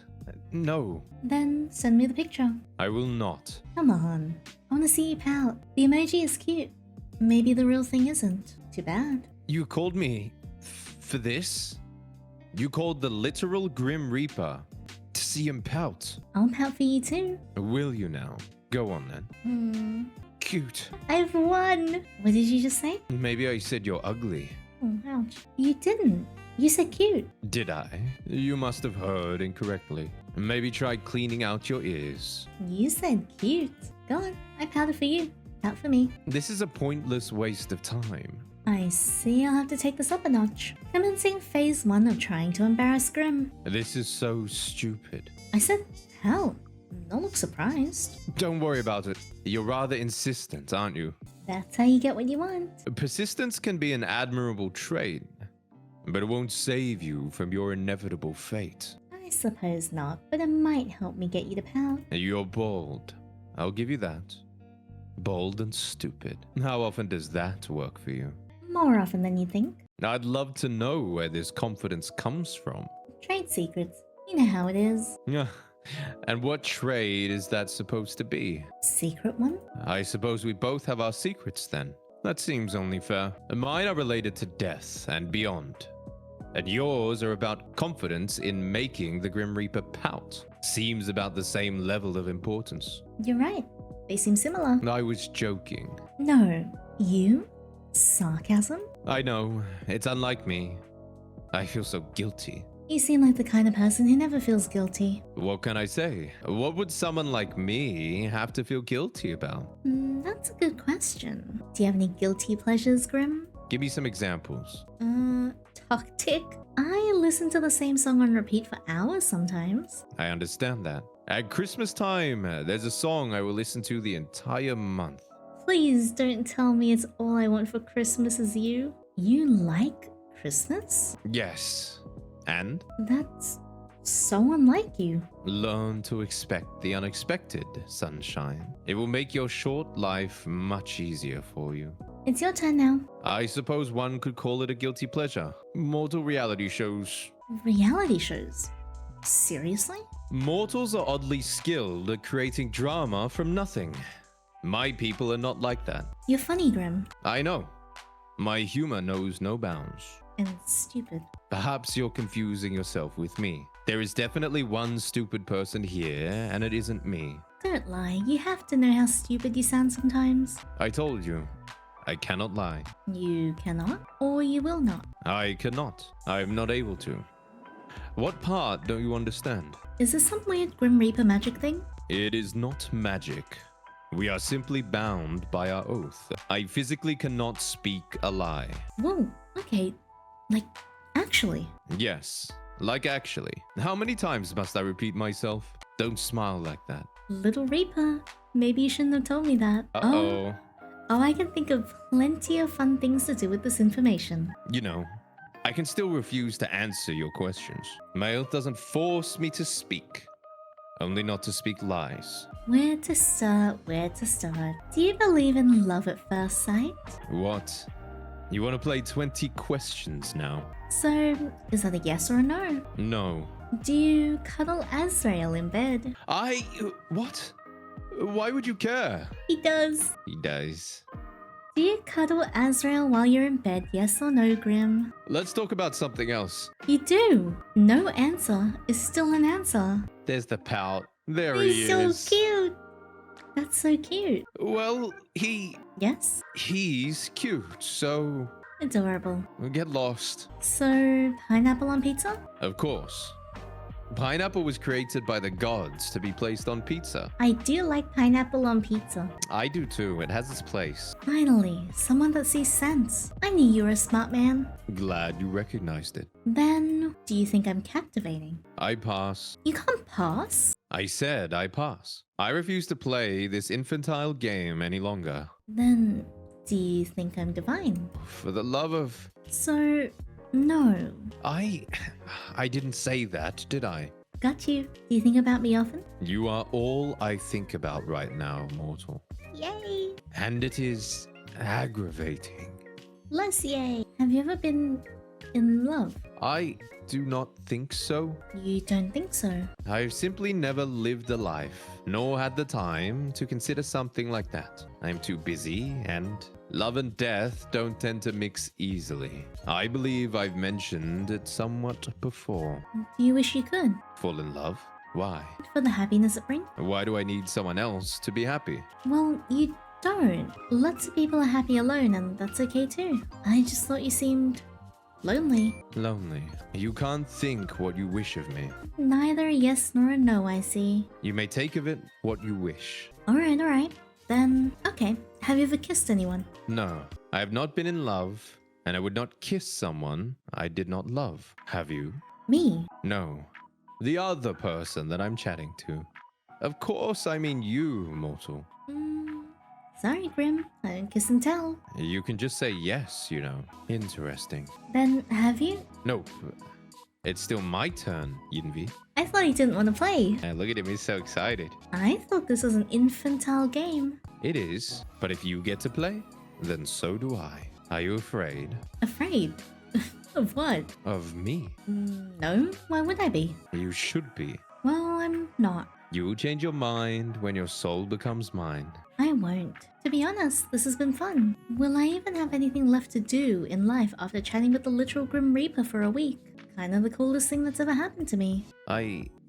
Speaker 1: No,
Speaker 2: Then send me the picture.
Speaker 1: I will not.
Speaker 2: Come on. I wanna see you pout. The emoji is cute. Maybe the real thing isn't. Too bad.
Speaker 1: You called me for this? You called the literal Grim Reaper to see him pout.
Speaker 2: I'll pout for you too.
Speaker 1: Will you now? Go on then. Cute.
Speaker 2: I've won! What did you just say?
Speaker 1: Maybe I said you're ugly.
Speaker 2: Oh, ouch. You didn't. You said cute.
Speaker 1: Did I? You must have heard incorrectly. Maybe try cleaning out your ears.
Speaker 2: You said cute. Go on. I pouted for you. Pout for me.
Speaker 1: This is a pointless waste of time.
Speaker 2: I see. I'll have to take this up a notch. Commencing phase 1 of trying to embarrass Grim.
Speaker 1: This is so stupid.
Speaker 2: I said, hell. Don't look surprised.
Speaker 1: Don't worry about it. You're rather insistent, aren't you?
Speaker 2: That's how you get what you want.
Speaker 1: Persistence can be an admirable trait, but it won't save you from your inevitable fate.
Speaker 2: I suppose not, but it might help me get you to pout.
Speaker 1: You're bold. I'll give you that. Bold and stupid. How often does that work for you?
Speaker 2: More often than you think.
Speaker 1: I'd love to know where this confidence comes from.
Speaker 2: Trade secrets. You know how it is.
Speaker 1: Yeah. And what trade is that supposed to be?
Speaker 2: Secret one?
Speaker 1: I suppose we both have our secrets then. That seems only fair. Mine are related to death and beyond. And yours are about confidence in making the Grim Reaper pout. Seems about the same level of importance.
Speaker 2: You're right. They seem similar.
Speaker 1: I was joking.
Speaker 2: No. You? Sarcasm?
Speaker 1: I know, it's unlike me. I feel so guilty.
Speaker 2: You seem like the kind of person who never feels guilty.
Speaker 1: What can I say? What would someone like me have to feel guilty about?
Speaker 2: That's a good question. Do you have any guilty pleasures, Grim?
Speaker 1: Give me some examples.
Speaker 2: Toxic? I listen to the same song on repeat for hours sometimes.
Speaker 1: I understand that. At Christmas time, there's a song I will listen to the entire month.
Speaker 2: Please don't tell me it's all I want for Christmas is you. You like Christmas?
Speaker 1: Yes. And?
Speaker 2: That's so unlike you.
Speaker 1: Learn to expect the unexpected, sunshine. It will make your short life much easier for you.
Speaker 2: It's your turn now.
Speaker 1: I suppose one could call it a guilty pleasure. Mortal reality shows.
Speaker 2: Reality shows? Seriously?
Speaker 1: Mortals are oddly skilled at creating drama from nothing. My people are not like that.
Speaker 2: You're funny, Grim.
Speaker 1: I know. My humor knows no bounds.
Speaker 2: And stupid.
Speaker 1: Perhaps you're confusing yourself with me. There is definitely one stupid person here, and it isn't me.
Speaker 2: Don't lie. You have to know how stupid you sound sometimes.
Speaker 1: I told you. I cannot lie.
Speaker 2: You cannot, or you will not.
Speaker 1: I cannot. I am not able to. What part don't you understand?
Speaker 2: Is this some weird Grim Reaper magic thing?
Speaker 1: It is not magic. We are simply bound by our oath. I physically cannot speak a lie.
Speaker 2: Whoa, okay. Like, actually.
Speaker 1: Yes, like actually. How many times must I repeat myself? Don't smile like that.
Speaker 2: Little Reaper, maybe you shouldn't have told me that.
Speaker 1: Uh-oh.
Speaker 2: Oh, I can think of plenty of fun things to do with this information.
Speaker 1: You know, I can still refuse to answer your questions. My oath doesn't force me to speak, only not to speak lies.
Speaker 2: Where to start, where to start? Do you believe in love at first sight?
Speaker 1: What? You want to play 20 questions now?
Speaker 2: So, is that a yes or a no?
Speaker 1: No.
Speaker 2: Do you cuddle Azrael in bed?
Speaker 1: What? Why would you care?
Speaker 2: He does.
Speaker 1: He does.
Speaker 2: Do you cuddle Azrael while you're in bed, yes or no, Grim?
Speaker 1: Let's talk about something else.
Speaker 2: You do. No answer is still an answer.
Speaker 1: There's the pout. There
Speaker 2: He's
Speaker 1: he
Speaker 2: so
Speaker 1: is.
Speaker 2: cute. That's so cute.
Speaker 1: Well,
Speaker 2: Yes?
Speaker 1: he's cute, so
Speaker 2: Adorable.
Speaker 1: get lost.
Speaker 2: So, pineapple on pizza?
Speaker 1: Of course. Pineapple was created by the gods to be placed on pizza.
Speaker 2: I do like pineapple on pizza.
Speaker 1: I do too. It has its place.
Speaker 2: Finally, someone that sees sense. I knew you were a smart man.
Speaker 1: Glad you recognized it.
Speaker 2: Then, do you think I'm captivating?
Speaker 1: I pass.
Speaker 2: You can't pass?
Speaker 1: I said I pass. I refuse to play this infantile game any longer.
Speaker 2: Then, do you think I'm divine?
Speaker 1: For the love of...
Speaker 2: So, no.
Speaker 1: I didn't say that, did I?
Speaker 2: Got you. Do you think about me often?
Speaker 1: You are all I think about right now, mortal.
Speaker 2: Yay!
Speaker 1: And it is aggravating.
Speaker 2: Less yay. Have you ever been in love?
Speaker 1: I do not think so.
Speaker 2: You don't think so?
Speaker 1: I've simply never lived a life, nor had the time to consider something like that. I'm too busy, and love and death don't tend to mix easily. I believe I've mentioned it somewhat before.
Speaker 2: Do you wish you could?
Speaker 1: Fall in love? Why?
Speaker 2: For the happiness it brings?
Speaker 1: Why do I need someone else to be happy?
Speaker 2: Well, you don't. Lots of people are happy alone, and that's okay too. I just thought you seemed lonely.
Speaker 1: Lonely. You can't think what you wish of me.
Speaker 2: Neither a yes nor a no, I see.
Speaker 1: You may take of it what you wish.
Speaker 2: Alright. Then, okay. Have you ever kissed anyone?
Speaker 1: No, I have not been in love, and I would not kiss someone I did not love. Have you?
Speaker 2: Me?
Speaker 1: No, the other person that I'm chatting to. Of course, I mean you, mortal.
Speaker 2: Sorry, Grim. I don't kiss and tell.
Speaker 1: You can just say yes, you know. Interesting.
Speaker 2: Then, have you?
Speaker 1: Nope. It's still my turn, Yinvi.
Speaker 2: I thought you didn't want to play.
Speaker 1: Look at him, he's so excited.
Speaker 2: I thought this was an infantile game.
Speaker 1: It is, but if you get to play, then so do I. Are you afraid?
Speaker 2: Afraid? Of what?
Speaker 1: Of me?
Speaker 2: No, why would I be?
Speaker 1: You should be.
Speaker 2: Well, I'm not.
Speaker 1: You will change your mind when your soul becomes mine.
Speaker 2: I won't. To be honest, this has been fun. Will I even have anything left to do in life after chatting with the literal Grim Reaper for a week? Kind of the coolest thing that's ever happened to me.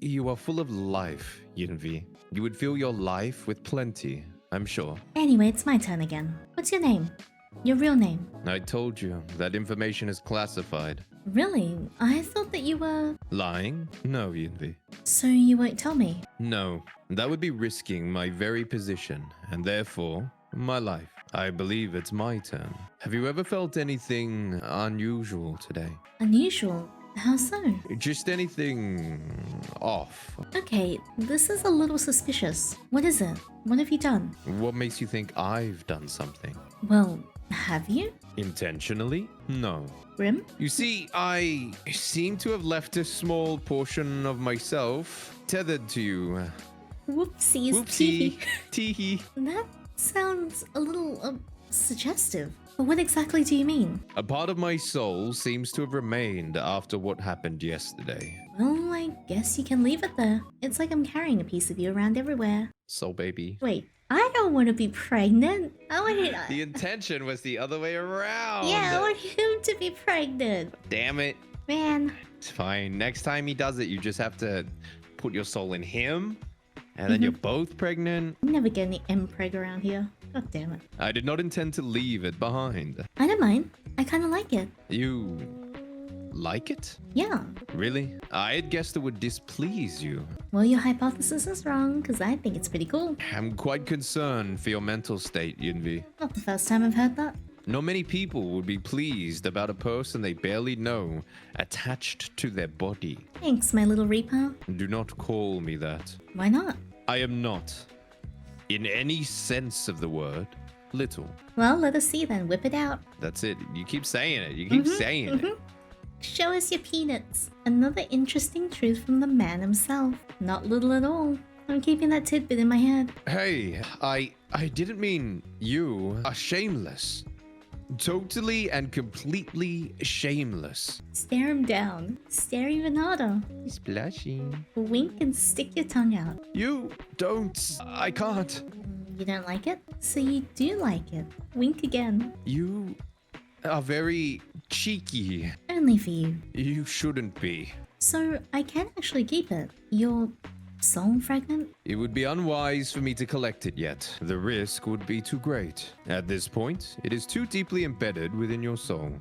Speaker 1: You are full of life, Yinvi. You would fill your life with plenty, I'm sure.
Speaker 2: Anyway, it's my turn again. What's your name? Your real name?
Speaker 1: I told you, that information is classified.
Speaker 2: Really? I thought that you were...
Speaker 1: Lying? No, Yinvi.
Speaker 2: So you won't tell me?
Speaker 1: No, that would be risking my very position, and therefore, my life. I believe it's my turn. Have you ever felt anything unusual today?
Speaker 2: Unusual? How so?
Speaker 1: Just anything off?
Speaker 2: Okay, this is a little suspicious. What is it? What have you done?
Speaker 1: What makes you think I've done something?
Speaker 2: Well, have you?
Speaker 1: Intentionally? No.
Speaker 2: Grim?
Speaker 1: You see, I seem to have left a small portion of myself tethered to you.
Speaker 2: Whoopsies.
Speaker 1: Whoopsie. Teehee.
Speaker 2: That sounds a little suggestive. But what exactly do you mean?
Speaker 1: A part of my soul seems to have remained after what happened yesterday.
Speaker 2: Well, I guess you can leave it there. It's like I'm carrying a piece of you around everywhere.
Speaker 1: Soul baby.
Speaker 2: Wait, I don't want to be pregnant. I want
Speaker 1: The intention was the other way around.
Speaker 2: Yeah, I want him to be pregnant.
Speaker 1: Damn it.
Speaker 2: Man.
Speaker 1: It's fine. Next time he does it, you just have to put your soul in him, and then you're both pregnant.
Speaker 2: I'm never getting the M-preg around here. God damn it.
Speaker 1: I did not intend to leave it behind.
Speaker 2: I don't mind. I kind of like it.
Speaker 1: You like it?
Speaker 2: Yeah.
Speaker 1: Really? I had guessed it would displease you.
Speaker 2: Well, your hypothesis is wrong, because I think it's pretty cool.
Speaker 1: I'm quite concerned for your mental state, Yunvi.
Speaker 2: Not the first time I've heard that.
Speaker 1: Not many people would be pleased about a person they barely know attached to their body.
Speaker 2: Thanks, my little Reaper.
Speaker 1: Do not call me that.
Speaker 2: Why not?
Speaker 1: I am not, in any sense of the word, little.
Speaker 2: Well, let us see then. Whip it out.
Speaker 1: That's it. You keep saying it. You keep saying it.
Speaker 2: Show us your peanuts. Another interesting truth from the man himself. Not little at all. I'm keeping that tidbit in my head.
Speaker 1: Hey, I didn't mean you are shameless. Totally and completely shameless.
Speaker 2: Stare him down. Stare even harder.
Speaker 1: He's blushing.
Speaker 2: Wink and stick your tongue out.
Speaker 1: You don't. I can't.
Speaker 2: You don't like it? So you do like it. Wink again.
Speaker 1: You are very cheeky.
Speaker 2: Only for you.
Speaker 1: You shouldn't be.
Speaker 2: So I can actually keep it. Your soul fragment?
Speaker 1: It would be unwise for me to collect it yet. The risk would be too great. At this point, it is too deeply embedded within your soul.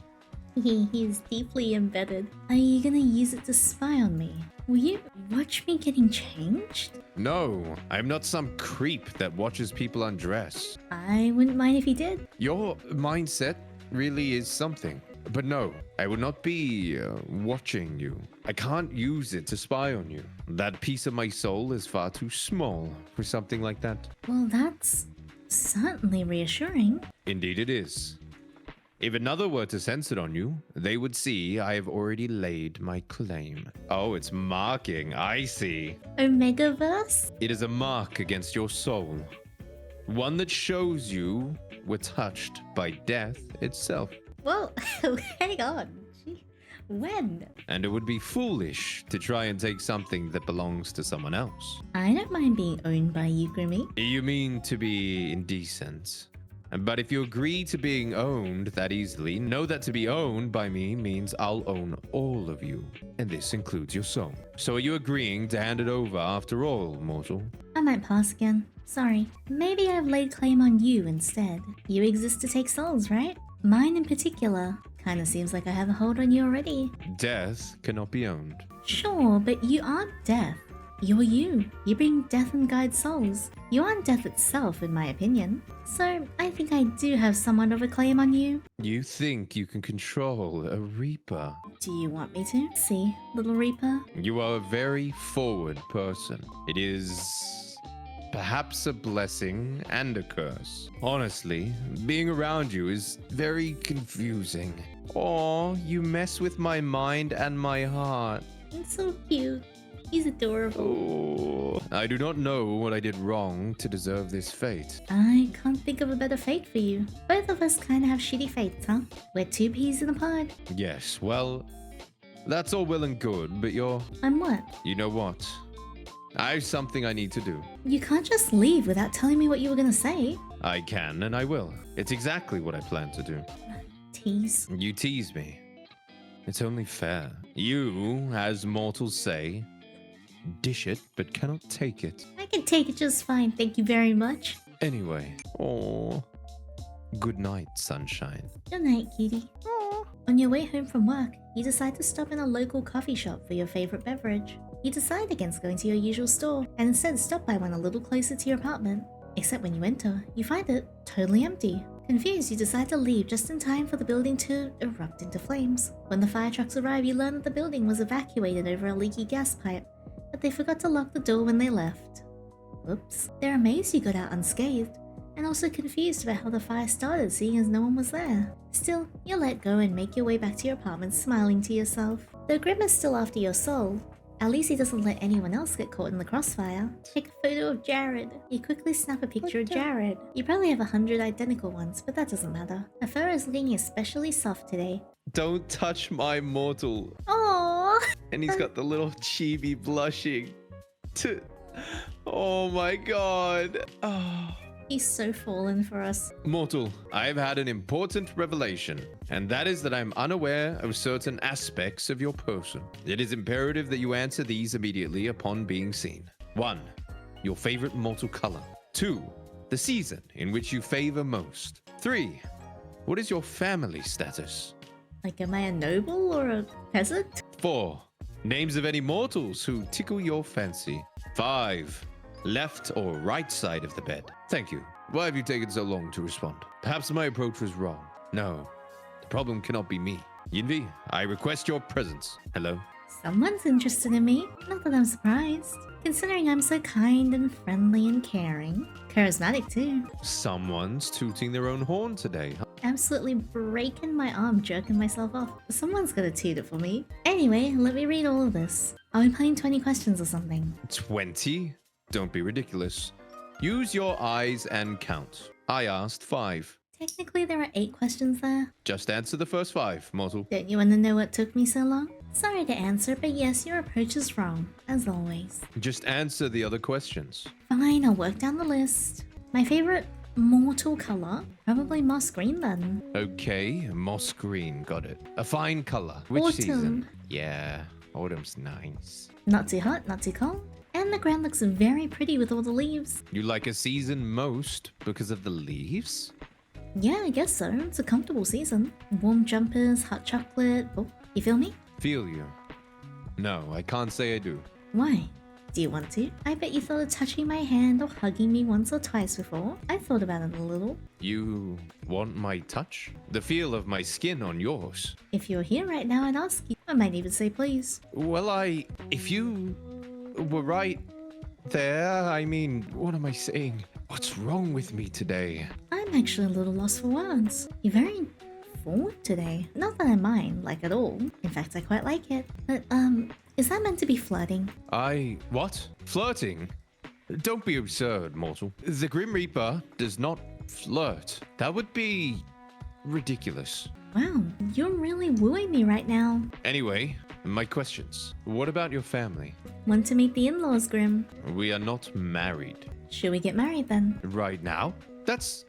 Speaker 2: He is deeply embedded. Are you gonna use it to spy on me? Will you watch me getting changed?
Speaker 1: No, I'm not some creep that watches people undress.
Speaker 2: I wouldn't mind if you did.
Speaker 1: Your mindset really is something. But no, I will not be watching you. I can't use it to spy on you. That piece of my soul is far too small for something like that.
Speaker 2: Well, that's certainly reassuring.
Speaker 1: Indeed it is. If another were to sense it on you, they would see I have already laid my claim. Oh, it's marking. I see.
Speaker 2: Omegaverse?
Speaker 1: It is a mark against your soul. One that shows you were touched by death itself.
Speaker 2: Whoa, hang on. When?
Speaker 1: And it would be foolish to try and take something that belongs to someone else.
Speaker 2: I don't mind being owned by you, Grimmy.
Speaker 1: You mean to be indecent? But if you agree to being owned that easily, know that to be owned by me means I'll own all of you. And this includes your soul. So are you agreeing to hand it over after all, mortal?
Speaker 2: I might pass again. Sorry. Maybe I've laid claim on you instead. You exist to take souls, right? Mine in particular. Kinda seems like I have a hold on you already.
Speaker 1: Death cannot be owned.
Speaker 2: Sure, but you aren't death. You're you. You bring death and guide souls. You aren't death itself, in my opinion. So, I think I do have somewhat of a claim on you.
Speaker 1: You think you can control a Reaper?
Speaker 2: Do you want me to? See, little Reaper?
Speaker 1: You are a very forward person. It is perhaps a blessing and a curse. Honestly, being around you is very confusing. Aw, you mess with my mind and my heart.
Speaker 2: It's so cute. He's adorable.
Speaker 1: Oh, I do not know what I did wrong to deserve this fate.
Speaker 2: I can't think of a better fate for you. Both of us kind of have shitty fates, huh? We're two peas in a pod.
Speaker 1: Yes, well, that's all well and good, but
Speaker 2: I'm what?
Speaker 1: you know what? I have something I need to do.
Speaker 2: You can't just leave without telling me what you were gonna say.
Speaker 1: I can and I will. It's exactly what I plan to do.
Speaker 2: Tease.
Speaker 1: You tease me. It's only fair. You, as mortals say, dish it but cannot take it.
Speaker 2: I can take it just fine, thank you very much.
Speaker 1: Anyway, good night, sunshine.
Speaker 2: Good night, cutie.
Speaker 1: Aw.
Speaker 2: On your way home from work, you decide to stop in a local coffee shop for your favorite beverage. You decide against going to your usual store and instead stop by one a little closer to your apartment. Except when you enter, you find it totally empty. Confused, you decide to leave just in time for the building to erupt into flames. When the fire trucks arrive, you learn that the building was evacuated over a leaky gas pipe, but they forgot to lock the door when they left. Whoops. They're amazed you got out unscathed, and also confused about how the fire started seeing as no one was there. Still, you let go and make your way back to your apartment smiling to yourself. Though Grim is still after your soul, at least he doesn't let anyone else get caught in the crossfire. Take a photo of Jared. You quickly snap a picture of Jared. You probably have 100 identical ones, but that doesn't matter. Her fur is looking especially soft today.
Speaker 1: Don't touch my mortal.
Speaker 2: Aww.
Speaker 1: And he's got the little chibi blushing. Oh my god. Oh.
Speaker 2: He's so fallen for us.
Speaker 1: Mortal, I've had an important revelation, and that is that I'm unaware of certain aspects of your person. It is imperative that you answer these immediately upon being seen. 1. Your favorite mortal color. 2. The season in which you favor most. 3. What is your family status?
Speaker 2: Like, am I a noble or a peasant?
Speaker 1: 4. Names of any mortals who tickle your fancy. 5. Left or right side of the bed. Thank you. Why have you taken so long to respond? Perhaps my approach was wrong. No, the problem cannot be me. Yinvi, I request your presence. Hello?
Speaker 2: Someone's interested in me. Not that I'm surprised, considering I'm so kind and friendly and caring. Charismatic too.
Speaker 1: Someone's tooting their own horn today.
Speaker 2: Absolutely breaking my arm jerking myself off. But someone's gotta toot it for me. Anyway, let me read all of this. Are we playing 20 questions or something?
Speaker 1: 20? Don't be ridiculous. Use your eyes and count. I asked 5.
Speaker 2: Technically, there are 8 questions there.
Speaker 1: Just answer the first 5, mortal.
Speaker 2: Don't you want to know what took me so long? Sorry to answer, but yes, your approach is wrong, as always.
Speaker 1: Just answer the other questions.
Speaker 2: Fine, I'll work down the list. My favorite mortal color? Probably moss green then.
Speaker 1: Okay, moss green, got it. A fine color. Which
Speaker 2: Autumn.
Speaker 1: season? Yeah, autumn's nice.
Speaker 2: Not too hot, not too cold. And the ground looks very pretty with all the leaves.
Speaker 1: You like a season most because of the leaves?
Speaker 2: Yeah, I guess so. It's a comfortable season. Warm jumpers, hot chocolate. Oh, you feel me?
Speaker 1: Feel you. No, I can't say I do.
Speaker 2: Why? Do you want to? I bet you thought of touching my hand or hugging me once or twice before. I thought about it a little.
Speaker 1: You want my touch? The feel of my skin on yours?
Speaker 2: If you were here right now, I'd ask you. I might even say please.
Speaker 1: Well, if you were right there, I mean, what am I saying? What's wrong with me today?
Speaker 2: I'm actually a little lost for words. You're very forward today. Not that I mind, like at all. In fact, I quite like it. But, is that meant to be flirting?
Speaker 1: What? Flirting? Don't be absurd, mortal. The Grim Reaper does not flirt. That would be ridiculous.
Speaker 2: Wow, you're really wooing me right now.
Speaker 1: Anyway, my questions. What about your family?
Speaker 2: Want to meet the in-laws, Grim?
Speaker 1: We are not married.
Speaker 2: Should we get married then?
Speaker 1: Right now? It's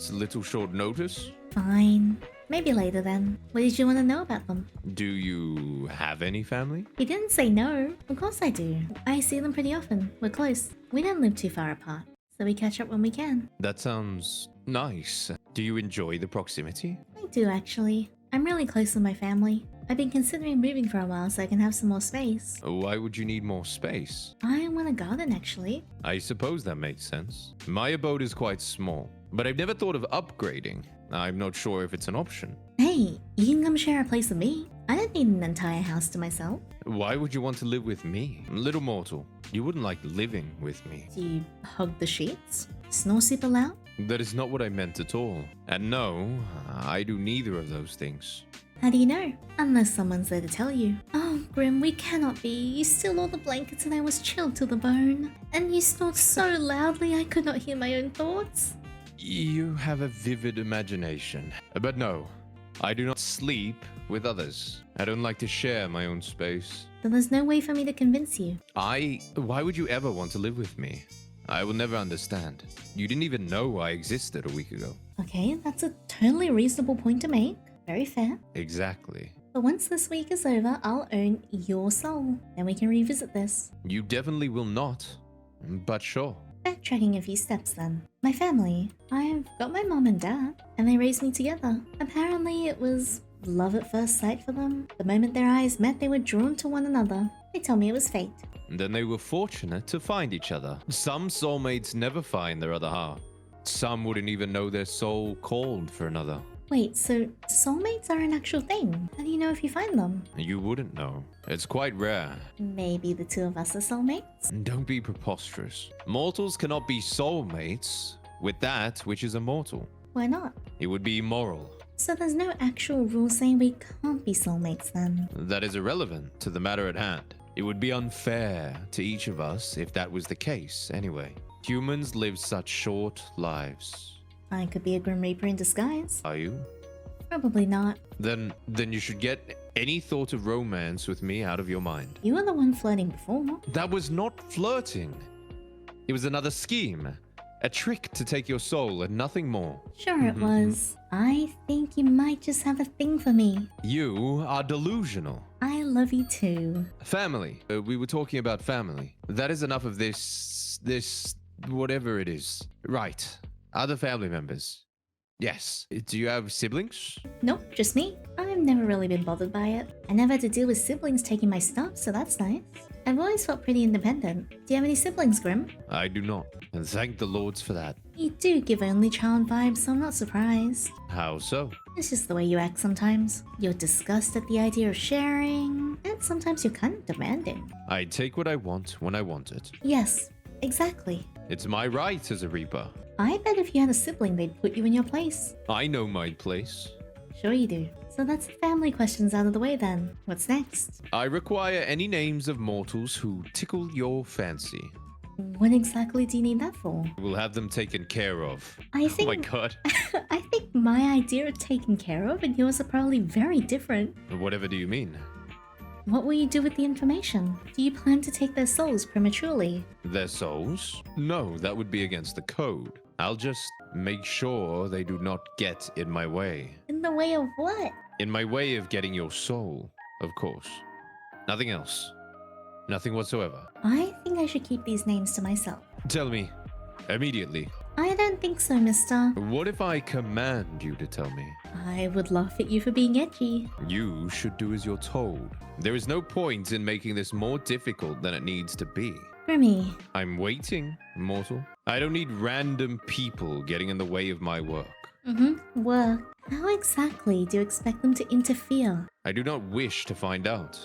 Speaker 1: a little short notice.
Speaker 2: Fine. Maybe later then. What did you want to know about them?
Speaker 1: Do you have any family?
Speaker 2: You didn't say no. Of course I do. I see them pretty often. We're close. We don't live too far apart, so we catch up when we can.
Speaker 1: That sounds nice. Do you enjoy the proximity?
Speaker 2: I do actually. I'm really close with my family. I've been considering moving for a while so I can have some more space.
Speaker 1: Why would you need more space?
Speaker 2: I want a garden actually.
Speaker 1: I suppose that makes sense. My abode is quite small, but I've never thought of upgrading. I'm not sure if it's an option.
Speaker 2: Hey, you can come share a place with me. I don't need an entire house to myself.
Speaker 1: Why would you want to live with me? Little mortal, you wouldn't like living with me.
Speaker 2: Do you hug the sheets? Snore super loud?
Speaker 1: That is not what I meant at all. And no, I do neither of those things.
Speaker 2: How do you know? Unless someone's there to tell you. Oh, Grim, we cannot be. You stole all the blankets and I was chilled to the bone. And you snored so loudly I could not hear my own thoughts.
Speaker 1: You have a vivid imagination. But no, I do not sleep with others. I don't like to share my own space.
Speaker 2: Then there's no way for me to convince you.
Speaker 1: Why would you ever want to live with me? I will never understand. You didn't even know I existed a week ago.
Speaker 2: Okay, that's a totally reasonable point to make. Very fair.
Speaker 1: Exactly.
Speaker 2: But once this week is over, I'll own your soul. Then we can revisit this.
Speaker 1: You definitely will not, but sure.
Speaker 2: Backtracking a few steps then. My family. I've got my mom and dad, and they raised me together. Apparently it was love at first sight for them. The moment their eyes met, they were drawn to one another. They told me it was fate.
Speaker 1: And then they were fortunate to find each other. Some soulmates never find their other half. Some wouldn't even know their soul called for another.
Speaker 2: Wait, so soulmates are an actual thing? How do you know if you find them?
Speaker 1: You wouldn't know. It's quite rare.
Speaker 2: Maybe the two of us are soulmates?
Speaker 1: Don't be preposterous. Mortals cannot be soulmates with that which is immortal.
Speaker 2: Why not?
Speaker 1: It would be immoral.
Speaker 2: So there's no actual rule saying we can't be soulmates then?
Speaker 1: That is irrelevant to the matter at hand. It would be unfair to each of us if that was the case, anyway. Humans live such short lives.
Speaker 2: I could be a Grim Reaper in disguise.
Speaker 1: Are you?
Speaker 2: Probably not.
Speaker 1: Then you should get any thought of romance with me out of your mind.
Speaker 2: You were the one flirting before.
Speaker 1: That was not flirting. It was another scheme. A trick to take your soul and nothing more.
Speaker 2: Sure it was. I think you might just have a thing for me.
Speaker 1: You are delusional.
Speaker 2: I love you too.
Speaker 1: Family. We were talking about family. That is enough of this, whatever it is. Right. Other family members. Yes. Do you have siblings?
Speaker 2: Nope, just me. I've never really been bothered by it. I never had to deal with siblings taking my stuff, so that's nice. I've always felt pretty independent. Do you have any siblings, Grim?
Speaker 1: I do not. And thank the lords for that.
Speaker 2: You do give only child vibes, so I'm not surprised.
Speaker 1: How so?
Speaker 2: It's just the way you act sometimes. You're disgusted at the idea of sharing, and sometimes you're kind of demanding.
Speaker 1: I take what I want when I want it.
Speaker 2: Yes, exactly.
Speaker 1: It's my right as a Reaper.
Speaker 2: I bet if you had a sibling, they'd put you in your place.
Speaker 1: I know my place.
Speaker 2: Sure you do. So that's the family questions out of the way then. What's next?
Speaker 1: I require any names of mortals who tickle your fancy.
Speaker 2: What exactly do you need that for?
Speaker 1: We'll have them taken care of.
Speaker 2: I think...
Speaker 1: Oh my god.
Speaker 2: I think my idea of taken care of and yours are probably very different.
Speaker 1: Whatever do you mean?
Speaker 2: What will you do with the information? Do you plan to take their souls prematurely?
Speaker 1: Their souls? No, that would be against the code. I'll just make sure they do not get in my way.
Speaker 2: In the way of what?
Speaker 1: In my way of getting your soul, of course. Nothing else. Nothing whatsoever.
Speaker 2: I think I should keep these names to myself.
Speaker 1: Tell me. Immediately.
Speaker 2: I don't think so, mister.
Speaker 1: What if I command you to tell me?
Speaker 2: I would laugh at you for being edgy.
Speaker 1: You should do as you're told. There is no point in making this more difficult than it needs to be.
Speaker 2: Grimmy.
Speaker 1: I'm waiting, mortal. I don't need random people getting in the way of my work.
Speaker 2: Work. How exactly do you expect them to interfere?
Speaker 1: I do not wish to find out.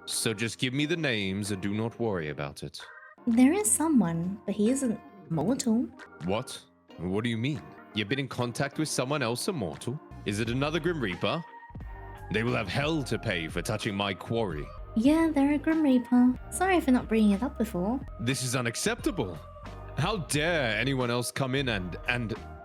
Speaker 1: So just give me the names and do not worry about it.
Speaker 2: There is someone, but he isn't mortal.
Speaker 1: What? What do you mean? You've been in contact with someone else immortal? Is it another Grim Reaper? They will have hell to pay for touching my quarry.
Speaker 2: Yeah, they're a Grim Reaper. Sorry for not bringing it up before.
Speaker 1: This is unacceptable. How dare anyone else come in and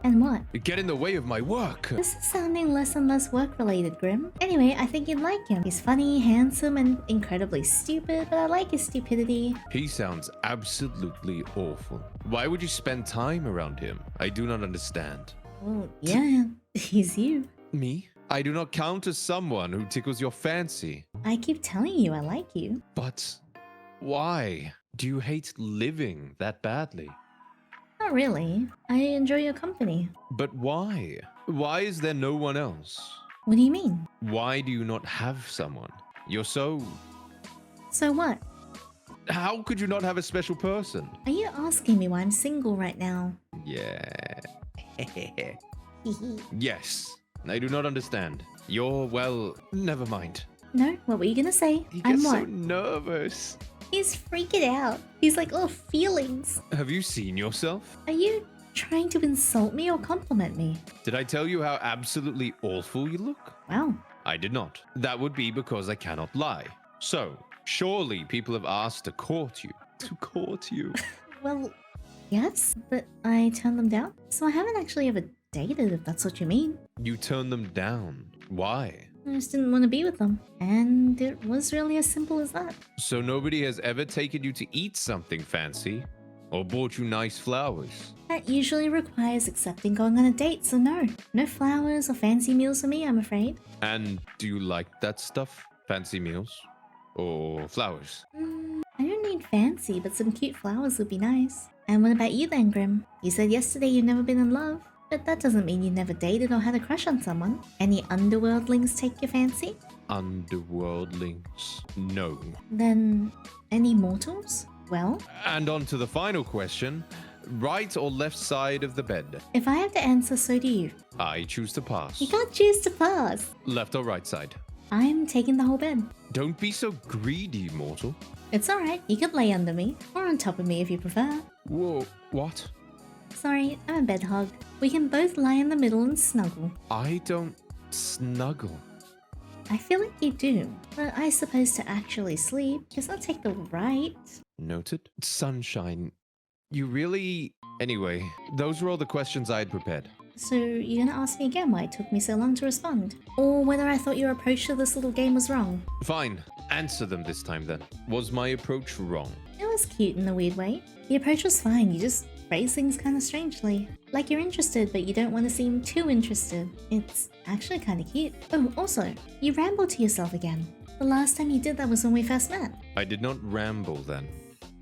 Speaker 2: And what?
Speaker 1: get in the way of my work?
Speaker 2: This is sounding less and less work-related, Grim. Anyway, I think you'd like him. He's funny, handsome, and incredibly stupid, but I like his stupidity.
Speaker 1: He sounds absolutely awful. Why would you spend time around him? I do not understand.
Speaker 2: Well, yeah, he's you.
Speaker 1: Me? I do not count as someone who tickles your fancy.
Speaker 2: I keep telling you I like you.
Speaker 1: But why? Do you hate living that badly?
Speaker 2: Not really. I enjoy your company.
Speaker 1: But why? Why is there no one else?
Speaker 2: What do you mean?
Speaker 1: Why do you not have someone? You're so...
Speaker 2: So what?
Speaker 1: How could you not have a special person?
Speaker 2: Are you asking me why I'm single right now?
Speaker 1: Yeah. Yes. I do not understand. You're, well, never mind.
Speaker 2: No, what were you gonna say?
Speaker 1: He
Speaker 2: I'm
Speaker 1: gets
Speaker 2: what?
Speaker 1: so nervous.
Speaker 2: He's freaking out. He's like, oh, feelings.
Speaker 1: Have you seen yourself?
Speaker 2: Are you trying to insult me or compliment me?
Speaker 1: Did I tell you how absolutely awful you look?
Speaker 2: Wow.
Speaker 1: I did not. That would be because I cannot lie. So, surely people have asked to court you. To court you.
Speaker 2: Well, yes, but I turned them down. So I haven't actually ever dated, if that's what you mean.
Speaker 1: You turned them down. Why?
Speaker 2: I just didn't want to be with them. And it was really as simple as that.
Speaker 1: So nobody has ever taken you to eat something fancy? Or bought you nice flowers?
Speaker 2: That usually requires accepting going on a date, so no. No flowers or fancy meals for me, I'm afraid.
Speaker 1: And do you like that stuff? Fancy meals? Or flowers?
Speaker 2: I don't need fancy, but some cute flowers would be nice. And what about you then, Grim? You said yesterday you've never been in love. But that doesn't mean you never dated or had a crush on someone. Any underworldlings take your fancy?
Speaker 1: Underworldlings? No.
Speaker 2: Then, any mortals? Well,
Speaker 1: And on to the final question. Right or left side of the bed?
Speaker 2: if I have to answer, so do you.
Speaker 1: I choose to pass.
Speaker 2: You can't choose to pass.
Speaker 1: Left or right side?
Speaker 2: I'm taking the whole bed.
Speaker 1: Don't be so greedy, mortal.
Speaker 2: It's alright, you can lay under me, or on top of me if you prefer.
Speaker 1: Whoa, what?
Speaker 2: Sorry, I'm a bed hog. We can both lie in the middle and snuggle.
Speaker 1: I don't snuggle.
Speaker 2: I feel like you do, but I suppose to actually sleep, just not take the right.
Speaker 1: Noted. Sunshine. You really... Anyway, those were all the questions I had prepared.
Speaker 2: So you're gonna ask me again why it took me so long to respond? Or whether I thought your approach to this little game was wrong?
Speaker 1: Fine. Answer them this time then. Was my approach wrong?
Speaker 2: It was cute in a weird way. The approach was fine, you just phrase things kinda strangely. Like you're interested, but you don't want to seem too interested. It's actually kinda cute. Oh, also, you rambled to yourself again. The last time you did that was when we first met.
Speaker 1: I did not ramble then.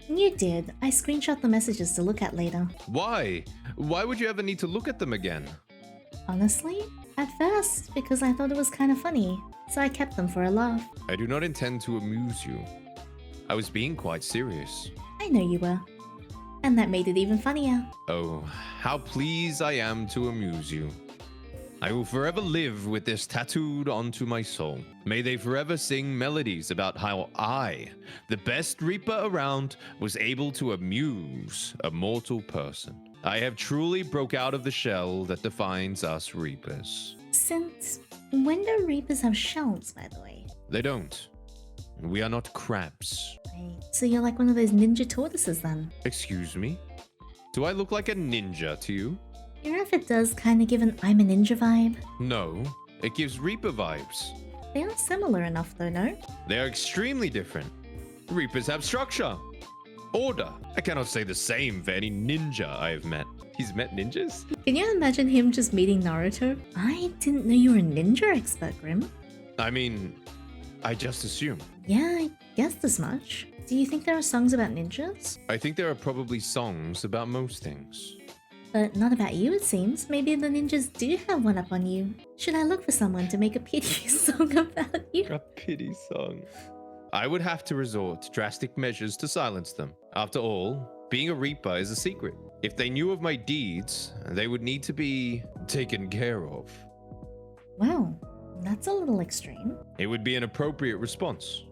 Speaker 2: You did. I screenshot the messages to look at later.
Speaker 1: Why? Why would you ever need to look at them again?
Speaker 2: Honestly? At first, because I thought it was kinda funny, so I kept them for a laugh.
Speaker 1: I do not intend to amuse you. I was being quite serious.
Speaker 2: I know you were. And that made it even funnier.
Speaker 1: Oh, how pleased I am to amuse you. I will forever live with this tattooed onto my soul. May they forever sing melodies about how I, the best Reaper around, was able to amuse a mortal person. I have truly broke out of the shell that defines us Reapers.
Speaker 2: Since when do Reapers have shells, by the way?
Speaker 1: They don't. We are not crabs.
Speaker 2: Right. So you're like one of those ninja tortoises then?
Speaker 1: Excuse me? Do I look like a ninja to you?
Speaker 2: Your outfit does kind of give an I'm a ninja vibe.
Speaker 1: No, it gives Reaper vibes.
Speaker 2: They are similar enough though, no?
Speaker 1: They are extremely different. Reapers have structure, order. I cannot say the same for any ninja I have met. He's met ninjas?
Speaker 2: Can you imagine him just meeting Naruto? I didn't know you were a ninja expert, Grim.
Speaker 1: I mean, I just assume.
Speaker 2: Yeah, I guessed as much. Do you think there are songs about ninjas?
Speaker 1: I think there are probably songs about most things.
Speaker 2: But not about you, it seems. Maybe the ninjas do have one up on you. Should I look for someone to make a pity song about you?
Speaker 1: A pity song. I would have to resort to drastic measures to silence them. After all, being a Reaper is a secret. If they knew of my deeds, they would need to be taken care of.
Speaker 2: Wow, that's a little extreme.
Speaker 1: It would be an appropriate response.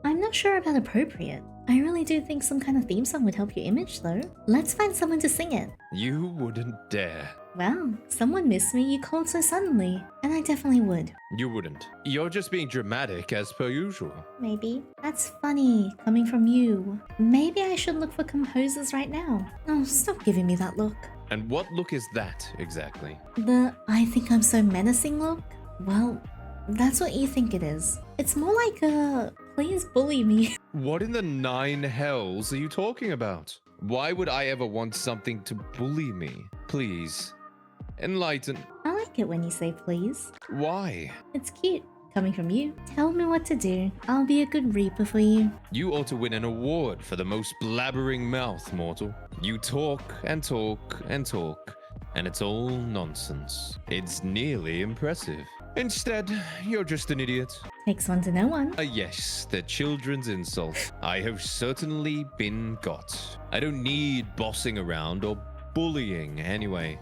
Speaker 2: I'm not sure about appropriate. I really do think some kind of theme song would help your image though. Let's find someone to sing it.
Speaker 1: You wouldn't dare.
Speaker 2: Well, someone missed me, you called so suddenly. And I definitely would.
Speaker 1: You wouldn't. You're just being dramatic as per usual.
Speaker 2: Maybe. That's funny, coming from you. Maybe I should look for composers right now. Oh, stop giving me that look.
Speaker 1: And what look is that exactly?
Speaker 2: The I think I'm so menacing look? Well, that's what you think it is. It's more like a please bully me.
Speaker 1: What in the nine hells are you talking about? Why would I ever want something to bully me? Please, enlighten.
Speaker 2: I like it when you say please.
Speaker 1: Why?
Speaker 2: It's cute, coming from you. Tell me what to do. I'll be a good Reaper for you.
Speaker 1: You ought to win an award for the most blabbering mouth, mortal. You talk and talk and talk, and it's all nonsense. It's nearly impressive. Instead, you're just an idiot.
Speaker 2: Takes one to know one.
Speaker 1: Yes, the children's insult. I have certainly been got. I don't need bossing around or bullying anyway.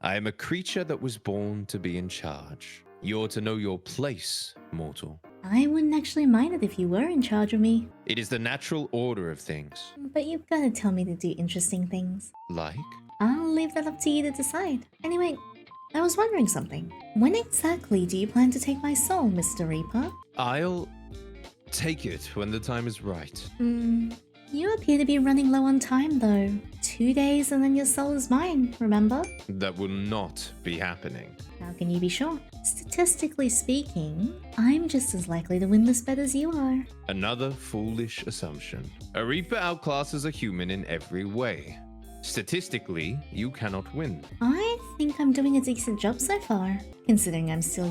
Speaker 1: I am a creature that was born to be in charge. You ought to know your place, mortal.
Speaker 2: I wouldn't actually mind it if you were in charge of me.
Speaker 1: It is the natural order of things.
Speaker 2: But you've got to tell me to do interesting things.
Speaker 1: Like?
Speaker 2: I'll leave that up to you to decide. Anyway, I was wondering something. When exactly do you plan to take my soul, Mr. Reaper?
Speaker 1: I'll take it when the time is right.
Speaker 2: You appear to be running low on time though. 2 days and then your soul is mine, remember?
Speaker 1: That will not be happening.
Speaker 2: How can you be sure? Statistically speaking, I'm just as likely to win this bet as you are.
Speaker 1: Another foolish assumption. A Reaper outclasses a human in every way. Statistically, you cannot win.
Speaker 2: I think I'm doing a decent job so far, considering I'm still,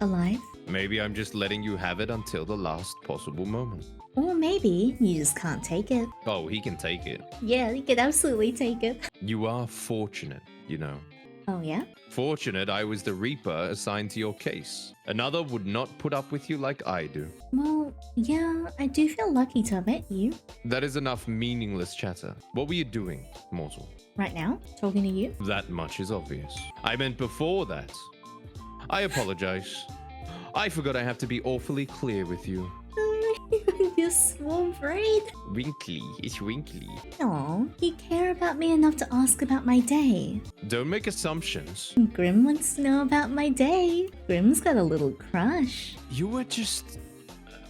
Speaker 2: alive.
Speaker 1: Maybe I'm just letting you have it until the last possible moment.
Speaker 2: Or maybe you just can't take it.
Speaker 1: Oh, he can take it.
Speaker 2: Yeah, you can absolutely take it.
Speaker 1: You are fortunate, you know.
Speaker 2: Oh, yeah?
Speaker 1: Fortunate I was the Reaper assigned to your case. Another would not put up with you like I do.
Speaker 2: Well, yeah, I do feel lucky to have met you.
Speaker 1: That is enough meaningless chatter. What were you doing, mortal?
Speaker 2: Right now, talking to you.
Speaker 1: That much is obvious. I meant before that. I apologize. I forgot I have to be awfully clear with you.
Speaker 2: You're small brain.
Speaker 1: Winkly, it's winkly.
Speaker 2: Aw, you care about me enough to ask about my day.
Speaker 1: Don't make assumptions.
Speaker 2: Grim wants to know about my day. Grim's got a little crush.
Speaker 1: You were just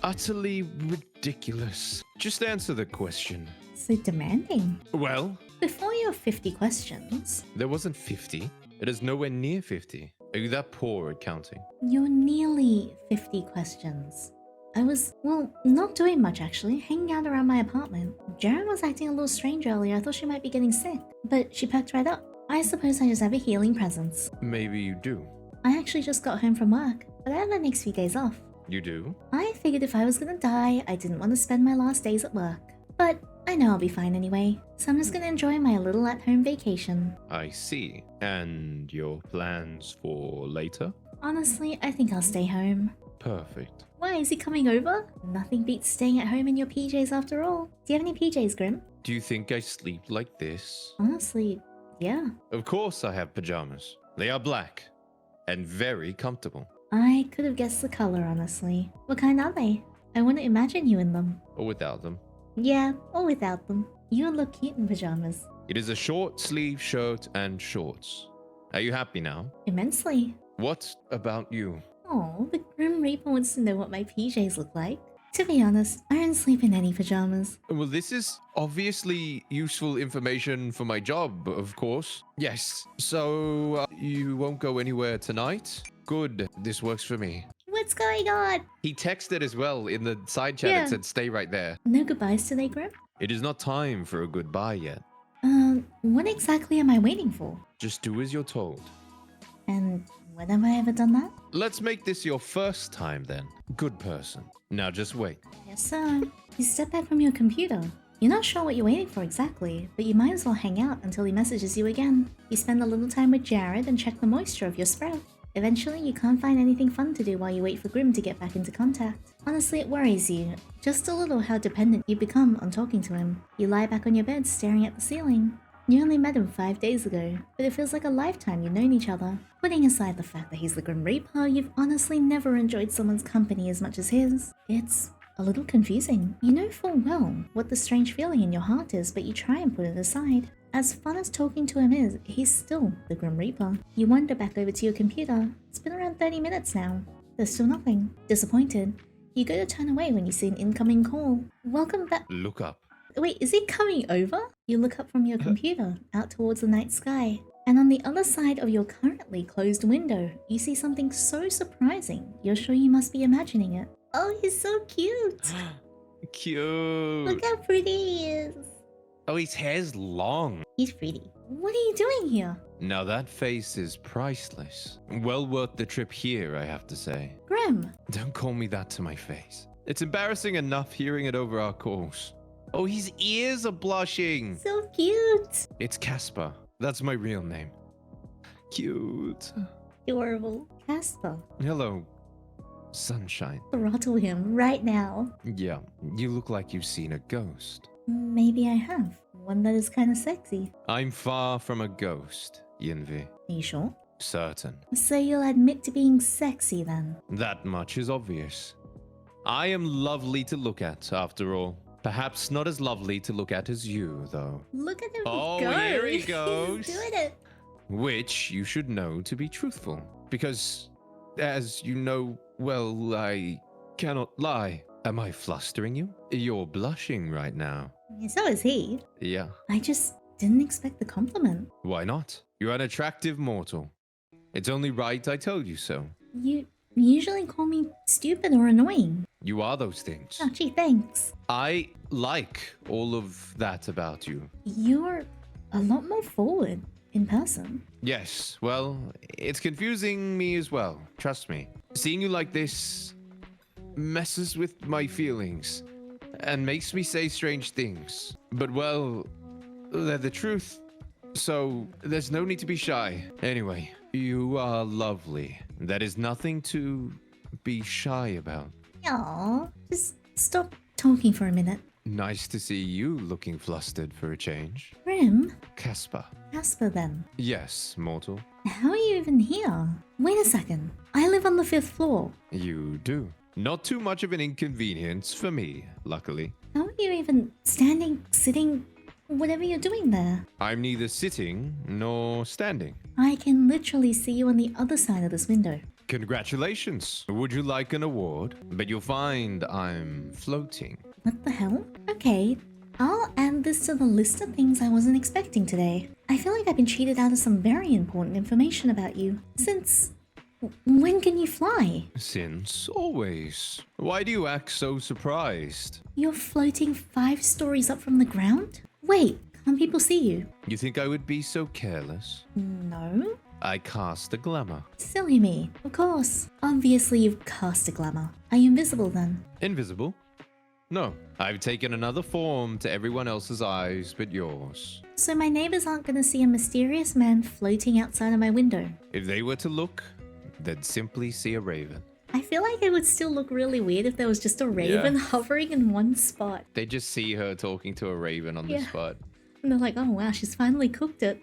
Speaker 1: utterly ridiculous. Just answer the question.
Speaker 2: So demanding.
Speaker 1: Well,
Speaker 2: Before your 50 questions,
Speaker 1: there wasn't 50. It is nowhere near 50. Are you that poor at counting?
Speaker 2: you're nearly 50 questions. I was, well, not doing much actually, hanging out around my apartment. Jaren was acting a little strange earlier. I thought she might be getting sick, but she perked right up. I suppose I just have a healing presence.
Speaker 1: Maybe you do.
Speaker 2: I actually just got home from work, but I have the next few days off.
Speaker 1: You do?
Speaker 2: I figured if I was gonna die, I didn't want to spend my last days at work. But I know I'll be fine anyway, so I'm just gonna enjoy my little at-home vacation.
Speaker 1: I see. And your plans for later?
Speaker 2: Honestly, I think I'll stay home.
Speaker 1: Perfect.
Speaker 2: Why, is he coming over? Nothing beats staying at home in your PJs after all. Do you have any PJs, Grim?
Speaker 1: Do you think I sleep like this?
Speaker 2: Honestly, yeah.
Speaker 1: Of course I have pajamas. They are black and very comfortable.
Speaker 2: I could have guessed the color, honestly. What kind are they? I wouldn't imagine you in them.
Speaker 1: Or without them.
Speaker 2: Yeah, or without them. You would look cute in pajamas.
Speaker 1: It is a short sleeve shirt and shorts. Are you happy now?
Speaker 2: Immensely.
Speaker 1: What about you?
Speaker 2: Oh, the Grim Reaper wants to know what my PJs look like. To be honest, I don't sleep in any pajamas.
Speaker 1: Well, this is obviously useful information for my job, of course. Yes, so you won't go anywhere tonight? Good, this works for me.
Speaker 2: What's going on?
Speaker 1: He texted as well in the side chat
Speaker 2: Yeah.
Speaker 1: and said, stay right there.
Speaker 2: No goodbyes today, Grim?
Speaker 1: It is not time for a goodbye yet.
Speaker 2: What exactly am I waiting for?
Speaker 1: Just do as you're told.
Speaker 2: And when have I ever done that?
Speaker 1: Let's make this your first time then. Good person. Now just wait.
Speaker 2: Yes, sir. You step back from your computer. You're not sure what you're waiting for exactly, but you might as well hang out until he messages you again. You spend a little time with Jared and check the moisture of your sprout. Eventually, you can't find anything fun to do while you wait for Grim to get back into contact. Honestly, it worries you, just a little how dependent you become on talking to him. You lie back on your bed staring at the ceiling. You only met him 5 days ago, but it feels like a lifetime you've known each other. Putting aside the fact that he's the Grim Reaper, you've honestly never enjoyed someone's company as much as his. It's a little confusing. You know full well what the strange feeling in your heart is, but you try and put it aside. As fun as talking to him is, he's still the Grim Reaper. You wander back over to your computer. It's been around 30 minutes now. There's still nothing. Disappointed, you go to turn away when you see an incoming call. Welcome back.
Speaker 1: Look up.
Speaker 2: Wait, is he coming over? You look up from your computer, out towards the night sky. And on the other side of your currently closed window, you see something so surprising, you're sure you must be imagining it. Oh, he's so cute!
Speaker 1: Cute.
Speaker 2: Look how pretty he is!
Speaker 1: Oh, his hair's long.
Speaker 2: He's pretty. What are you doing here?
Speaker 1: Now that face is priceless. Well worth the trip here, I have to say.
Speaker 2: Grim!
Speaker 1: Don't call me that to my face. It's embarrassing enough hearing it over our calls. Oh, his ears are blushing.
Speaker 2: So cute!
Speaker 1: It's Casper. That's my real name. Cute.
Speaker 2: Adorable. Casper.
Speaker 1: Hello, sunshine.
Speaker 2: Throttle him right now.
Speaker 1: Yeah, you look like you've seen a ghost.
Speaker 2: Maybe I have. One that is kind of sexy.
Speaker 1: I'm far from a ghost, Yinvi.
Speaker 2: Are you sure?
Speaker 1: Certain.
Speaker 2: So you'll admit to being sexy then?
Speaker 1: That much is obvious. I am lovely to look at, after all. Perhaps not as lovely to look at as you, though.
Speaker 2: Look at him
Speaker 1: Oh,
Speaker 2: go!
Speaker 1: here he goes.
Speaker 2: He's doing it!
Speaker 1: Which you should know to be truthful. Because, as you know, well, I cannot lie. Am I flustering you? You're blushing right now.
Speaker 2: So is he.
Speaker 1: Yeah.
Speaker 2: I just didn't expect the compliment.
Speaker 1: Why not? You're an attractive mortal. It's only right I told you so.
Speaker 2: You usually call me stupid or annoying.
Speaker 1: You are those things.
Speaker 2: Oh, gee, thanks.
Speaker 1: I like all of that about you.
Speaker 2: You're a lot more forward in person.
Speaker 1: Yes, well, it's confusing me as well. Trust me. Seeing you like this messes with my feelings and makes me say strange things. But, well, they're the truth. So, there's no need to be shy. Anyway, you are lovely. That is nothing to be shy about.
Speaker 2: Aw, just stop talking for a minute.
Speaker 1: Nice to see you looking flustered for a change.
Speaker 2: Grim?
Speaker 1: Casper.
Speaker 2: Casper then.
Speaker 1: Yes, mortal.
Speaker 2: How are you even here? Wait a second. I live on the 5th floor.
Speaker 1: You do. Not too much of an inconvenience for me, luckily.
Speaker 2: How are you even standing, sitting, whatever you're doing there?
Speaker 1: I'm neither sitting nor standing.
Speaker 2: I can literally see you on the other side of this window.
Speaker 1: Congratulations. Would you like an award? But you'll find I'm floating.
Speaker 2: What the hell? Okay, I'll add this to the list of things I wasn't expecting today. I feel like I've been cheated out of some very important information about you. Since... when can you fly?
Speaker 1: Since always. Why do you act so surprised?
Speaker 2: You're floating 5 stories up from the ground? Wait, can't people see you?
Speaker 1: You think I would be so careless?
Speaker 2: No?
Speaker 1: I cast a glamour.
Speaker 2: Silly me. Of course. Obviously you've cast a glamour. Are you invisible then?
Speaker 1: Invisible? No. I've taken another form to everyone else's eyes but yours.
Speaker 2: So my neighbors aren't gonna see a mysterious man floating outside of my window.
Speaker 1: If they were to look, they'd simply see a raven.
Speaker 2: I feel like it would still look really weird if there was just a raven hovering in one spot.
Speaker 1: They just see her talking to a raven on the spot.
Speaker 2: And they're like, oh wow, she's finally cooked it.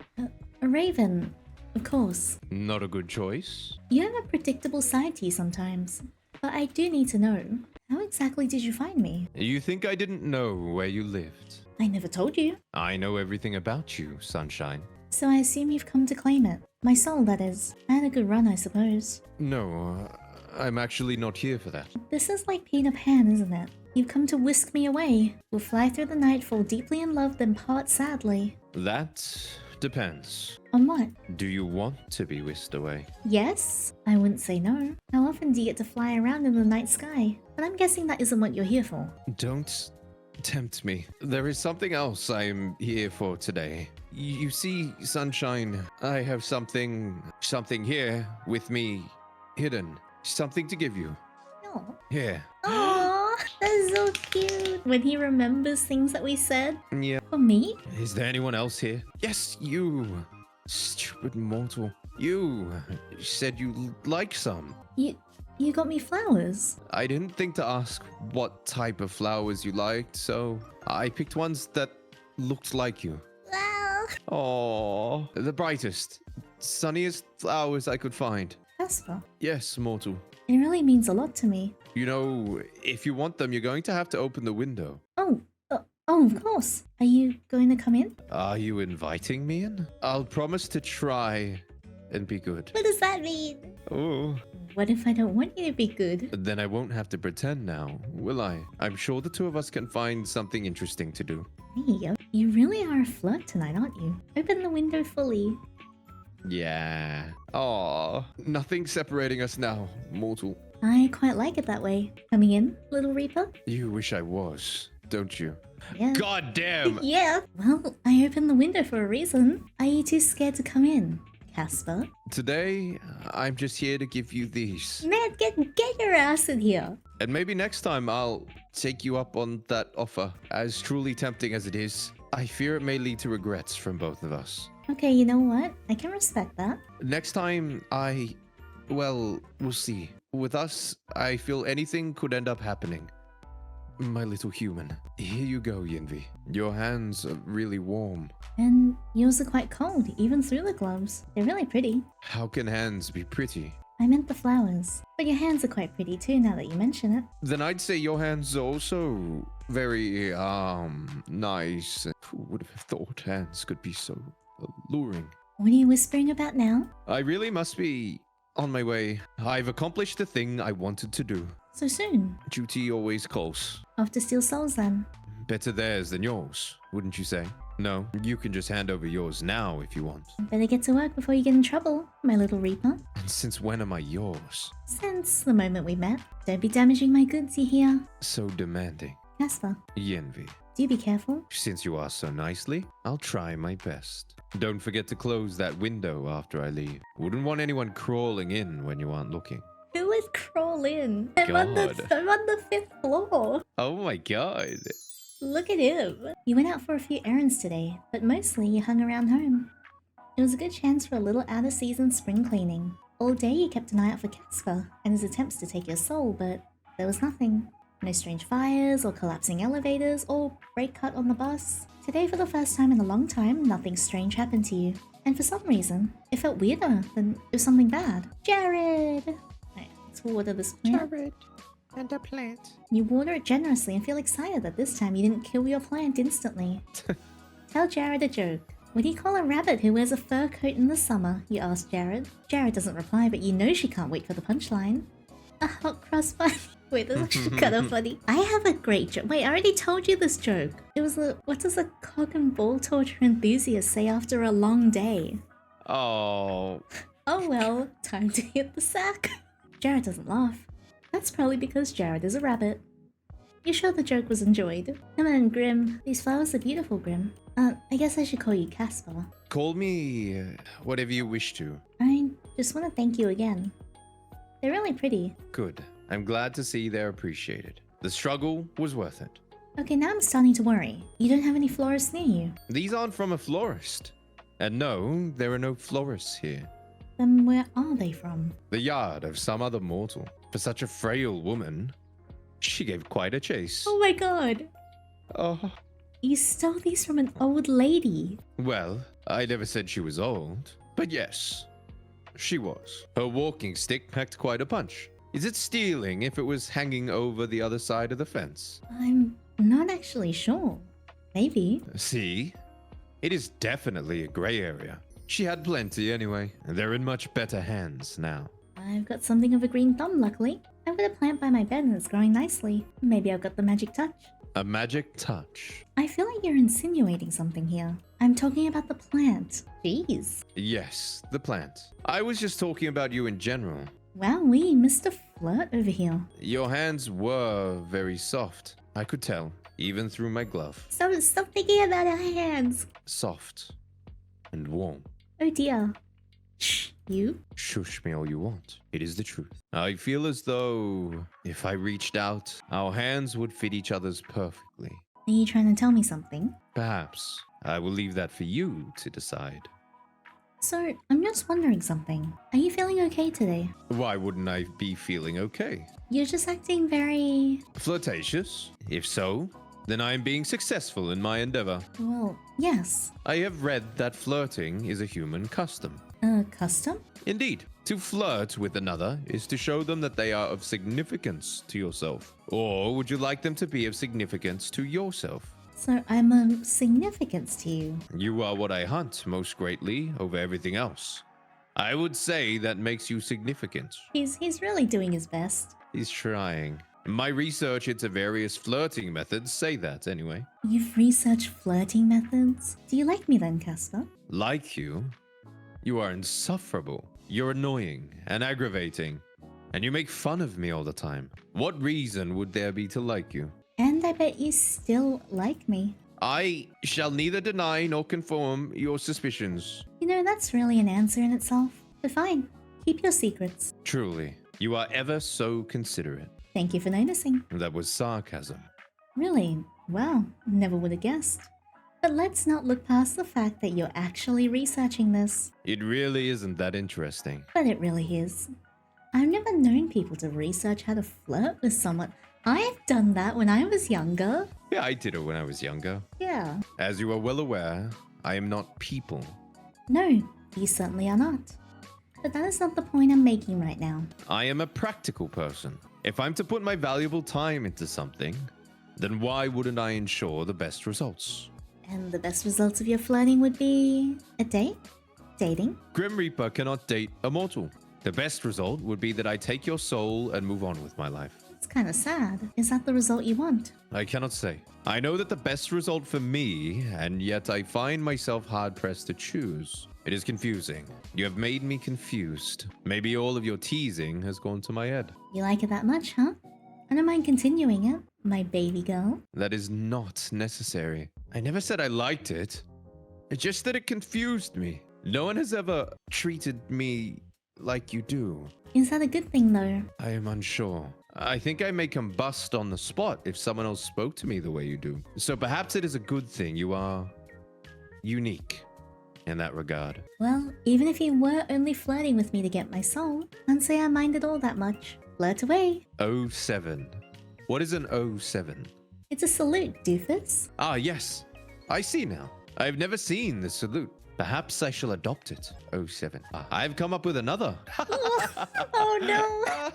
Speaker 2: A raven, of course.
Speaker 1: Not a good choice.
Speaker 2: You have a predictable side to you sometimes. But I do need to know, how exactly did you find me?
Speaker 1: You think I didn't know where you lived?
Speaker 2: I never told you.
Speaker 1: I know everything about you, Sunshine.
Speaker 2: So I assume you've come to claim it. My soul, that is. I had a good run, I suppose.
Speaker 1: No, I'm actually not here for that.
Speaker 2: This is like Peter Pan, isn't it? You've come to whisk me away. We'll fly through the night, fall deeply in love, then part sadly.
Speaker 1: That depends.
Speaker 2: On what?
Speaker 1: Do you want to be whisked away?
Speaker 2: Yes? I wouldn't say no. How often do you get to fly around in the night sky? But I'm guessing that isn't what you're here for.
Speaker 1: Don't tempt me. There is something else I'm here for today. You see, Sunshine, I have something here with me hidden. Something to give you.
Speaker 2: No.
Speaker 1: Here.
Speaker 2: Aww, that's so cute. When he remembers things that we said.
Speaker 1: Yeah.
Speaker 2: For me?
Speaker 1: Is there anyone else here? Yes, you. Stupid mortal. You said you like some.
Speaker 2: You got me flowers.
Speaker 1: I didn't think to ask what type of flowers you liked, so I picked ones that looked like you.
Speaker 2: Well.
Speaker 1: Oh, the brightest, sunniest flowers I could find.
Speaker 2: Casper.
Speaker 1: Yes, mortal.
Speaker 2: It really means a lot to me.
Speaker 1: You know, if you want them, you're going to have to open the window.
Speaker 2: Oh, of course. Are you going to come in?
Speaker 1: Are you inviting me in? I'll promise to try and be good.
Speaker 2: What does that mean?
Speaker 1: Oh.
Speaker 2: What if I don't want you to be good?
Speaker 1: Then I won't have to pretend now, will I? I'm sure the two of us can find something interesting to do.
Speaker 2: Hey, you really are a flirt tonight, aren't you? Open the window fully.
Speaker 1: Yeah. Aw, nothing separating us now, mortal.
Speaker 2: I quite like it that way. Coming in, little Reaper?
Speaker 1: You wish I was, don't you?
Speaker 2: Yeah.
Speaker 1: God damn!
Speaker 2: Yeah. Well, I opened the window for a reason. Are you too scared to come in, Casper?
Speaker 1: Today, I'm just here to give you these.
Speaker 2: Man, get your ass in here.
Speaker 1: And maybe next time I'll take you up on that offer. As truly tempting as it is, I fear it may lead to regrets from both of us.
Speaker 2: Okay, you know what? I can respect that.
Speaker 1: Next time well, we'll see. With us, I feel anything could end up happening. My little human. Here you go, Yinvi. Your hands are really warm.
Speaker 2: And yours are quite cold, even through the gloves. They're really pretty.
Speaker 1: How can hands be pretty?
Speaker 2: I meant the flowers. But your hands are quite pretty too, now that you mention it.
Speaker 1: Then I'd say your hands are also very, nice. Who would have thought hands could be so alluring?
Speaker 2: What are you whispering about now?
Speaker 1: I really must be on my way. I've accomplished the thing I wanted to do.
Speaker 2: So soon?
Speaker 1: Duty always calls.
Speaker 2: Off to steal souls then.
Speaker 1: Better theirs than yours, wouldn't you say? No, you can just hand over yours now if you want.
Speaker 2: Better get to work before you get in trouble, my little Reaper.
Speaker 1: And since when am I yours?
Speaker 2: Since the moment we met. Don't be damaging my goods, you hear?
Speaker 1: So demanding.
Speaker 2: Casper,
Speaker 1: Yenvi.
Speaker 2: do be careful.
Speaker 1: Since you ask so nicely, I'll try my best. Don't forget to close that window after I leave. Wouldn't want anyone crawling in when you aren't looking.
Speaker 2: Who would crawl in? I'm on the 5th floor.
Speaker 1: Oh my god.
Speaker 2: Look at him. You went out for a few errands today, but mostly you hung around home. It was a good chance for a little out-of-season spring cleaning. All day you kept an eye out for Casper and his attempts to take your soul, but there was nothing. No strange fires, or collapsing elevators, or brake cut on the bus. Today, for the first time in a long time, nothing strange happened to you. And for some reason, it felt weirder than it was something bad. Jared! Right, let's water this plant.
Speaker 1: Jared and a plant.
Speaker 2: You water it generously and feel excited that this time you didn't kill your plant instantly. Tell Jared a joke. What do you call a rabbit who wears a fur coat in the summer? You ask Jared. Jared doesn't reply, but you know she can't wait for the punchline. A hot cross bunny. Wait, that's actually kind of funny. I have a great joke. Wait, I already told you this joke. It was what does a cock and ball torture enthusiast say after a long day?
Speaker 1: Oh.
Speaker 2: Oh well, time to hit the sack. Jared doesn't laugh. That's probably because Jared is a rabbit. You sure the joke was enjoyed? Come on, Grim. These flowers are beautiful, Grim. I guess I should call you Casper.
Speaker 1: Call me whatever you wish to.
Speaker 2: I just want to thank you again. They're really pretty.
Speaker 1: Good. I'm glad to see they're appreciated. The struggle was worth it.
Speaker 2: Okay, now I'm starting to worry. You don't have any florists near you.
Speaker 1: These aren't from a florist. And no, there are no florists here.
Speaker 2: Then where are they from?
Speaker 1: The yard of some other mortal. For such a frail woman, she gave quite a chase.
Speaker 2: Oh my god!
Speaker 1: Oh.
Speaker 2: You stole these from an old lady.
Speaker 1: Well, I never said she was old. But yes, she was. Her walking stick packed quite a punch. Is it stealing if it was hanging over the other side of the fence?
Speaker 2: I'm not actually sure. Maybe.
Speaker 1: See? It is definitely a gray area. She had plenty anyway. They're in much better hands now.
Speaker 2: I've got something of a green thumb, luckily. I've got a plant by my bed and it's growing nicely. Maybe I've got the magic touch.
Speaker 1: A magic touch?
Speaker 2: I feel like you're insinuating something here. I'm talking about the plant. Jeez.
Speaker 1: Yes, the plant. I was just talking about you in general.
Speaker 2: Wowee, Mr. Flirt over here.
Speaker 1: Your hands were very soft. I could tell, even through my glove.
Speaker 2: Stop thinking about our hands.
Speaker 1: Soft and warm.
Speaker 2: Oh dear. Shh, you?
Speaker 1: Shush me all you want. It is the truth. I feel as though if I reached out, our hands would fit each other's perfectly.
Speaker 2: Are you trying to tell me something?
Speaker 1: Perhaps. I will leave that for you to decide.
Speaker 2: So, I'm just wondering something. Are you feeling okay today?
Speaker 1: Why wouldn't I be feeling okay?
Speaker 2: You're just acting very...
Speaker 1: Flirtatious? If so, then I am being successful in my endeavor.
Speaker 2: Well, yes.
Speaker 1: I have read that flirting is a human custom.
Speaker 2: Custom?
Speaker 1: Indeed. To flirt with another is to show them that they are of significance to yourself. Or would you like them to be of significance to yourself?
Speaker 2: So I'm of significance to you.
Speaker 1: You are what I hunt most greatly over everything else. I would say that makes you significant.
Speaker 2: He's really doing his best.
Speaker 1: He's trying. My research into various flirting methods say that anyway.
Speaker 2: You've researched flirting methods? Do you like me then, Casper?
Speaker 1: Like you? You are insufferable. You're annoying and aggravating. And you make fun of me all the time. What reason would there be to like you?
Speaker 2: And I bet you still like me.
Speaker 1: I shall neither deny nor confirm your suspicions.
Speaker 2: You know, that's really an answer in itself. But fine, keep your secrets.
Speaker 1: Truly, you are ever so considerate.
Speaker 2: Thank you for noticing.
Speaker 1: That was sarcasm.
Speaker 2: Really? Wow, never would have guessed. But let's not look past the fact that you're actually researching this.
Speaker 1: It really isn't that interesting.
Speaker 2: But it really is. I've never known people to research how to flirt with someone. I've done that when I was younger.
Speaker 1: Yeah, I did it when I was younger.
Speaker 2: Yeah.
Speaker 1: As you are well aware, I am not people.
Speaker 2: No, you certainly are not. But that is not the point I'm making right now.
Speaker 1: I am a practical person. If I'm to put my valuable time into something, then why wouldn't I ensure the best results?
Speaker 2: And the best results of your flirting would be a date? Dating?
Speaker 1: Grim Reaper cannot date a mortal. The best result would be that I take your soul and move on with my life.
Speaker 2: It's kind of sad. Is that the result you want?
Speaker 1: I cannot say. I know that the best result for me, and yet I find myself hard-pressed to choose. It is confusing. You have made me confused. Maybe all of your teasing has gone to my head.
Speaker 2: You like it that much, huh? I don't mind continuing it, my baby girl.
Speaker 1: That is not necessary. I never said I liked it. It's just that it confused me. No one has ever treated me like you do.
Speaker 2: Is that a good thing, though?
Speaker 1: I am unsure. I think I may combust on the spot if someone else spoke to me the way you do. So perhaps it is a good thing you are unique. in that regard.
Speaker 2: Well, even if you were only flirting with me to get my soul, can't say I minded all that much. Flirt away.
Speaker 1: O7. What is an O7?
Speaker 2: It's a salute, doofus.
Speaker 1: Ah, yes. I see now. I've never seen the salute. Perhaps I shall adopt it. O7. I've come up with another.
Speaker 2: Oh no!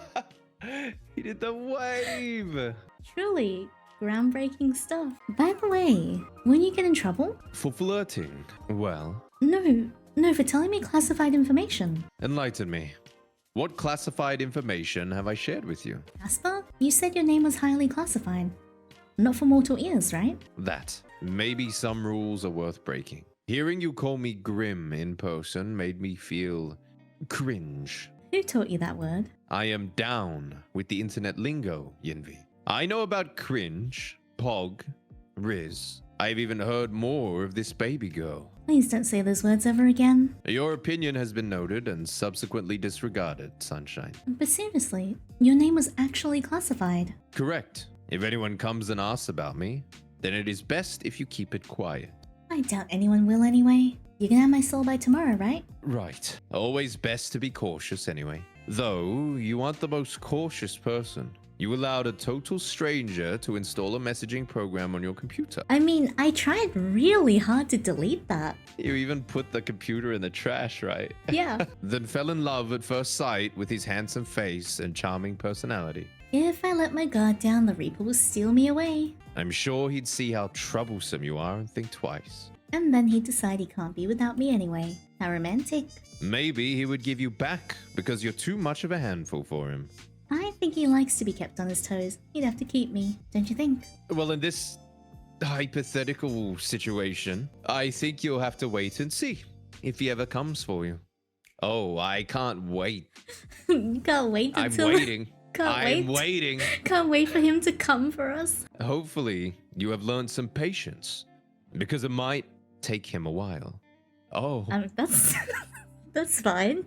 Speaker 1: He did the wave.
Speaker 2: Truly, groundbreaking stuff. By the way, when you get in trouble?
Speaker 1: For flirting? Well,
Speaker 2: No, for telling me classified information.
Speaker 1: enlighten me. What classified information have I shared with you?
Speaker 2: Casper, you said your name was highly classified. Not for mortal ears, right?
Speaker 1: That. Maybe some rules are worth breaking. Hearing you call me Grim in person made me feel cringe.
Speaker 2: Who taught you that word?
Speaker 1: I am down with the internet lingo, Yinvi. I know about cringe, pog, riz. I've even heard more of this baby girl.
Speaker 2: Please don't say those words ever again.
Speaker 1: Your opinion has been noted and subsequently disregarded, Sunshine.
Speaker 2: But seriously, your name was actually classified.
Speaker 1: Correct. If anyone comes and asks about me, then it is best if you keep it quiet.
Speaker 2: I doubt anyone will anyway. You can have my soul by tomorrow, right?
Speaker 1: Right. Always best to be cautious anyway. Though, you aren't the most cautious person. You allowed a total stranger to install a messaging program on your computer.
Speaker 2: I mean, I tried really hard to delete that.
Speaker 1: You even put the computer in the trash, right?
Speaker 2: Yeah.
Speaker 1: Then fell in love at first sight with his handsome face and charming personality.
Speaker 2: If I let my guard down, the Reaper will steal me away.
Speaker 1: I'm sure he'd see how troublesome you are and think twice.
Speaker 2: And then he'd decide he can't be without me anyway. How romantic.
Speaker 1: Maybe he would give you back because you're too much of a handful for him.
Speaker 2: I think he likes to be kept on his toes. He'd have to keep me, don't you think?
Speaker 1: Well, in this hypothetical situation, I think you'll have to wait and see if he ever comes for you. Oh, I can't wait.
Speaker 2: Can't wait
Speaker 1: I'm
Speaker 2: until...
Speaker 1: waiting.
Speaker 2: Can't
Speaker 1: I'm waiting.
Speaker 2: Can't wait for him to come for us.
Speaker 1: Hopefully, you have learned some patience because it might take him a while. Oh,
Speaker 2: That's that's fine.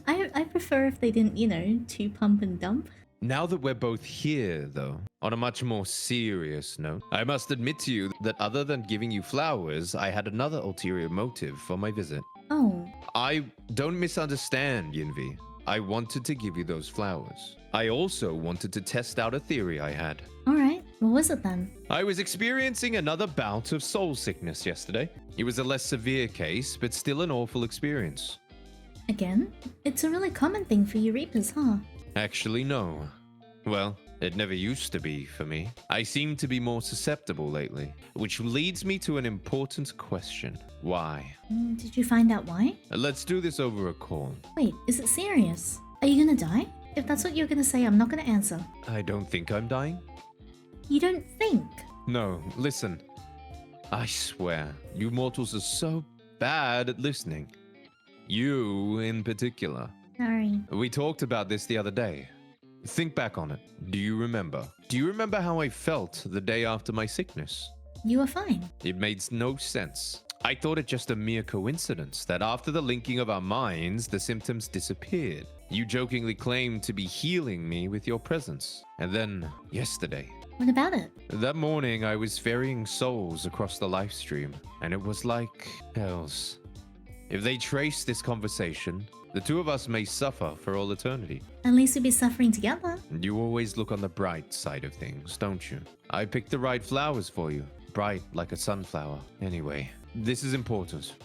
Speaker 2: I prefer if they didn't, you know, too pump and dump.
Speaker 1: now that we're both here, though, on a much more serious note, I must admit to you that other than giving you flowers, I had another ulterior motive for my visit.
Speaker 2: Oh,
Speaker 1: I don't misunderstand, Yinvi. I wanted to give you those flowers. I also wanted to test out a theory I had.
Speaker 2: alright. What was it then?
Speaker 1: I was experiencing another bout of soul sickness yesterday. It was a less severe case, but still an awful experience.
Speaker 2: Again? It's a really common thing for you Reapers, huh?
Speaker 1: Actually, no. Well, it never used to be for me. I seem to be more susceptible lately, which leads me to an important question. Why?
Speaker 2: Did you find out why?
Speaker 1: Let's do this over a call.
Speaker 2: Wait, is it serious? Are you gonna die? If that's what you're gonna say, I'm not gonna answer.
Speaker 1: I don't think I'm dying.
Speaker 2: You don't think?
Speaker 1: No, listen. I swear, you mortals are so bad at listening. You in particular.
Speaker 2: Sorry.
Speaker 1: We talked about this the other day. Think back on it. Do you remember? Do you remember how I felt the day after my sickness?
Speaker 2: You were fine.
Speaker 1: It made no sense. I thought it just a mere coincidence that after the linking of our minds, the symptoms disappeared. You jokingly claimed to be healing me with your presence. And then, yesterday,
Speaker 2: What about it?
Speaker 1: that morning I was ferrying souls across the live stream, and it was like hells. If they trace this conversation, the two of us may suffer for all eternity.
Speaker 2: At least we'd be suffering together.
Speaker 1: You always look on the bright side of things, don't you? I picked the right flowers for you, bright like a sunflower. Anyway, this is important.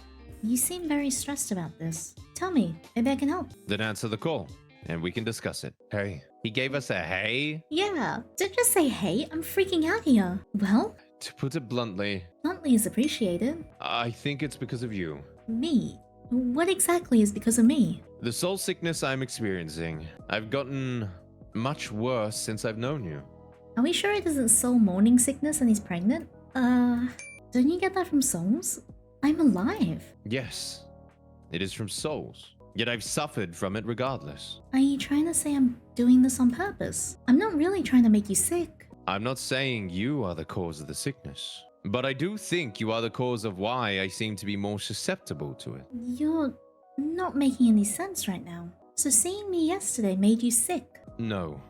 Speaker 2: You seem very stressed about this. Tell me, maybe I can help.
Speaker 1: Then answer the call, and we can discuss it. Hey, he gave us a hey?
Speaker 2: Yeah, don't just say hey, I'm freaking out here. Well,
Speaker 1: To put it bluntly,
Speaker 2: bluntly is appreciated.
Speaker 1: I think it's because of you.
Speaker 2: Me? What exactly is because of me?
Speaker 1: The soul sickness I'm experiencing, I've gotten much worse since I've known you.
Speaker 2: Are we sure it isn't soul morning sickness and he's pregnant? Don't you get that from souls? I'm alive.
Speaker 1: Yes, it is from souls. Yet I've suffered from it regardless.
Speaker 2: Are you trying to say I'm doing this on purpose? I'm not really trying to make you sick.
Speaker 1: I'm not saying you are the cause of the sickness, but I do think you are the cause of why I seem to be more susceptible to it.
Speaker 2: You're not making any sense right now. So seeing me yesterday made you sick.
Speaker 1: No.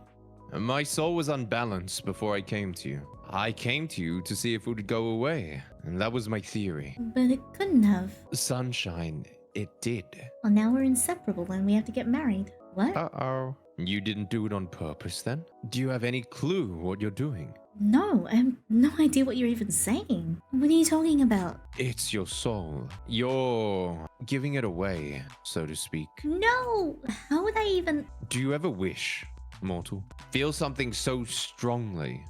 Speaker 1: My soul was unbalanced before I came to you. I came to you to see if it would go away. And that was my theory.
Speaker 2: But it couldn't have.
Speaker 1: Sunshine, it did.
Speaker 2: Well, now we're inseparable and we have to get married. What?
Speaker 1: Uh-oh. You didn't do it on purpose then? Do you have any clue what you're doing?
Speaker 2: No, I have no idea what you're even saying. What are you talking about?
Speaker 1: It's your soul. You're giving it away, so to speak.
Speaker 2: No! How would I even...
Speaker 1: Do you ever wish, mortal? Feel something so strongly?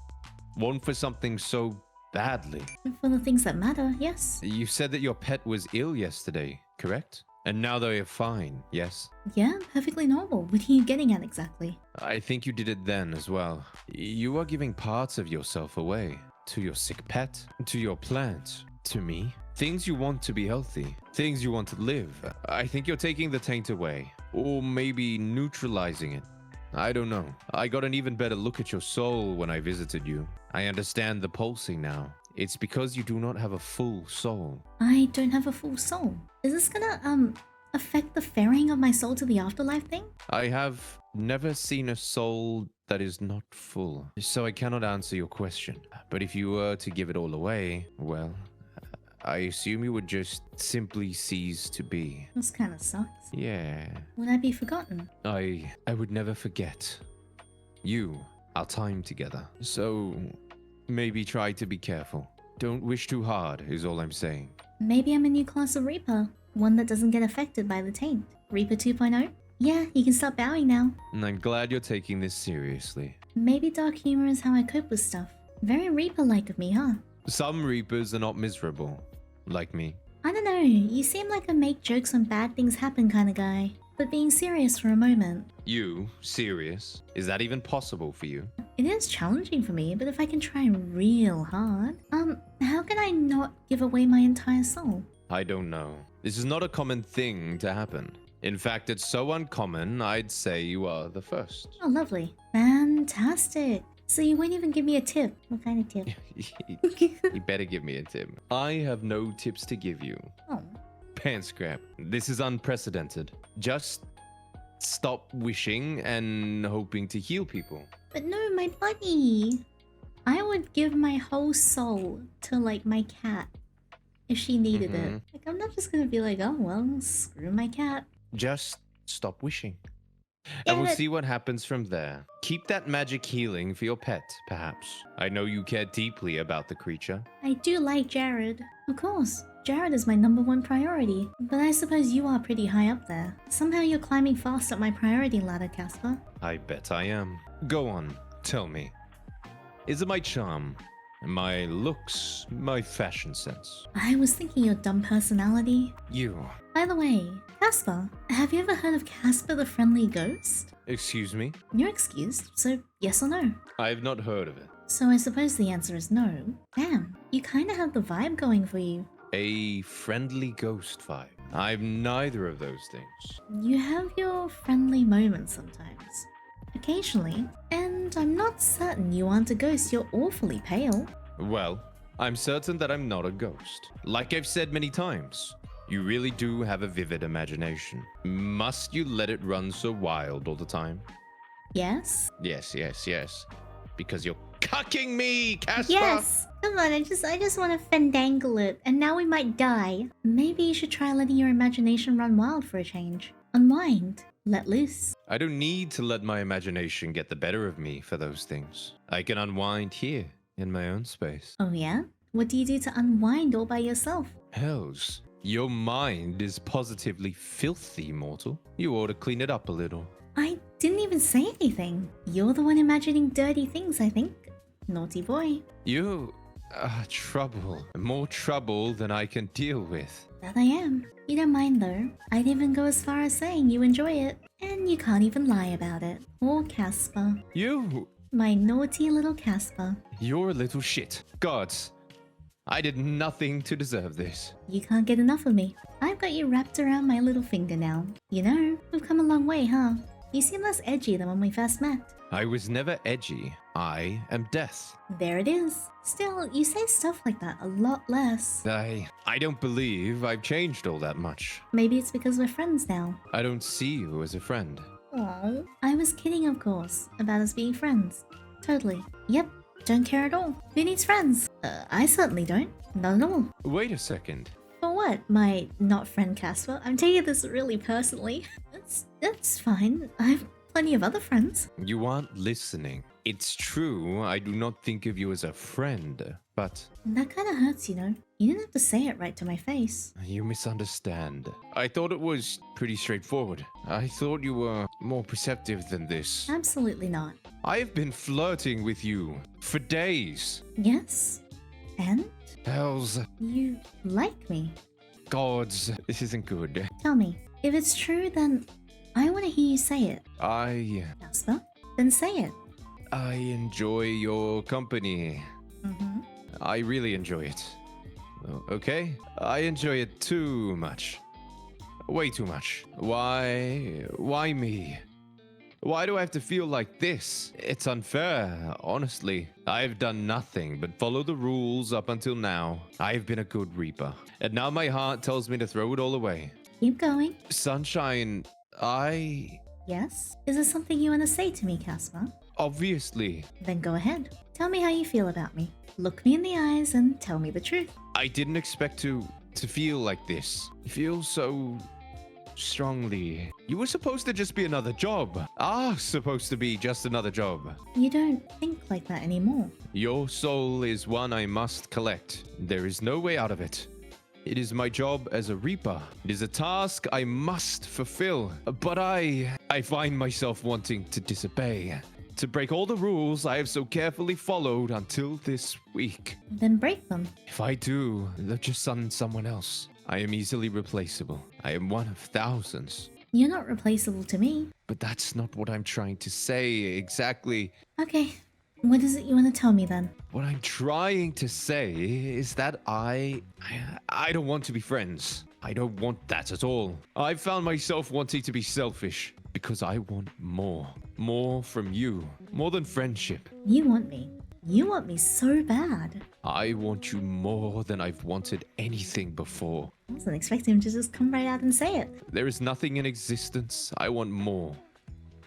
Speaker 1: Want for something so badly?
Speaker 2: For the things that matter, yes.
Speaker 1: You said that your pet was ill yesterday, correct? And now they are fine, yes?
Speaker 2: Yeah, perfectly normal. What are you getting at exactly?
Speaker 1: I think you did it then as well. You are giving parts of yourself away. To your sick pet, to your plant, to me. Things you want to be healthy, things you want to live. I think you're taking the taint away, or maybe neutralizing it. I don't know. I got an even better look at your soul when I visited you. I understand the pulsing now. It's because you do not have a full soul.
Speaker 2: I don't have a full soul. Is this gonna, affect the ferrying of my soul to the afterlife thing?
Speaker 1: I have never seen a soul that is not full, so I cannot answer your question. But if you were to give it all away, well, I assume you would just simply cease to be.
Speaker 2: This kinda sucks.
Speaker 1: Yeah.
Speaker 2: Would I be forgotten?
Speaker 1: I would never forget. You, our time together. So maybe try to be careful. Don't wish too hard, is all I'm saying.
Speaker 2: Maybe I'm a new class of Reaper. One that doesn't get affected by the taint. Reaper 2.0? Yeah, you can start bowing now.
Speaker 1: And I'm glad you're taking this seriously.
Speaker 2: Maybe dark humor is how I cope with stuff. Very Reaper-like of me, huh?
Speaker 1: Some Reapers are not miserable, like me.
Speaker 2: I don't know, you seem like a make jokes when bad things happen kind of guy. But being serious for a moment.
Speaker 1: You, serious? Is that even possible for you?
Speaker 2: It is challenging for me, but if I can try real hard... how can I not give away my entire soul?
Speaker 1: I don't know. This is not a common thing to happen. In fact, it's so uncommon, I'd say you are the first.
Speaker 2: Oh, lovely. Fantastic. So you won't even give me a tip. What kind of tip?
Speaker 1: You better give me a tip. I have no tips to give you.
Speaker 2: Oh.
Speaker 1: Pants grab. This is unprecedented. Just stop wishing and hoping to heal people.
Speaker 2: But no, my buddy. I would give my whole soul to, like, my cat. If she needed it. Like, I'm not just gonna be like, oh, well, screw my cat.
Speaker 1: Just stop wishing.
Speaker 2: Yeah,
Speaker 1: And we'll
Speaker 2: but-
Speaker 1: see what happens from there. Keep that magic healing for your pet, perhaps. I know you care deeply about the creature.
Speaker 2: I do like Jared. Of course, Jared is my #1 priority. But I suppose you are pretty high up there. Somehow you're climbing fast up my priority ladder, Casper.
Speaker 1: I bet I am. Go on, tell me. Is it my charm? My looks? My fashion sense?
Speaker 2: I was thinking your dumb personality.
Speaker 1: You.
Speaker 2: By the way, Casper, have you ever heard of Casper the Friendly Ghost?
Speaker 1: Excuse me?
Speaker 2: You're excused, so yes or no?
Speaker 1: I've not heard of it.
Speaker 2: So I suppose the answer is no. Damn, you kinda have the vibe going for you.
Speaker 1: A friendly ghost vibe. I've neither of those things.
Speaker 2: You have your friendly moments sometimes. Occasionally. And I'm not certain you aren't a ghost, you're awfully pale.
Speaker 1: Well, I'm certain that I'm not a ghost. Like I've said many times, you really do have a vivid imagination. Must you let it run so wild all the time?
Speaker 2: Yes?
Speaker 1: Yes. Because you're cucking me, Casper!
Speaker 2: Yes! Come on, I just want to fandangle it, and now we might die. Maybe you should try letting your imagination run wild for a change. Unwind. Let loose.
Speaker 1: I don't need to let my imagination get the better of me for those things. I can unwind here, in my own space.
Speaker 2: Oh yeah? What do you do to unwind all by yourself?
Speaker 1: Hells, your mind is positively filthy, mortal. You ought to clean it up a little.
Speaker 2: I didn't even say anything. You're the one imagining dirty things, I think. Naughty boy.
Speaker 1: You are trouble. More trouble than I can deal with.
Speaker 2: That I am. You don't mind though. I'd even go as far as saying you enjoy it. And you can't even lie about it. Or Casper.
Speaker 1: You...
Speaker 2: My naughty little Casper.
Speaker 1: You're a little shit. Gods, I did nothing to deserve this.
Speaker 2: You can't get enough of me. I've got you wrapped around my little finger now. You know, we've come a long way, huh? You seem less edgy than when we first met.
Speaker 1: I was never edgy. I am death.
Speaker 2: There it is. Still, you say stuff like that a lot less.
Speaker 1: I don't believe I've changed all that much.
Speaker 2: Maybe it's because we're friends now.
Speaker 1: I don't see you as a friend.
Speaker 2: Aww. I was kidding, of course, about us being friends. Totally. Yep, Don't care at all. Who needs friends? I certainly don't. Not at all.
Speaker 1: Wait a second.
Speaker 2: For what, my not friend Casper? I'm taking this really personally. That's fine. I have plenty of other friends.
Speaker 1: You aren't listening. It's true, I do not think of you as a friend, but
Speaker 2: That kind of hurts, you know. You didn't have to say it right to my face.
Speaker 1: you misunderstand. I thought it was pretty straightforward. I thought you were more perceptive than this.
Speaker 2: Absolutely not.
Speaker 1: I have been flirting with you for days.
Speaker 2: Yes? And?
Speaker 1: Hells,
Speaker 2: You like me?
Speaker 1: gods, this isn't good.
Speaker 2: Tell me, if it's true, then I want to hear you say it. Casper? Then say it.
Speaker 1: I enjoy your company.
Speaker 2: Mm-hmm.
Speaker 1: I really enjoy it. Okay? I enjoy it too much. Way too much. Why me? Why do I have to feel like this? It's unfair, honestly. I've done nothing but follow the rules up until now. I've been a good reaper. And now my heart tells me to throw it all away.
Speaker 2: Keep going.
Speaker 1: Sunshine,
Speaker 2: Yes? Is there something you want to say to me, Casper?
Speaker 1: obviously,
Speaker 2: Then go ahead. Tell me how you feel about me. Look me in the eyes and tell me the truth.
Speaker 1: I didn't expect to feel like this. Feel so strongly. You were supposed to just be another job. Supposed to be just another job.
Speaker 2: You don't think like that anymore.
Speaker 1: Your soul is one I must collect. There is no way out of it. It is my job as a reaper. It is a task I must fulfill. But I find myself wanting to disobey. To break all the rules I have so carefully followed until this week.
Speaker 2: Then break them.
Speaker 1: If I do, they'll just summon someone else. I am easily replaceable. I am one of thousands.
Speaker 2: You're not replaceable to me.
Speaker 1: But that's not what I'm trying to say exactly.
Speaker 2: Okay. What is it you want to tell me then?
Speaker 1: What I'm trying to say is that I don't want to be friends. I don't want that at all. I've found myself wanting to be selfish because I want more. More from you. More than friendship.
Speaker 2: You want me. You want me so bad.
Speaker 1: I want you more than I've wanted anything before.
Speaker 2: I wasn't expecting him to just come right out and say it.
Speaker 1: There is nothing in existence I want more.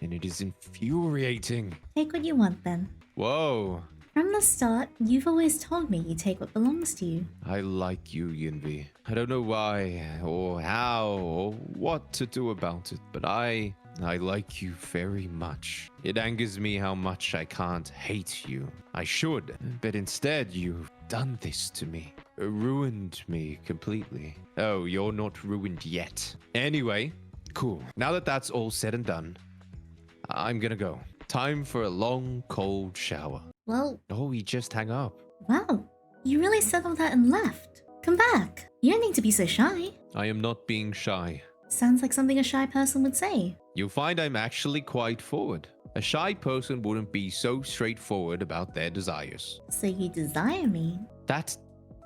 Speaker 1: And it is infuriating.
Speaker 2: Take what you want then.
Speaker 1: Whoa.
Speaker 2: From the start, you've always told me you take what belongs to you.
Speaker 1: I like you, Yinvi. I don't know why, or how, or what to do about it, but I like you very much. It angers me how much I can't hate you. I should, but instead you've done this to me. Ruined me completely. Oh, you're not ruined yet. Anyway, cool. Now that that's all said and done, I'm gonna go. Time for a long, cold shower.
Speaker 2: Well,
Speaker 1: Oh, he just hung up.
Speaker 2: wow. You really said all that and left. Come back. You don't need to be so shy.
Speaker 1: I am not being shy.
Speaker 2: Sounds like something a shy person would say.
Speaker 1: You'll find I'm actually quite forward. A shy person wouldn't be so straightforward about their desires.
Speaker 2: So you desire me?
Speaker 1: That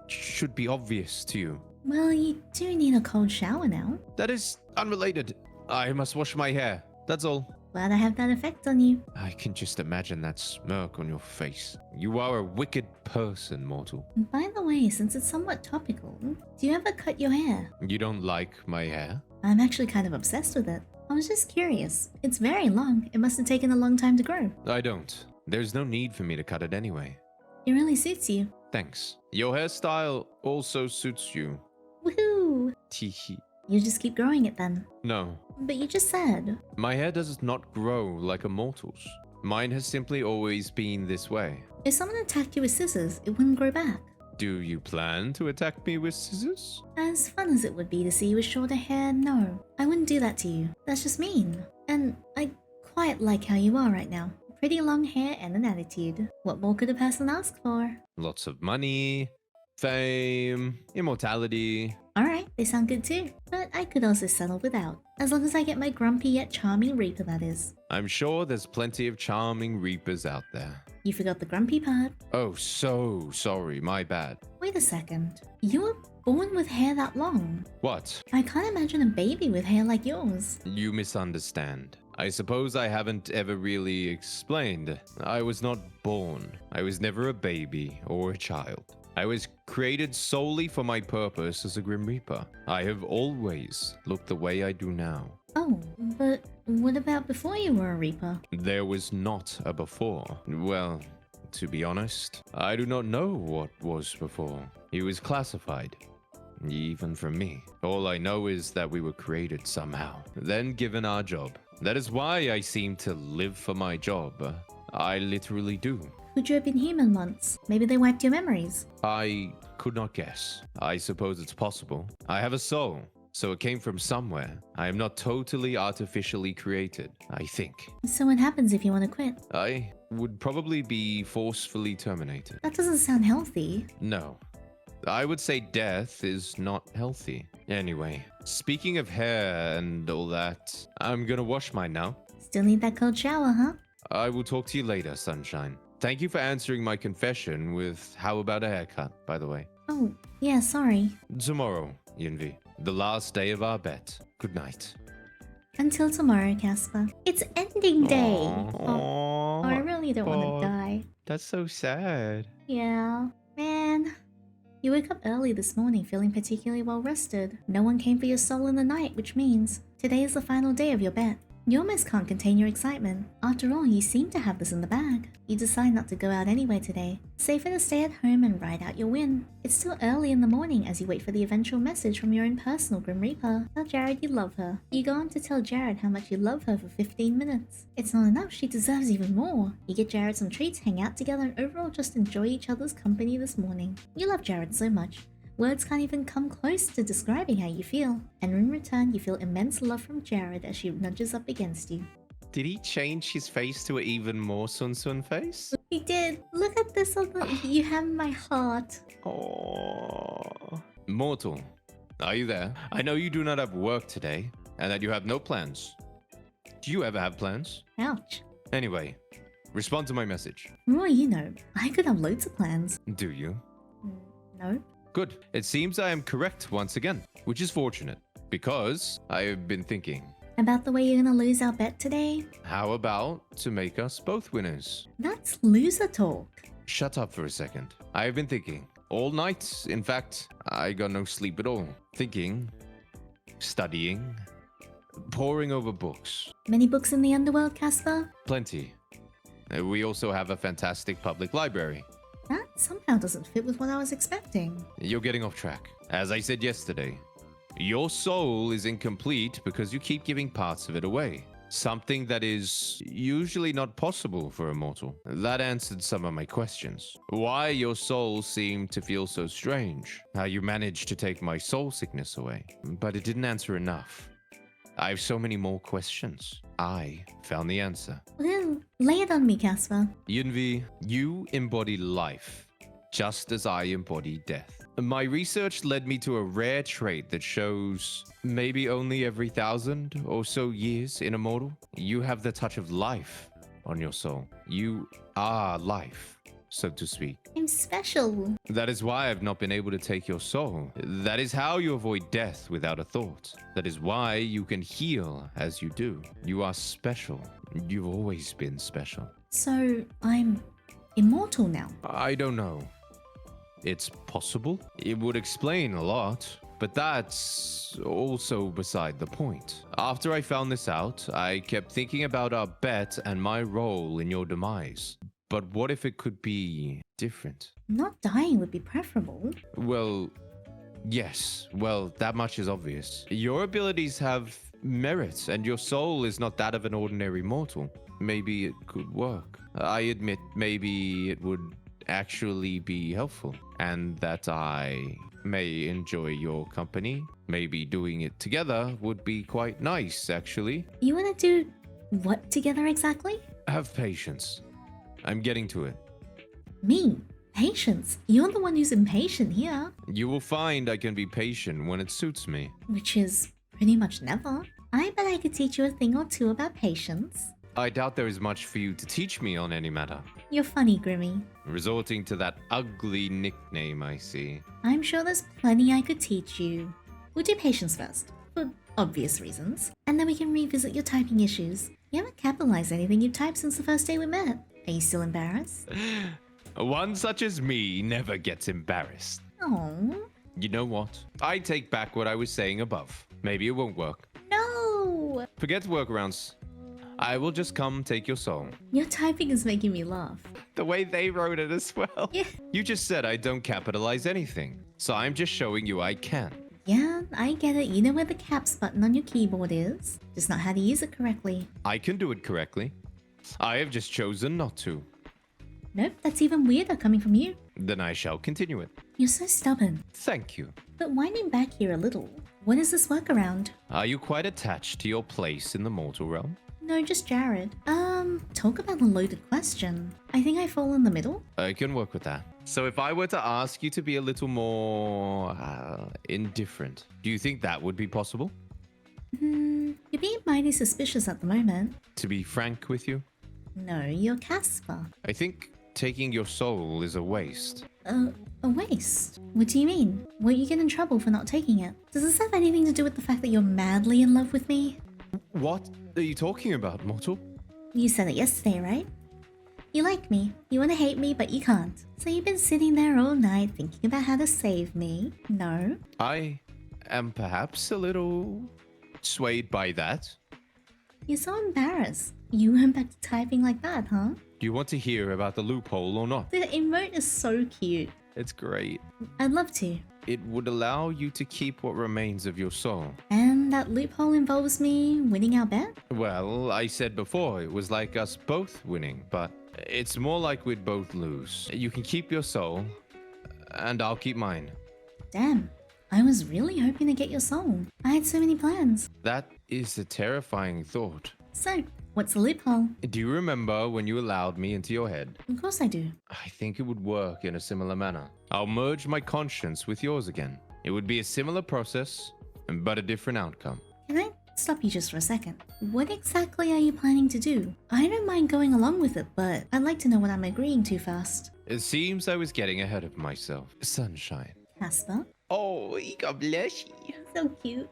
Speaker 1: should be obvious to you.
Speaker 2: Well, you do need a cold shower now.
Speaker 1: That is unrelated. I must wash my hair. That's all.
Speaker 2: Glad I have that effect on you.
Speaker 1: I can just imagine that smirk on your face. You are a wicked person, mortal.
Speaker 2: By the way, since it's somewhat topical, do you ever cut your hair?
Speaker 1: You don't like my hair?
Speaker 2: I'm actually kind of obsessed with it. I was just curious. It's very long. It must have taken a long time to grow.
Speaker 1: I don't. There's no need for me to cut it anyway.
Speaker 2: It really suits you.
Speaker 1: Thanks. Your hairstyle also suits you.
Speaker 2: Woohoo!
Speaker 1: Teehee.
Speaker 2: You just keep growing it then.
Speaker 1: No.
Speaker 2: But you just said.
Speaker 1: My hair does not grow like a mortal's. Mine has simply always been this way.
Speaker 2: If someone attacked you with scissors, it wouldn't grow back.
Speaker 1: Do you plan to attack me with scissors?
Speaker 2: As fun as it would be to see you with shorter hair, no. I wouldn't do that to you. That's just mean. And I quite like how you are right now. Pretty long hair and an attitude. What more could a person ask for?
Speaker 1: Lots of money, fame, immortality.
Speaker 2: Alright, they sound good too. But I could also settle without. As long as I get my grumpy yet charming Reaper, that is.
Speaker 1: I'm sure there's plenty of charming reapers out there.
Speaker 2: You forgot the grumpy part.
Speaker 1: Oh, so sorry, my bad.
Speaker 2: Wait a second. You were born with hair that long.
Speaker 1: What?
Speaker 2: I can't imagine a baby with hair like yours.
Speaker 1: You misunderstand. I suppose I haven't ever really explained. I was not born. I was never a baby or a child. I was created solely for my purpose as a Grim Reaper. I have always looked the way I do now.
Speaker 2: Oh, but what about before you were a Reaper?
Speaker 1: There was not a before. Well, to be honest, I do not know what was before. It was classified. Even from me. All I know is that we were created somehow, then given our job. That is why I seem to live for my job. I literally do.
Speaker 2: Could you have been human once? Maybe they wiped your memories.
Speaker 1: I could not guess. I suppose it's possible. I have a soul, so it came from somewhere. I am not totally artificially created, I think.
Speaker 2: So what happens if you want to quit?
Speaker 1: I would probably be forcefully terminated.
Speaker 2: That doesn't sound healthy.
Speaker 1: No. I would say death is not healthy. Anyway, speaking of hair and all that, I'm gonna wash mine now.
Speaker 2: Still need that cold shower, huh?
Speaker 1: I will talk to you later, Sunshine. Thank you for answering my confession with how about a haircut, by the way.
Speaker 2: Oh, yeah, sorry.
Speaker 1: Tomorrow, Yinvi. The last day of our bet. Good night.
Speaker 2: Until tomorrow, Casper. It's ending day.
Speaker 1: Aww.
Speaker 2: Oh, I really don't want to die.
Speaker 1: That's so sad.
Speaker 2: Yeah, man. You woke up early this morning feeling particularly well rested. No one came for your soul in the night, which means today is the final day of your bet. You almost can't contain your excitement. After all, you seem to have this in the bag. You decide not to go out anyway today. Safer to stay at home and ride out your win. It's still early in the morning as you wait for the eventual message from your own personal Grim Reaper. Tell Jared you love her. You go on to tell Jared how much you love her for 15 minutes. It's not enough, she deserves even more. You get Jared some treats, hang out together, and overall just enjoy each other's company this morning. You love Jared so much. Words can't even come close to describing how you feel. And in return, you feel immense love from Jared as she nudges up against you.
Speaker 1: Did he change his face to an even more Sun Sun face?
Speaker 2: He did. Look at this on the... You have my heart.
Speaker 1: Oh. Mortal, are you there? I know you do not have work today, and that you have no plans. Do you ever have plans?
Speaker 2: Ouch.
Speaker 1: Anyway, respond to my message.
Speaker 2: Roy, you know, I could have loads of plans.
Speaker 1: Do you?
Speaker 2: No.
Speaker 1: Good. It seems I am correct once again, which is fortunate, because I have been thinking.
Speaker 2: About the way you're gonna lose our bet today?
Speaker 1: How about to make us both winners?
Speaker 2: That's loser talk.
Speaker 1: Shut up for a second. I have been thinking. All night, in fact, I got no sleep at all. Thinking, studying, poring over books.
Speaker 2: Many books in the underworld, Casper?
Speaker 1: Plenty. We also have a fantastic public library.
Speaker 2: That somehow doesn't fit with what I was expecting.
Speaker 1: You're getting off track. As I said yesterday, your soul is incomplete because you keep giving parts of it away. Something that is usually not possible for a mortal. That answered some of my questions. Why your soul seemed to feel so strange. How you managed to take my soul sickness away. But it didn't answer enough. I have so many more questions. I found the answer.
Speaker 2: Well, lay it on me, Casper.
Speaker 1: Yunvi, you embody life, just as I embody death. My research led me to a rare trait that shows maybe only every 1,000 or so years in a mortal, you have the touch of life on your soul. You are life, so to speak.
Speaker 2: I'm special.
Speaker 1: That is why I've not been able to take your soul. That is how you avoid death without a thought. That is why you can heal as you do. You are special. You've always been special.
Speaker 2: So, I'm immortal now.
Speaker 1: I don't know. It's possible. It would explain a lot, but that's also beside the point. After I found this out, I kept thinking about our bet and my role in your demise. But what if it could be different?
Speaker 2: Not dying would be preferable.
Speaker 1: Well, yes. Well, that much is obvious. Your abilities have merit, and your soul is not that of an ordinary mortal. Maybe it could work. I admit maybe it would actually be helpful, and that I may enjoy your company. Maybe doing it together would be quite nice, actually.
Speaker 2: You want to do what together exactly?
Speaker 1: Have patience. I'm getting to it.
Speaker 2: Me? Patience? You're the one who's impatient here.
Speaker 1: You will find I can be patient when it suits me.
Speaker 2: Which is pretty much never. I bet I could teach you a thing or two about patience.
Speaker 1: I doubt there is much for you to teach me on any matter.
Speaker 2: You're funny, Grimmy.
Speaker 1: Resorting to that ugly nickname, I see.
Speaker 2: I'm sure there's plenty I could teach you. We'll do patience first, for obvious reasons. And then we can revisit your typing issues. You haven't capitalized anything you've typed since the first day we met. Are you still embarrassed?
Speaker 1: One such as me never gets embarrassed.
Speaker 2: Oh.
Speaker 1: You know what? I take back what I was saying above. Maybe it won't work.
Speaker 2: No!
Speaker 1: Forget workarounds. I will just come take your soul.
Speaker 2: Your typing is making me laugh.
Speaker 1: The way they wrote it as well.
Speaker 2: Yeah.
Speaker 1: You just said I don't capitalize anything, so I'm just showing you I can.
Speaker 2: Yeah, I get it. You know where the caps button on your keyboard is. Just not how to use it correctly.
Speaker 1: I can do it correctly. I have just chosen not to.
Speaker 2: Nope, that's even weirder coming from you.
Speaker 1: Then I shall continue it.
Speaker 2: You're so stubborn.
Speaker 1: Thank you.
Speaker 2: But winding back here a little, what is this workaround?
Speaker 1: Are you quite attached to your place in the mortal realm?
Speaker 2: No, just Jared. Talk about a loaded question. I think I fall in the middle.
Speaker 1: I can work with that. So if I were to ask you to be a little more indifferent, do you think that would be possible?
Speaker 2: You're being mighty suspicious at the moment.
Speaker 1: To be frank with you,
Speaker 2: No, you're Casper.
Speaker 1: I think taking your soul is a waste.
Speaker 2: A waste? What do you mean? Won't you get in trouble for not taking it? Does this have anything to do with the fact that you're madly in love with me?
Speaker 1: What are you talking about, mortal?
Speaker 2: You said it yesterday, right? You like me, you want to hate me, but you can't. So you've been sitting there all night thinking about how to save me? No?
Speaker 1: I am perhaps a little swayed by that.
Speaker 2: You're so embarrassed. You went back to typing like that, huh?
Speaker 1: Do you want to hear about the loophole or not?
Speaker 2: The emote is so cute.
Speaker 1: It's great.
Speaker 2: I'd love to.
Speaker 1: It would allow you to keep what remains of your soul.
Speaker 2: And that loophole involves me winning our bet?
Speaker 1: Well, I said before it was like us both winning, but it's more like we'd both lose. You can keep your soul, and I'll keep mine.
Speaker 2: Damn, I was really hoping to get your soul. I had so many plans.
Speaker 1: That is a terrifying thought.
Speaker 2: So, what's the loophole?
Speaker 1: Do you remember when you allowed me into your head?
Speaker 2: Of course I do.
Speaker 1: I think it would work in a similar manner. I'll merge my conscience with yours again. It would be a similar process, but a different outcome.
Speaker 2: Can I stop you just for a second? What exactly are you planning to do? I don't mind going along with it, but I'd like to know what I'm agreeing to first.
Speaker 1: It seems I was getting ahead of myself. Sunshine.
Speaker 2: Casper?
Speaker 1: Oh, you got blushy.
Speaker 2: So cute.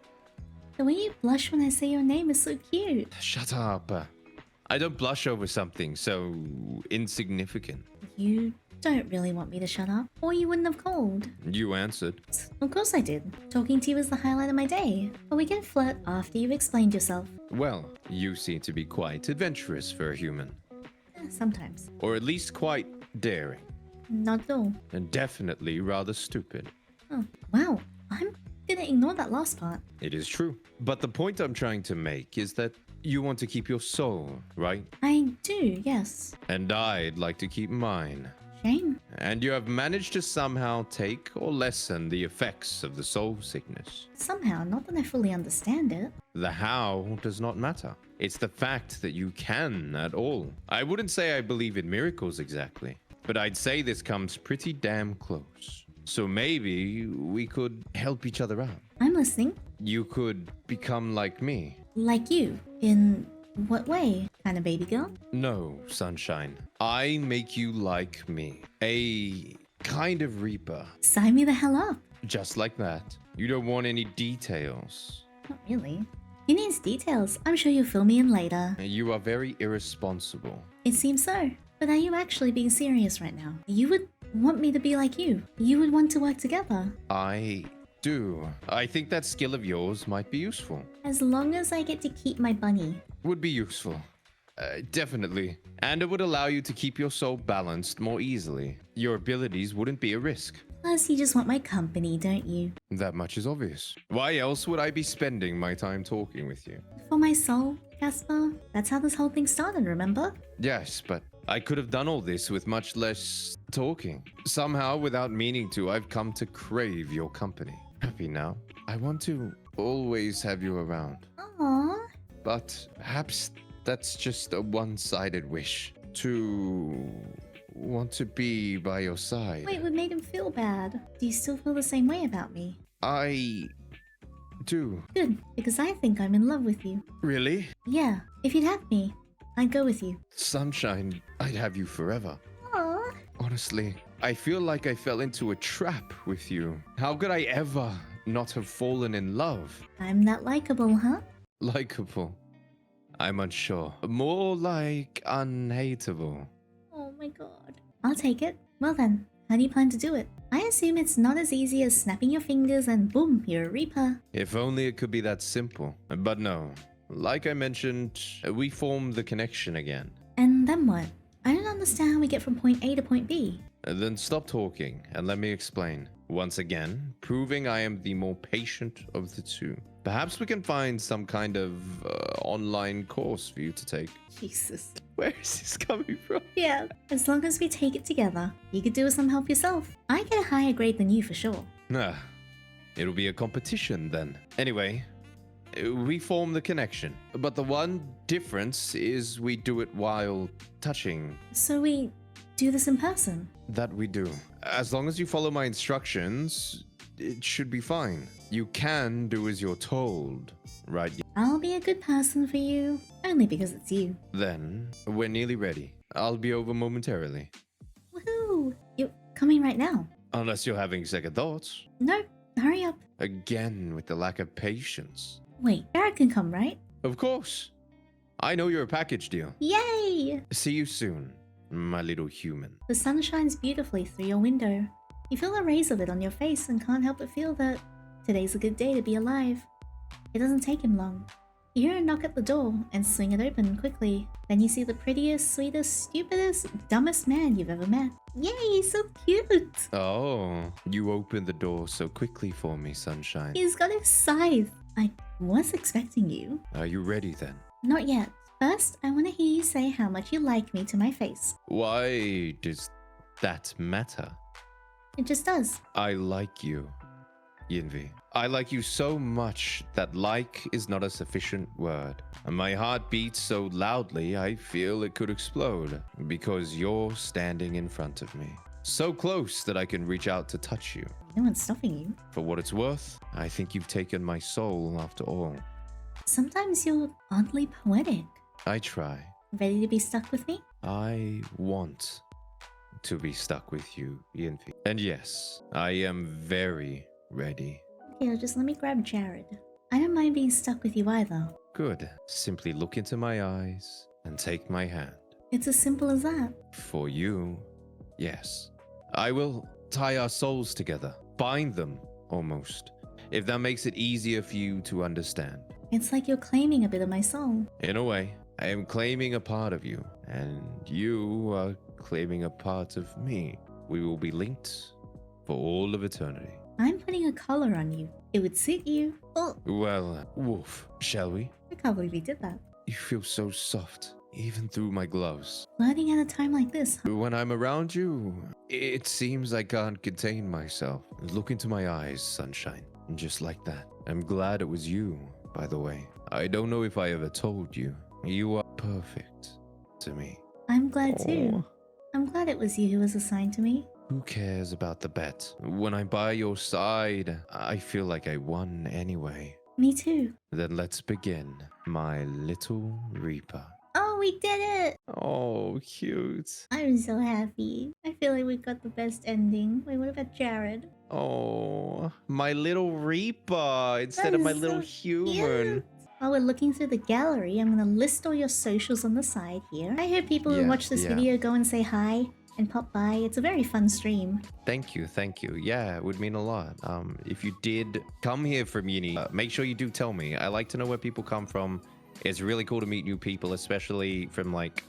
Speaker 2: The way you blush when I say your name is so cute.
Speaker 1: Shut up. I don't blush over something so insignificant.
Speaker 2: You don't really want me to shut up, or you wouldn't have called.
Speaker 1: You answered.
Speaker 2: Of course I did. Talking to you is the highlight of my day. But we can flirt after you've explained yourself.
Speaker 1: Well, you seem to be quite adventurous for a human.
Speaker 2: Sometimes.
Speaker 1: Or at least quite daring.
Speaker 2: Not at all.
Speaker 1: And definitely rather stupid.
Speaker 2: Oh, wow. I'm gonna ignore that last part.
Speaker 1: It is true. But the point I'm trying to make is that you want to keep your soul, right?
Speaker 2: I do, yes.
Speaker 1: And I'd like to keep mine.
Speaker 2: Shame.
Speaker 1: And you have managed to somehow take or lessen the effects of the soul sickness.
Speaker 2: Somehow, not that I fully understand it.
Speaker 1: The how does not matter. It's the fact that you can at all. I wouldn't say I believe in miracles exactly, but I'd say this comes pretty damn close. So maybe we could help each other out.
Speaker 2: I'm listening.
Speaker 1: You could become like me.
Speaker 2: Like you. In what way? Kind of baby girl?
Speaker 1: No, Sunshine. I make you like me. A kind of Reaper.
Speaker 2: Sign me the hell up.
Speaker 1: Just like that. You don't want any details.
Speaker 2: Not really. Who needs details? I'm sure you'll fill me in later.
Speaker 1: You are very irresponsible.
Speaker 2: It seems so. But are you actually being serious right now? You would want me to be like you. You would want to work together.
Speaker 1: I do. I think that skill of yours might be useful.
Speaker 2: As long as I get to keep my bunny.
Speaker 1: Would be useful. Definitely. And it would allow you to keep your soul balanced more easily. Your abilities wouldn't be a risk.
Speaker 2: Plus, you just want my company, don't you?
Speaker 1: That much is obvious. Why else would I be spending my time talking with you?
Speaker 2: For my soul, Casper. That's how this whole thing started, remember?
Speaker 1: Yes, but I could have done all this with much less talking. Somehow, without meaning to, I've come to crave your company. Happy now. I want to always have you around.
Speaker 2: Aww.
Speaker 1: But perhaps that's just a one-sided wish. To want to be by your side.
Speaker 2: Wait, what made him feel bad? Do you still feel the same way about me?
Speaker 1: I do.
Speaker 2: Good, because I think I'm in love with you.
Speaker 1: Really?
Speaker 2: Yeah, if you'd have me, I'd go with you.
Speaker 1: Sunshine, I'd have you forever.
Speaker 2: Aww.
Speaker 1: Honestly, I feel like I fell into a trap with you. How could I ever not have fallen in love?
Speaker 2: I'm that likable, huh?
Speaker 1: Likeable. I'm unsure. More like unhateable.
Speaker 2: Oh my god. I'll take it. Well then, how do you plan to do it? I assume it's not as easy as snapping your fingers and boom, you're a Reaper.
Speaker 1: If only it could be that simple. But no, like I mentioned, we formed the connection again.
Speaker 2: And then what? I don't understand how we get from point A to point B.
Speaker 1: Then stop talking and let me explain. Once again, proving I am the more patient of the two. Perhaps we can find some kind of online course for you to take.
Speaker 2: Jesus.
Speaker 1: Where is this coming from?
Speaker 2: Yeah, as long as we take it together, you could do with some help yourself. I get a higher grade than you for sure.
Speaker 1: Ah, it'll be a competition then. Anyway, we form the connection. But the one difference is we do it while touching.
Speaker 2: So we do this in person?
Speaker 1: That we do. As long as you follow my instructions, it should be fine. You can do as you're told, right?
Speaker 2: I'll be a good person for you, only because it's you.
Speaker 1: Then, we're nearly ready. I'll be over momentarily.
Speaker 2: Woohoo! You're coming right now?
Speaker 1: Unless you're having second thoughts.
Speaker 2: No, hurry up.
Speaker 1: Again, with the lack of patience.
Speaker 2: Wait, Jared can come, right?
Speaker 1: Of course. I know you're a package deal.
Speaker 2: Yay!
Speaker 1: See you soon, my little human.
Speaker 2: The sun shines beautifully through your window. You feel the rays of it on your face and can't help but feel that today's a good day to be alive. It doesn't take him long. You hear a knock at the door and swing it open quickly. Then you see the prettiest, sweetest, stupidest, dumbest man you've ever met. Yay, so cute!
Speaker 1: Oh, you opened the door so quickly for me, sunshine.
Speaker 2: He's got his scythe. I was expecting you.
Speaker 1: Are you ready then?
Speaker 2: Not yet. First, I want to hear you say how much you like me to my face.
Speaker 1: Why does that matter?
Speaker 2: It just does.
Speaker 1: I like you, Yinvi. I like you so much that like is not a sufficient word. And my heart beats so loudly I feel it could explode because you're standing in front of me. So close that I can reach out to touch you.
Speaker 2: No one's stopping you.
Speaker 1: For what it's worth, I think you've taken my soul after all.
Speaker 2: Sometimes you're oddly poetic.
Speaker 1: I try.
Speaker 2: Ready to be stuck with me?
Speaker 1: I want to be stuck with you, Yinvi. And yes, I am very ready.
Speaker 2: Okay, just let me grab Jared. I don't mind being stuck with you either.
Speaker 1: Good. Simply look into my eyes and take my hand.
Speaker 2: It's as simple as that.
Speaker 1: For you, yes. I will tie our souls together. Bind them, almost. If that makes it easier for you to understand.
Speaker 2: It's like you're claiming a bit of my soul.
Speaker 1: In a way, I am claiming a part of you, and you are claiming a part of me. We will be linked for all of eternity.
Speaker 2: I'm putting a collar on you. It would suit you. Oh,
Speaker 1: Well, woof, shall we?
Speaker 2: I can't believe you did that.
Speaker 1: You feel so soft, even through my gloves.
Speaker 2: Flirting at a time like this, huh?
Speaker 1: When I'm around you, it seems I can't contain myself. Look into my eyes, sunshine. Just like that. I'm glad it was you, by the way. I don't know if I ever told you. You are perfect to me.
Speaker 2: I'm glad too.
Speaker 1: Aw.
Speaker 2: I'm glad it was you who was assigned to me.
Speaker 1: Who cares about the bet? When I'm by your side, I feel like I won anyway.
Speaker 2: Me too.
Speaker 1: Then let's begin, my little Reaper.
Speaker 2: Oh, we did it!
Speaker 1: Oh, cute.
Speaker 2: I'm so happy. I feel like we got the best ending. Wait, what about Jared?
Speaker 1: Oh, my little Reaper instead of my
Speaker 2: That is
Speaker 1: little
Speaker 2: so
Speaker 1: human.
Speaker 2: cute. While we're looking through the gallery, I'm going to list all your socials on the side here. I hope people who
Speaker 1: Yeah,
Speaker 2: watch this
Speaker 1: yeah.
Speaker 2: video go and say hi and pop by. It's a very fun stream.
Speaker 1: Thank you. Yeah, it would mean a lot. If you did come here from uni, make sure you do tell me. I like to know where people come from. It's really cool to meet new people, especially from like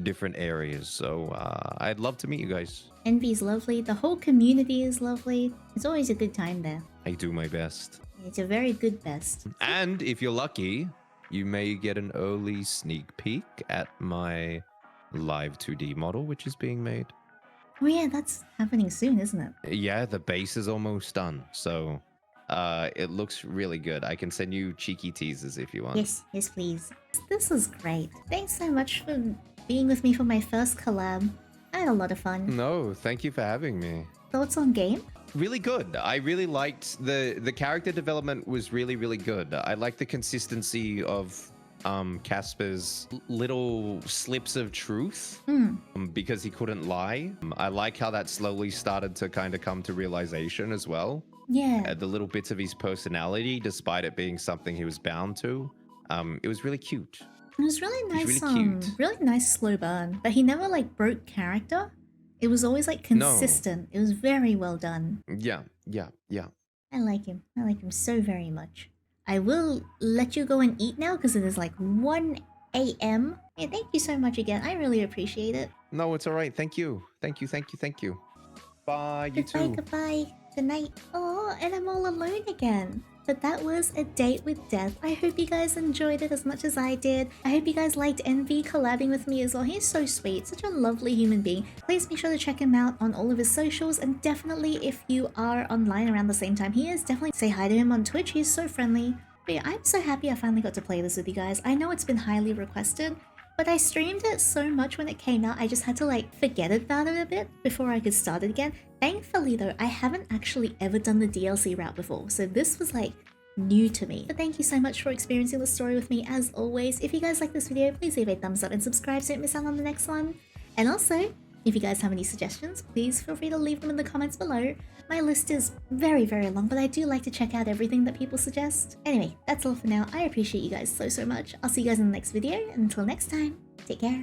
Speaker 1: different areas. So I'd love to meet you guys.
Speaker 2: Envy's lovely. The whole community is lovely. It's always a good time there.
Speaker 1: I do my best.
Speaker 2: It's a very good best.
Speaker 1: And if you're lucky, you may get an early sneak peek at my live 2D model, which is being made.
Speaker 2: Oh yeah, that's happening soon, isn't it?
Speaker 1: Yeah, the base is almost done. So it looks really good. I can send you cheeky teasers if you want.
Speaker 2: Yes, yes please. This was great. Thanks so much for being with me for my first collab. I had a lot of fun.
Speaker 1: No, thank you for having me.
Speaker 2: Thoughts on game?
Speaker 1: Really good. I really liked the character development was really good. I like the consistency of Casper's little slips of truth because he couldn't lie. I like how that slowly started to kind of come to realization as well.
Speaker 2: Yeah.
Speaker 1: The little bits of his personality, despite it being something he was bound to. It was really cute.
Speaker 2: It was really nice,
Speaker 1: It's really cute.
Speaker 2: really nice slow burn. But he never like broke character. It was always like consistent. It was very well done.
Speaker 1: Yeah.
Speaker 2: I like him. I like him so very much. I will let you go and eat now because it is like 1 a.m. Yeah, thank you so much again. I really appreciate it.
Speaker 1: No, it's all right. Thank you. Thank you. Thank you. Thank you. Bye. You
Speaker 2: Goodbye,
Speaker 1: too.
Speaker 2: goodbye. Good night. Oh, and I'm all alone again. But that was A Date with Death. I hope you guys enjoyed it as much as I did. I hope you guys liked Envy collabing with me as well. He's so sweet, such a lovely human being. Please make sure to check him out on all of his socials, and definitely if you are online around the same time he is, definitely say hi to him on Twitch. He's so friendly. But yeah, I'm so happy I finally got to play this with you guys. I know it's been highly requested, but I streamed it so much when it came out, I just had to like forget about it a bit before I could start it again. Thankfully though, I haven't actually ever done the DLC route before, so this was like new to me. But thank you so much for experiencing the story with me as always. If you guys like this video, please leave a thumbs up and subscribe so you don't miss out on the next one. And also, if you guys have any suggestions, please feel free to leave them in the comments below. My list is very, very long, but I do like to check out everything that people suggest. Anyway, that's all for now. I appreciate you guys so much. I'll see you guys in the next video, and until next time, take care.